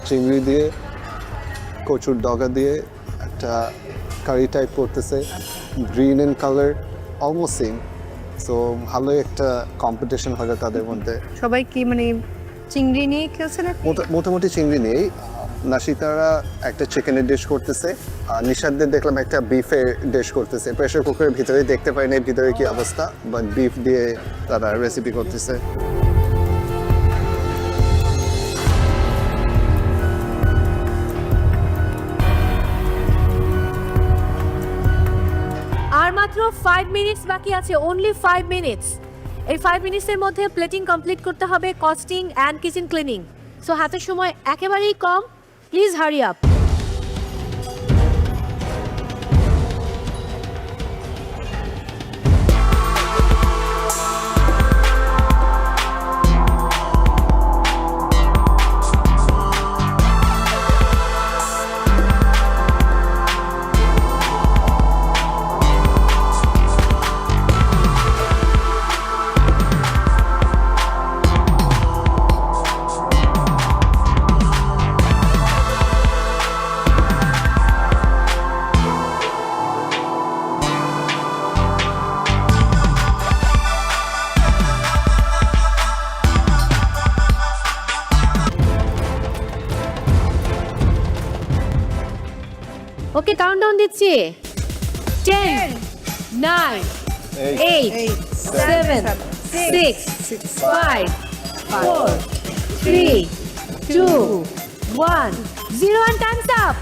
চিংড়ি দিয়ে কচুর ডগা দিয়ে একটা কারি টাইপ করতেছে, green in colour, almost same. So ভালোই একটা কম্পিটিশন হবে তাদের মধ্যে। সবাই কি মানে চিংড়ি নিয়ে খেলছে না? মোটামুটি চিংড়ি নিয়েই। নাশিতারা একটা চিকেনের ডিশ করতেছে, আর নিশাদদের দেখলাম একটা বিফের ডিশ করতেছে। প্রেশার কুকারের ভিতরে দেখতে পাই না ভিতরে কি অবস্থা, বাট বিফ দিয়ে তারা রেসিপি করতেছে। আর মাত্র 5 মিনিটস বাকি আছে, অনলি 5 মিনিটস। এই 5 মিনিটসের মধ্যে প্লেটিং কমপ্লিট করতে হবে, costing and kitchen cleaning. So হাতের সময় একেবারেই কম, please hurry up. Okay, countdown দিচ্ছি। 10, 9, 8, 7, 6, 5, 4, 3, 2, 1, 0 and time's up.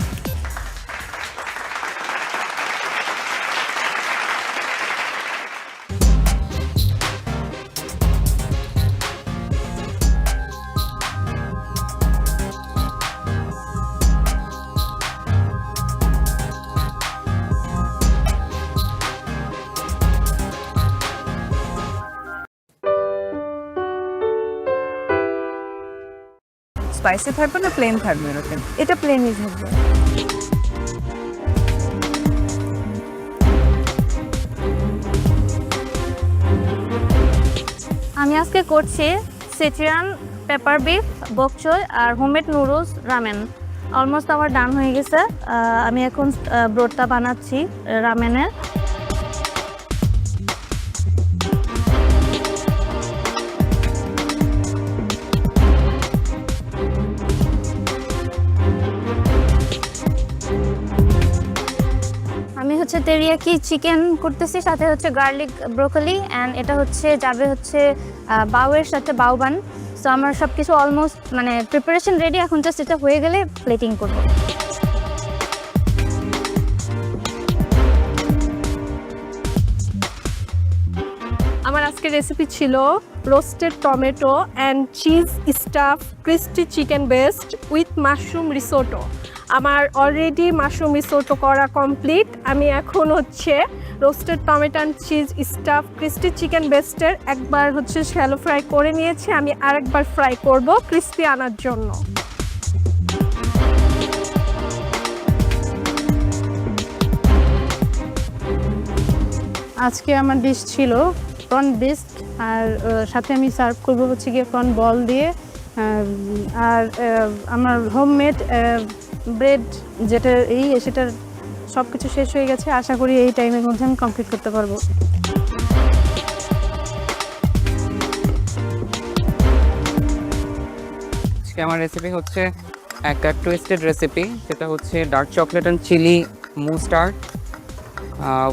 স্পাইসি থাকবে না প্লেন থাকবে এরকম? এটা প্লেনই থাকবে। আমি আজকে করছি সিচিলিয়ান পেপার বিফ, বকচোই আর হোমমেড নুডলস রামেন। অলমোস্ট আমার ডান হয়ে গেছে। আমি এখন ব্রোডটা বানাচ্ছি রামেনের। আমি হচ্ছে তেরিয়াকি চিকেন করতেছি, সাথে হচ্ছে গার্লিক ব্রোকলি, অ্যান্ড এটা হচ্ছে যাবে হচ্ছে বাউয়ের সাথে বাউবান। সো আমার সব কিছু অলমোস্ট মানে প্রিপারেশন রেডি, এখন জাস্ট এটা হয়ে গেলে প্লেটিং করব। আমার আজকের রেসিপি ছিল roasted tomato and cheese stuff crispy chicken breast with mushroom risotto. আমার অলরেডি মাশরুম রিসোটো করা কমপ্লিট। আমি এখন হচ্ছে roasted tomato and cheese stuff crispy chicken বেস্টের একবার হচ্ছে শ্যালো ফ্রাই করে নিয়েছি, আমি আরেকবার ফ্রাই করব ক্রিস্পি আনার জন্য। আজকে আমার ডিশ ছিল প্রন বিস্ক, আর সাথে আমি সার্ভ করবো হচ্ছে গিয়ে প্রন বল দিয়ে, আর আমার হোমমেড ব্রেড যেটা সেটার সব কিছু শেষ হয়ে গেছে। আশা করি এই টাইমের মধ্যে আমি কমপ্লিট করতে পারবো। আজকে আমার রেসিপি হচ্ছে একটা টুইস্টেড রেসিপি, যেটা হচ্ছে dark chocolate and chilli mustard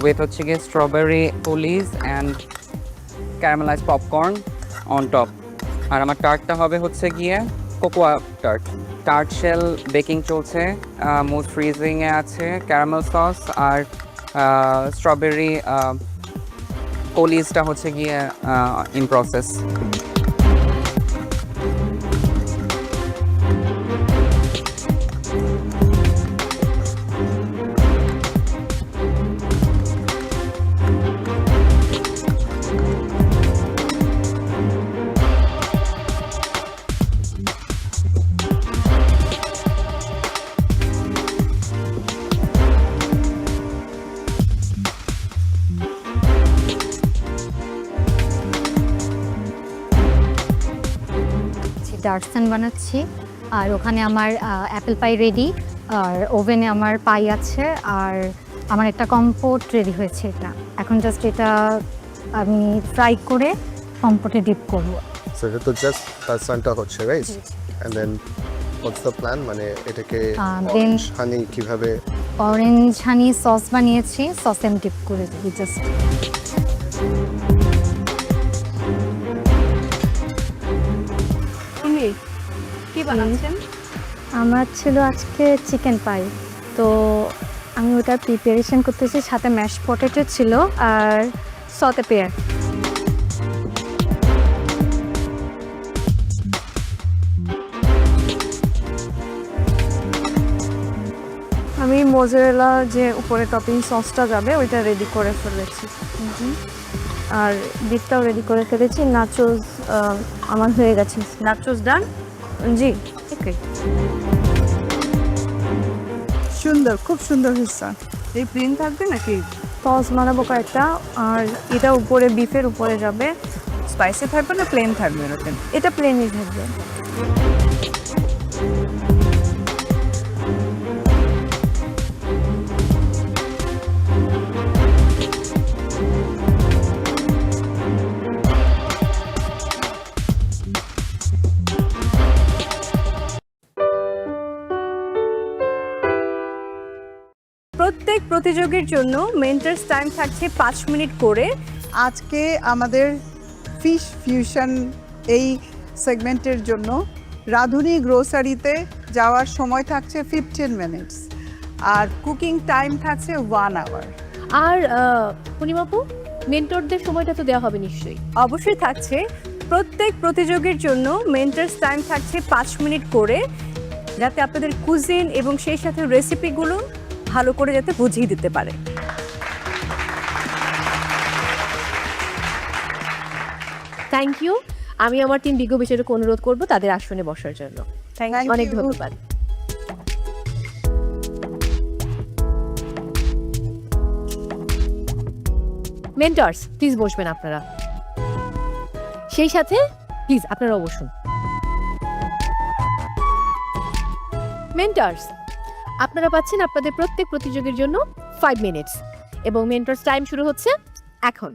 with হচ্ছে গিয়ে strawberry coulis and caramelize popcorn on top. আর আমার টার্টটা হবে হচ্ছে গিয়ে cocoa tart. Tart shell baking চলছে, মুজ ফ্রিজিংয়ে আছে, ক্যারামেল সস আর স্ট্রবেরি কোলিজটা হচ্ছে গিয়ে ইন প্রসেস। ডার্সেন বানাচ্ছি, আর ওখানে আমার অ্যাপেল পাই রেডি, আর ওভেনে আমার পাই আছে, আর আমার একটা কম্পোট রেডি হয়েছে। এটা এখন জাস্ট এটা আমি ফ্রাই করে কম্পোটে ডিপ করব। সো এটা তো জাস্ট ডার্সেনটা হচ্ছে, right? And then what's the plan, মানে এটাকে অরেঞ্জ হানি কিভাবে? অরেঞ্জ হানি সস বানিয়েছি, সসে আমি ডিপ করে দিই জাস্ট। তুমি কি বানাচ্ছেন? আমার ছিল আজকে চিকেন পাই, তো আমি ওটা প্রিপারেশন করতেছি, সাথে ম্যাশ পটেটো ছিল আর সতে পেয়ার। আমি মোজারেলা যে উপরে টপিং সসটা যাবে ওইটা রেডি করে ফেলেছি, আর ডিপটাও রেডি করে ফেলেছি। নাচোস আমার হয়ে গেছে। নাচোস ডান? জি, ওকে। সুন্দর, খুব সুন্দর হয়েছে। এই প্লেন থাকবে নাকি? সস বানাবো কয়েকটা, আর এটা উপরে বিফের উপরে যাবে। স্পাইসি থাকবে না প্লেন থাকবে এরকম? এটা প্লেনই থাকবে। প্রত্যেক প্রতিযোগীর জন্য মেন্টার্স টাইম থাকছে 5 মিনিট করে। আজকে আমাদের ফিশ ফিউশন এই সেগমেন্টের জন্য রাঁধুনি গ্রোসারিতে যাওয়ার সময় থাকছে 15 মিনিটস, আর কুকিং টাইম থাকছে 1 আওয়ার। আর পূর্ণিমাপু, মেন্টরদের সময়টা তো দেওয়া হবে নিশ্চয়ই? অবশ্যই থাকছে। প্রত্যেক প্রতিযোগীর জন্য মেন্টার্স টাইম থাকছে 5 মিনিট করে, যাতে আপনাদের কুজিন এবং সেই সাথে রেসিপিগুলো ভালো করে যাতে বুঝিয়ে দিতে পারে। Thank you. আমি আমার টিম বিজ্ঞ বিচারক অনুরোধ করব তাদের আসনে বসার জন্য। অনেক ধন্যবাদ। মেন্টরস প্লিজ বসবেন আপনারা, সেই সাথে প্লিজ আপনারাও বসুন। মেন্টরস, আপনারা পাচ্ছেন আপনাদের প্রত্যেক প্রতিযোগীর জন্য 5 মিনিটস, এবং মেন্টরস টাইম শুরু হচ্ছে এখন।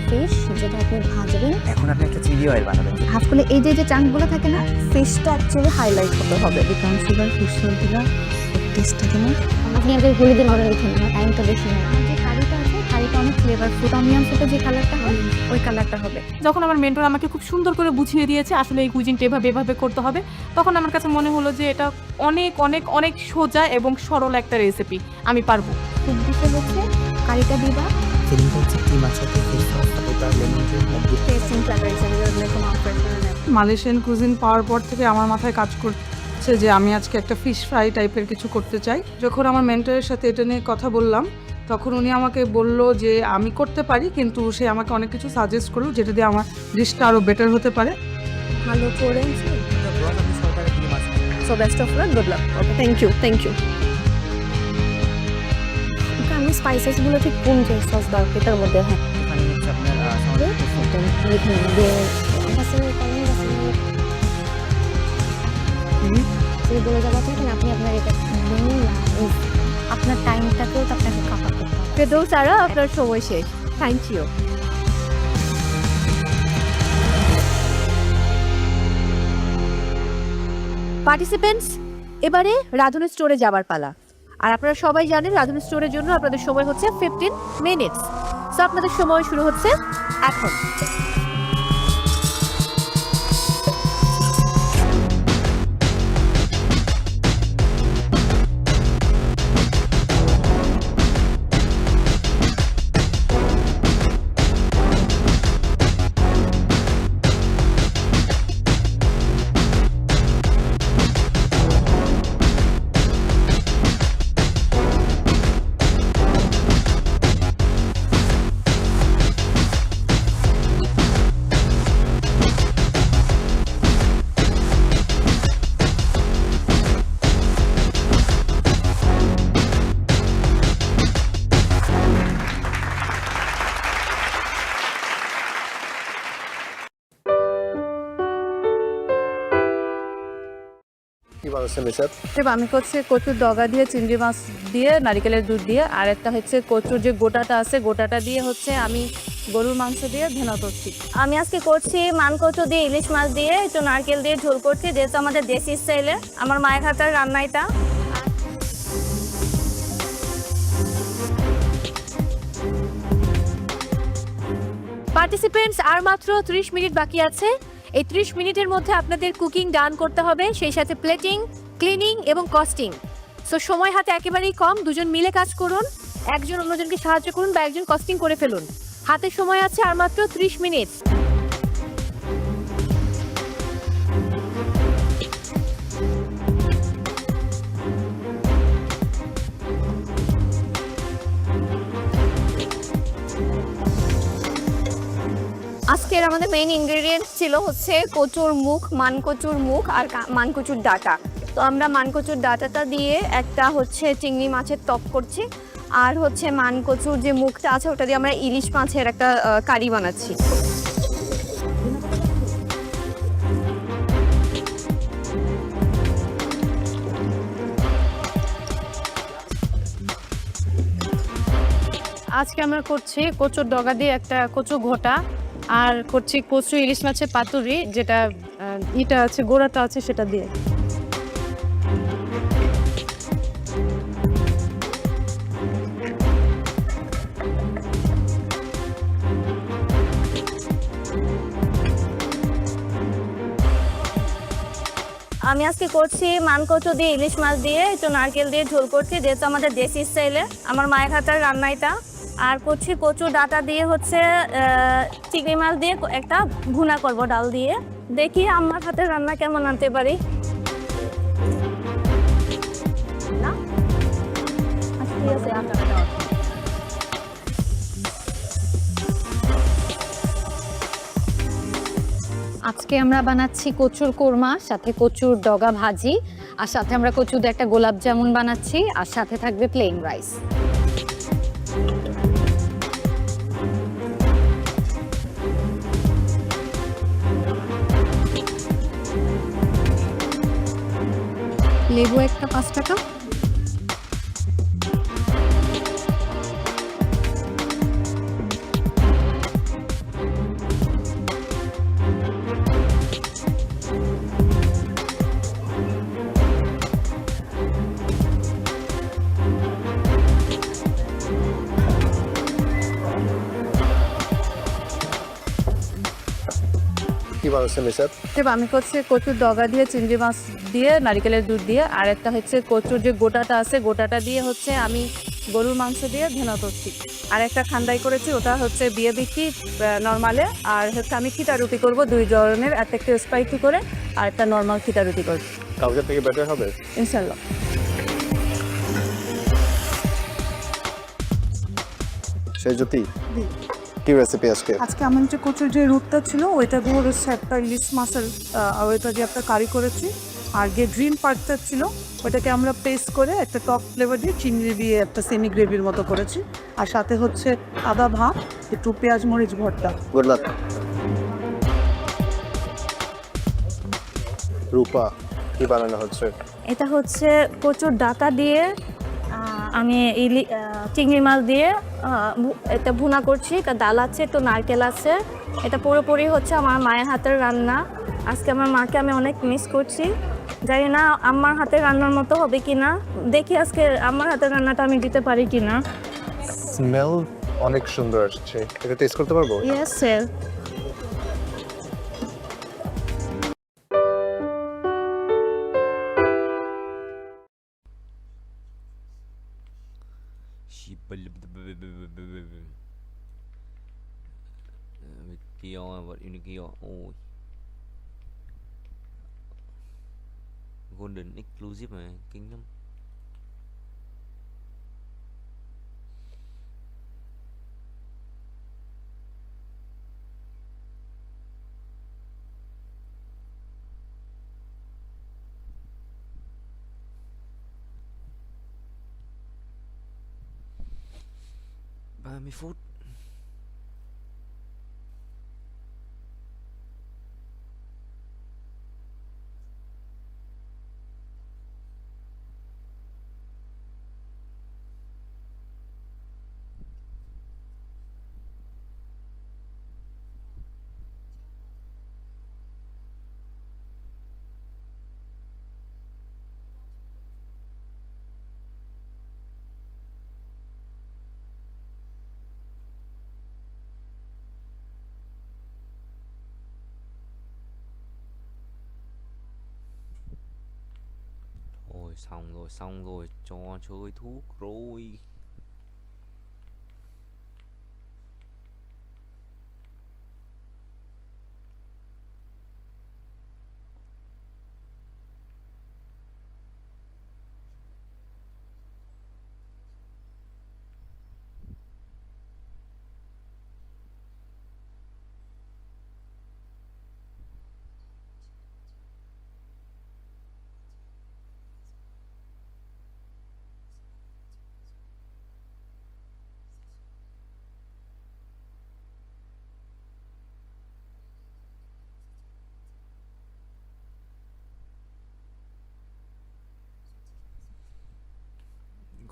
ফিশ যেটা আপনি ভাজবেন, এখন আপনি একটা চিলি অয়েল বানাবেন। হাফ করে এই যে চাংগুলো থাকে না, ফিশটা অ্যাকচুয়ালি হাইলাইট হতে হবে। বিকন সুগার ফিশ দিলা টেস্টটা কেমন? আপনি আগে গুলি দিন, অর্ডার লিখে নিন, টাইমটা বেশি নেয়। যে কারিটা আছে, কারিটা অনেক ফ্লেভারফুল, অনিয়ন সুপে যে কালারটা হয় ওই কালারটা হবে। যখন আমার মেন্টর আমাকে খুব সুন্দর করে বুঝিয়ে দিয়েছে আসলে এই কুইজিনটা এভাবে করতে হবে, তখন আমার কাছে মনে হলো যে এটা অনেক অনেক অনেক সোজা এবং সরল একটা রেসিপি, আমি পারবো। খুব বেশি হচ্ছে কারিটা দিবা, ফিলিংটা হচ্ছে কি মাছটা fish sauce paper lemon juice testing flavour হিসেবে এরকম অফার করে নেব। মালয়েশিয়ান কুজিন পাওয়ার পর থেকে আমার মাথায় কাজ করছে যে আমি আজকে একটা ফিশ ফ্রাই টাইপের কিছু করতে চাই। যখন আমার মেন্টরের সাথে এটা নিয়ে কথা বললাম, তখন উনি আমাকে বলল যে আমি করতে পারি, কিন্তু সে আমাকে অনেক কিছু সাজেস্ট করলো যেটা দিয়ে আমার ডিশটা আরও বেটার হতে পারে। ভালো করে so best of luck, good luck. Okay, thank you. আমি স্পাইসেসগুলো ঠিক কোন যে সস দরকার এটার মধ্যে, হ্যাঁ মানে হচ্ছে আপনার বলে যাবো আপনি আপনার এটা আপনার টাইমটাকেও তো আপনাকে কাভার করতে হবে। ফেরদৌস আরা, আপনার সময় শেষ। Thank you. পার্টিসিপেন্টস, এবারে রাধুনী স্টোরে যাবার পালা। আর আপনারা সবাই জানেন রাধুনী স্টোরের জন্য আপনাদের সময় হচ্ছে 15 মিনিটস। সো আপনাদের সময় শুরু হচ্ছে এখন। কি বানাচ্ছেন নিশাত? আমি করছি কচুর ডগা দিয়ে চিংড়ি মাছ দিয়ে নারকেলের দুধ দিয়ে, আর একটা হচ্ছে কচুর যে গোটাটা আছে গোটাটা দিয়ে হচ্ছে আমি গরুর মাংস দিয়ে ভেনা করছি। আমি আজকে করছি মানকচু দিয়ে ইলিশ মাছ দিয়ে একটু নারকেল দিয়ে ঝোল করছি, যেহেতু আমাদের দেশি স্টাইলে আমার মায়ের হাতের রান্না এটা। পার্টিসিপেন্টস আর মাত্র 30 মিনিট বাকি আছে। এই 30 মিনিটের মধ্যে আপনাদের কুকিং ডান করতে হবে, সেই সাথে প্লেটিং, ক্লিনিং এবং কস্টিং। সো সময় হাতে একেবারেই কম, দুজন মিলে কাজ করুন, একজন অন্যজনকে সাহায্য করুন বা একজন কস্টিং করে ফেলুন। হাতে সময় আছে আর মাত্র 30 মিনিট। আজকের আমাদের মেইন ইনগ্রেডিয়েন্ট ছিল হচ্ছে কচুর মুখ, মানকচুর মুখ আর মানকচুর ডাঁটা। তো আমরা মানকচুর ডাঁটাটা দিয়ে একটা হচ্ছে চিংড়ি মাছের টক করছি, আর হচ্ছে মানকচুর যে মুখটা আছে ওটা দিয়ে আমরা ইলিশ মাছের একটা কারি বানাচ্ছি। আজকে আমরা করছি কচুর ডগা দিয়ে একটা কচু ঘোটা, আর করছি কচু ইলিশ মাছের পাতুরি, যেটা ইটা আছে গোড়াটা আছে সেটা দিয়ে। আমি আজকে করছি মানকচু দিয়ে ইলিশ মাছ দিয়ে একটু নারকেল দিয়ে ঝোল করছি, যেহেতু আমাদের দেশি স্টাইলে আমার মায়ের হাতের রান্না এটা। আর করছি কচু ডাঁটা দিয়ে হচ্ছে চিংড়ি মাছ দিয়ে একটা ভুনা করব ডাল দিয়ে। দেখি আমার হাতের রান্না কেমন আনতে পারি। না আচ্ছা ঠিক আছে, আটাটা দাও। আজকে আমরা বানাচ্ছি কচুর কোরমা, সাথে কচুর ডগা ভাজি, আর সাথে আমরা কচুর একটা গোলাপ জামুন বানাচ্ছি, আর সাথে থাকবে প্লেন রাইস। লেবু একটা 5 টাকা। কি বানাচ্ছেন নিশাত? আমি করছি কচুর ডগা দিয়ে চিংড়ি মাছ দিয়ে নারকেলের দুধ দিয়ে, আর একটা হচ্ছে কচুর যে গোটাটা আছে গোটাটা দিয়ে হচ্ছে আমি গরুর মাংস দিয়ে ভেনা করছি। আর একটা খান্দাই করেছি, ওটা হচ্ছে বিয়ে বিক্রি নর্মালে, আর হচ্ছে আমি খিতা রুটি করবো 2 ধরনের, একটা একটু স্পাইসি করে আর একটা নর্মাল খিতা রুটি করবো। কালকে থেকে বেটার হবে ইনশাল্লাহ। সেই জ্যোতি, কি রেসিপি আজকে? আজকে আমার যে কচুর যে রুটটা ছিল ওইটা দিয়ে হচ্ছে একটা ইলিশ মাছের ওইটা দিয়ে একটা কারি করেছি। আর যে গ্রিন পার্টটা ছিল ওটাকে আমরা পেস্ট করে একটা টক ফ্লেভার দিয়ে চিংড়ি দিয়ে একটা সেমি গ্রেভির মতো করেছি। আর সাথে হচ্ছে আদা ভাত, একটু পেঁয়াজ মরিচ ভর্তা। Good luck. রূপা, কি বানানো হচ্ছে? এটা হচ্ছে কচুর ডাঁটা দিয়ে আমি চিংড়ি মাছ দিয়ে এটা ভুনা করছি। এটা ডাল আছে, একটু নারকেল আছে। এটা পুরোপুরি হচ্ছে আমার মায়ের হাতের রান্না। আজকে আমার মাকে আমি অনেক মিস করছি, জানি না আমার হাতের রান্নার মতো হবে কিনা। দেখি আজকে আমার হাতের রান্নাটা আমি দিতে পারি কিনা। স্মেল অনেক সুন্দর আসছে, এটা টেস্ট করতে পারবো? Yes sir. Golden exclusive mà kinh lắm. Ba 30 phút. xong rồi, trò chơi thuốc rồi.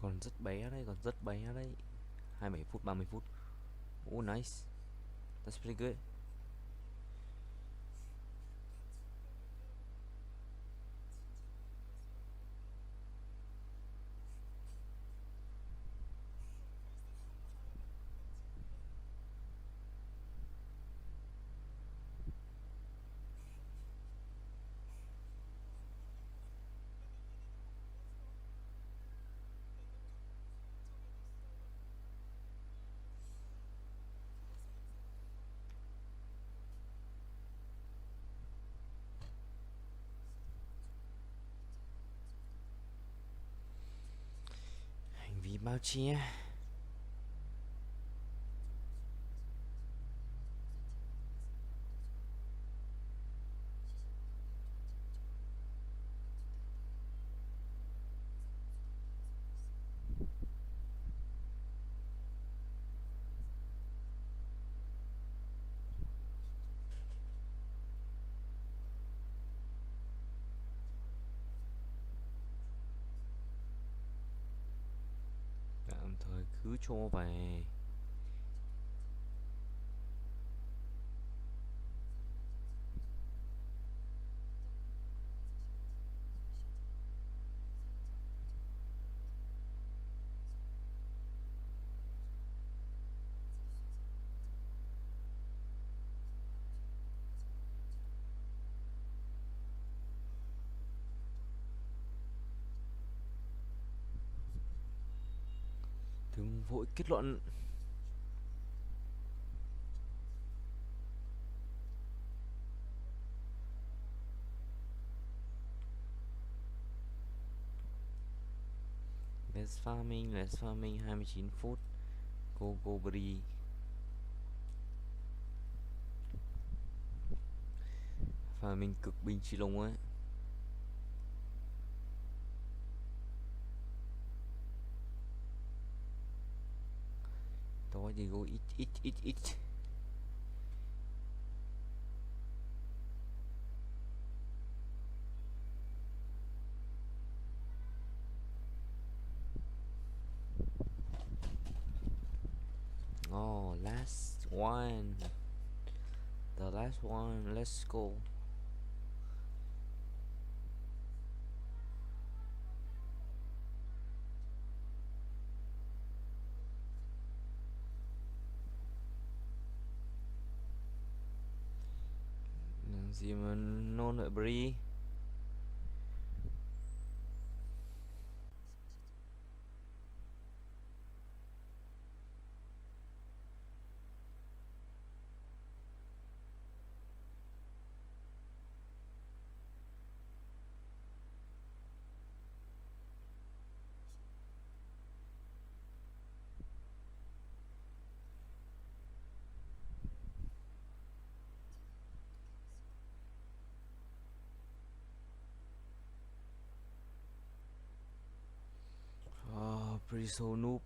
Còn rất bé đấy, còn rất bé đấy. 27 phút, 30 phút. Oh nice. That's pretty good. Hành vi bao che. Tạm thời cứ cho về. Đừng vội kết luận. Let's farming 29 phút. Go Bri. Farming cực binh chi lông ấy. Tối thì go ít. Oh, last one. The last one. Let's go. Làm gì mà nôn vậy Bri? Oh, pretty so noob.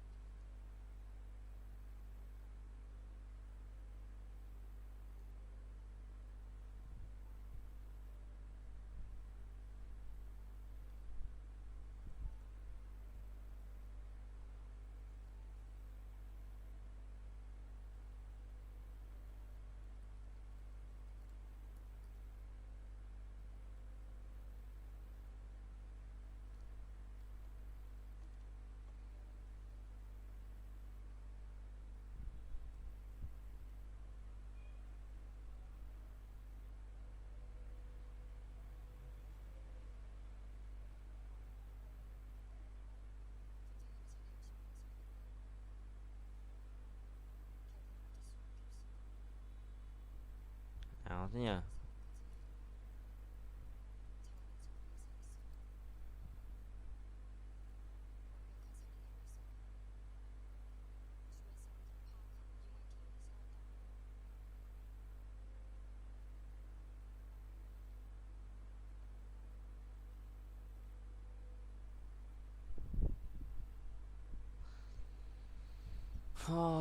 nào thế nhỉ?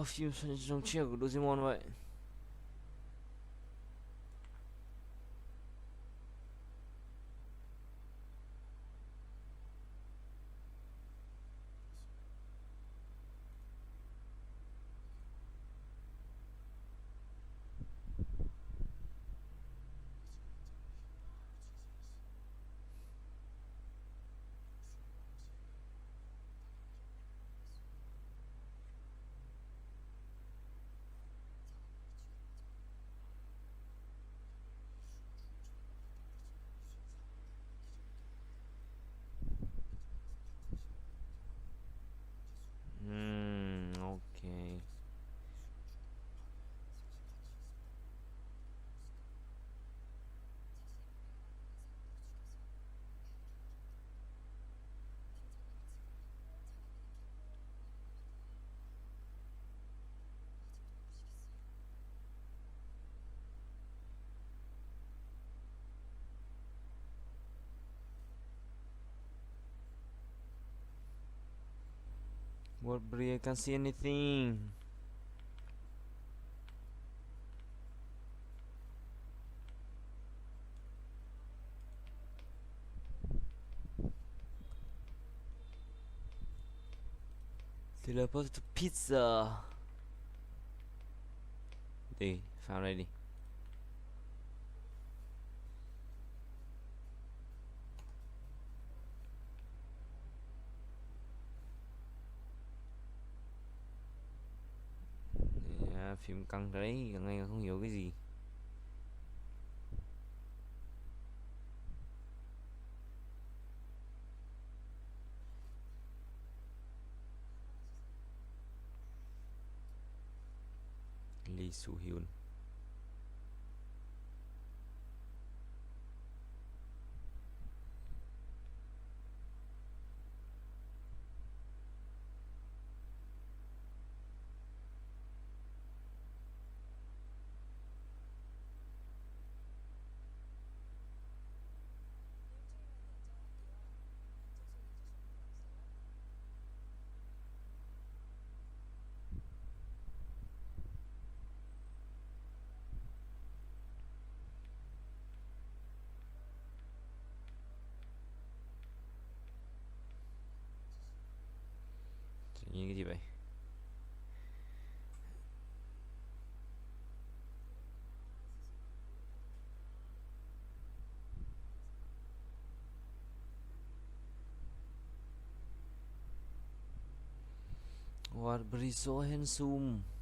Phim trong truyện của Doraemon vậy. Okay. What, Bri? I can't see anything. Teleport to pizza. Đi, vào đây đi. Phim căng đấy, càng ngày không hiểu cái gì. Lee Soo Hyun. Như cái gì vậy? What, Bri so handsome.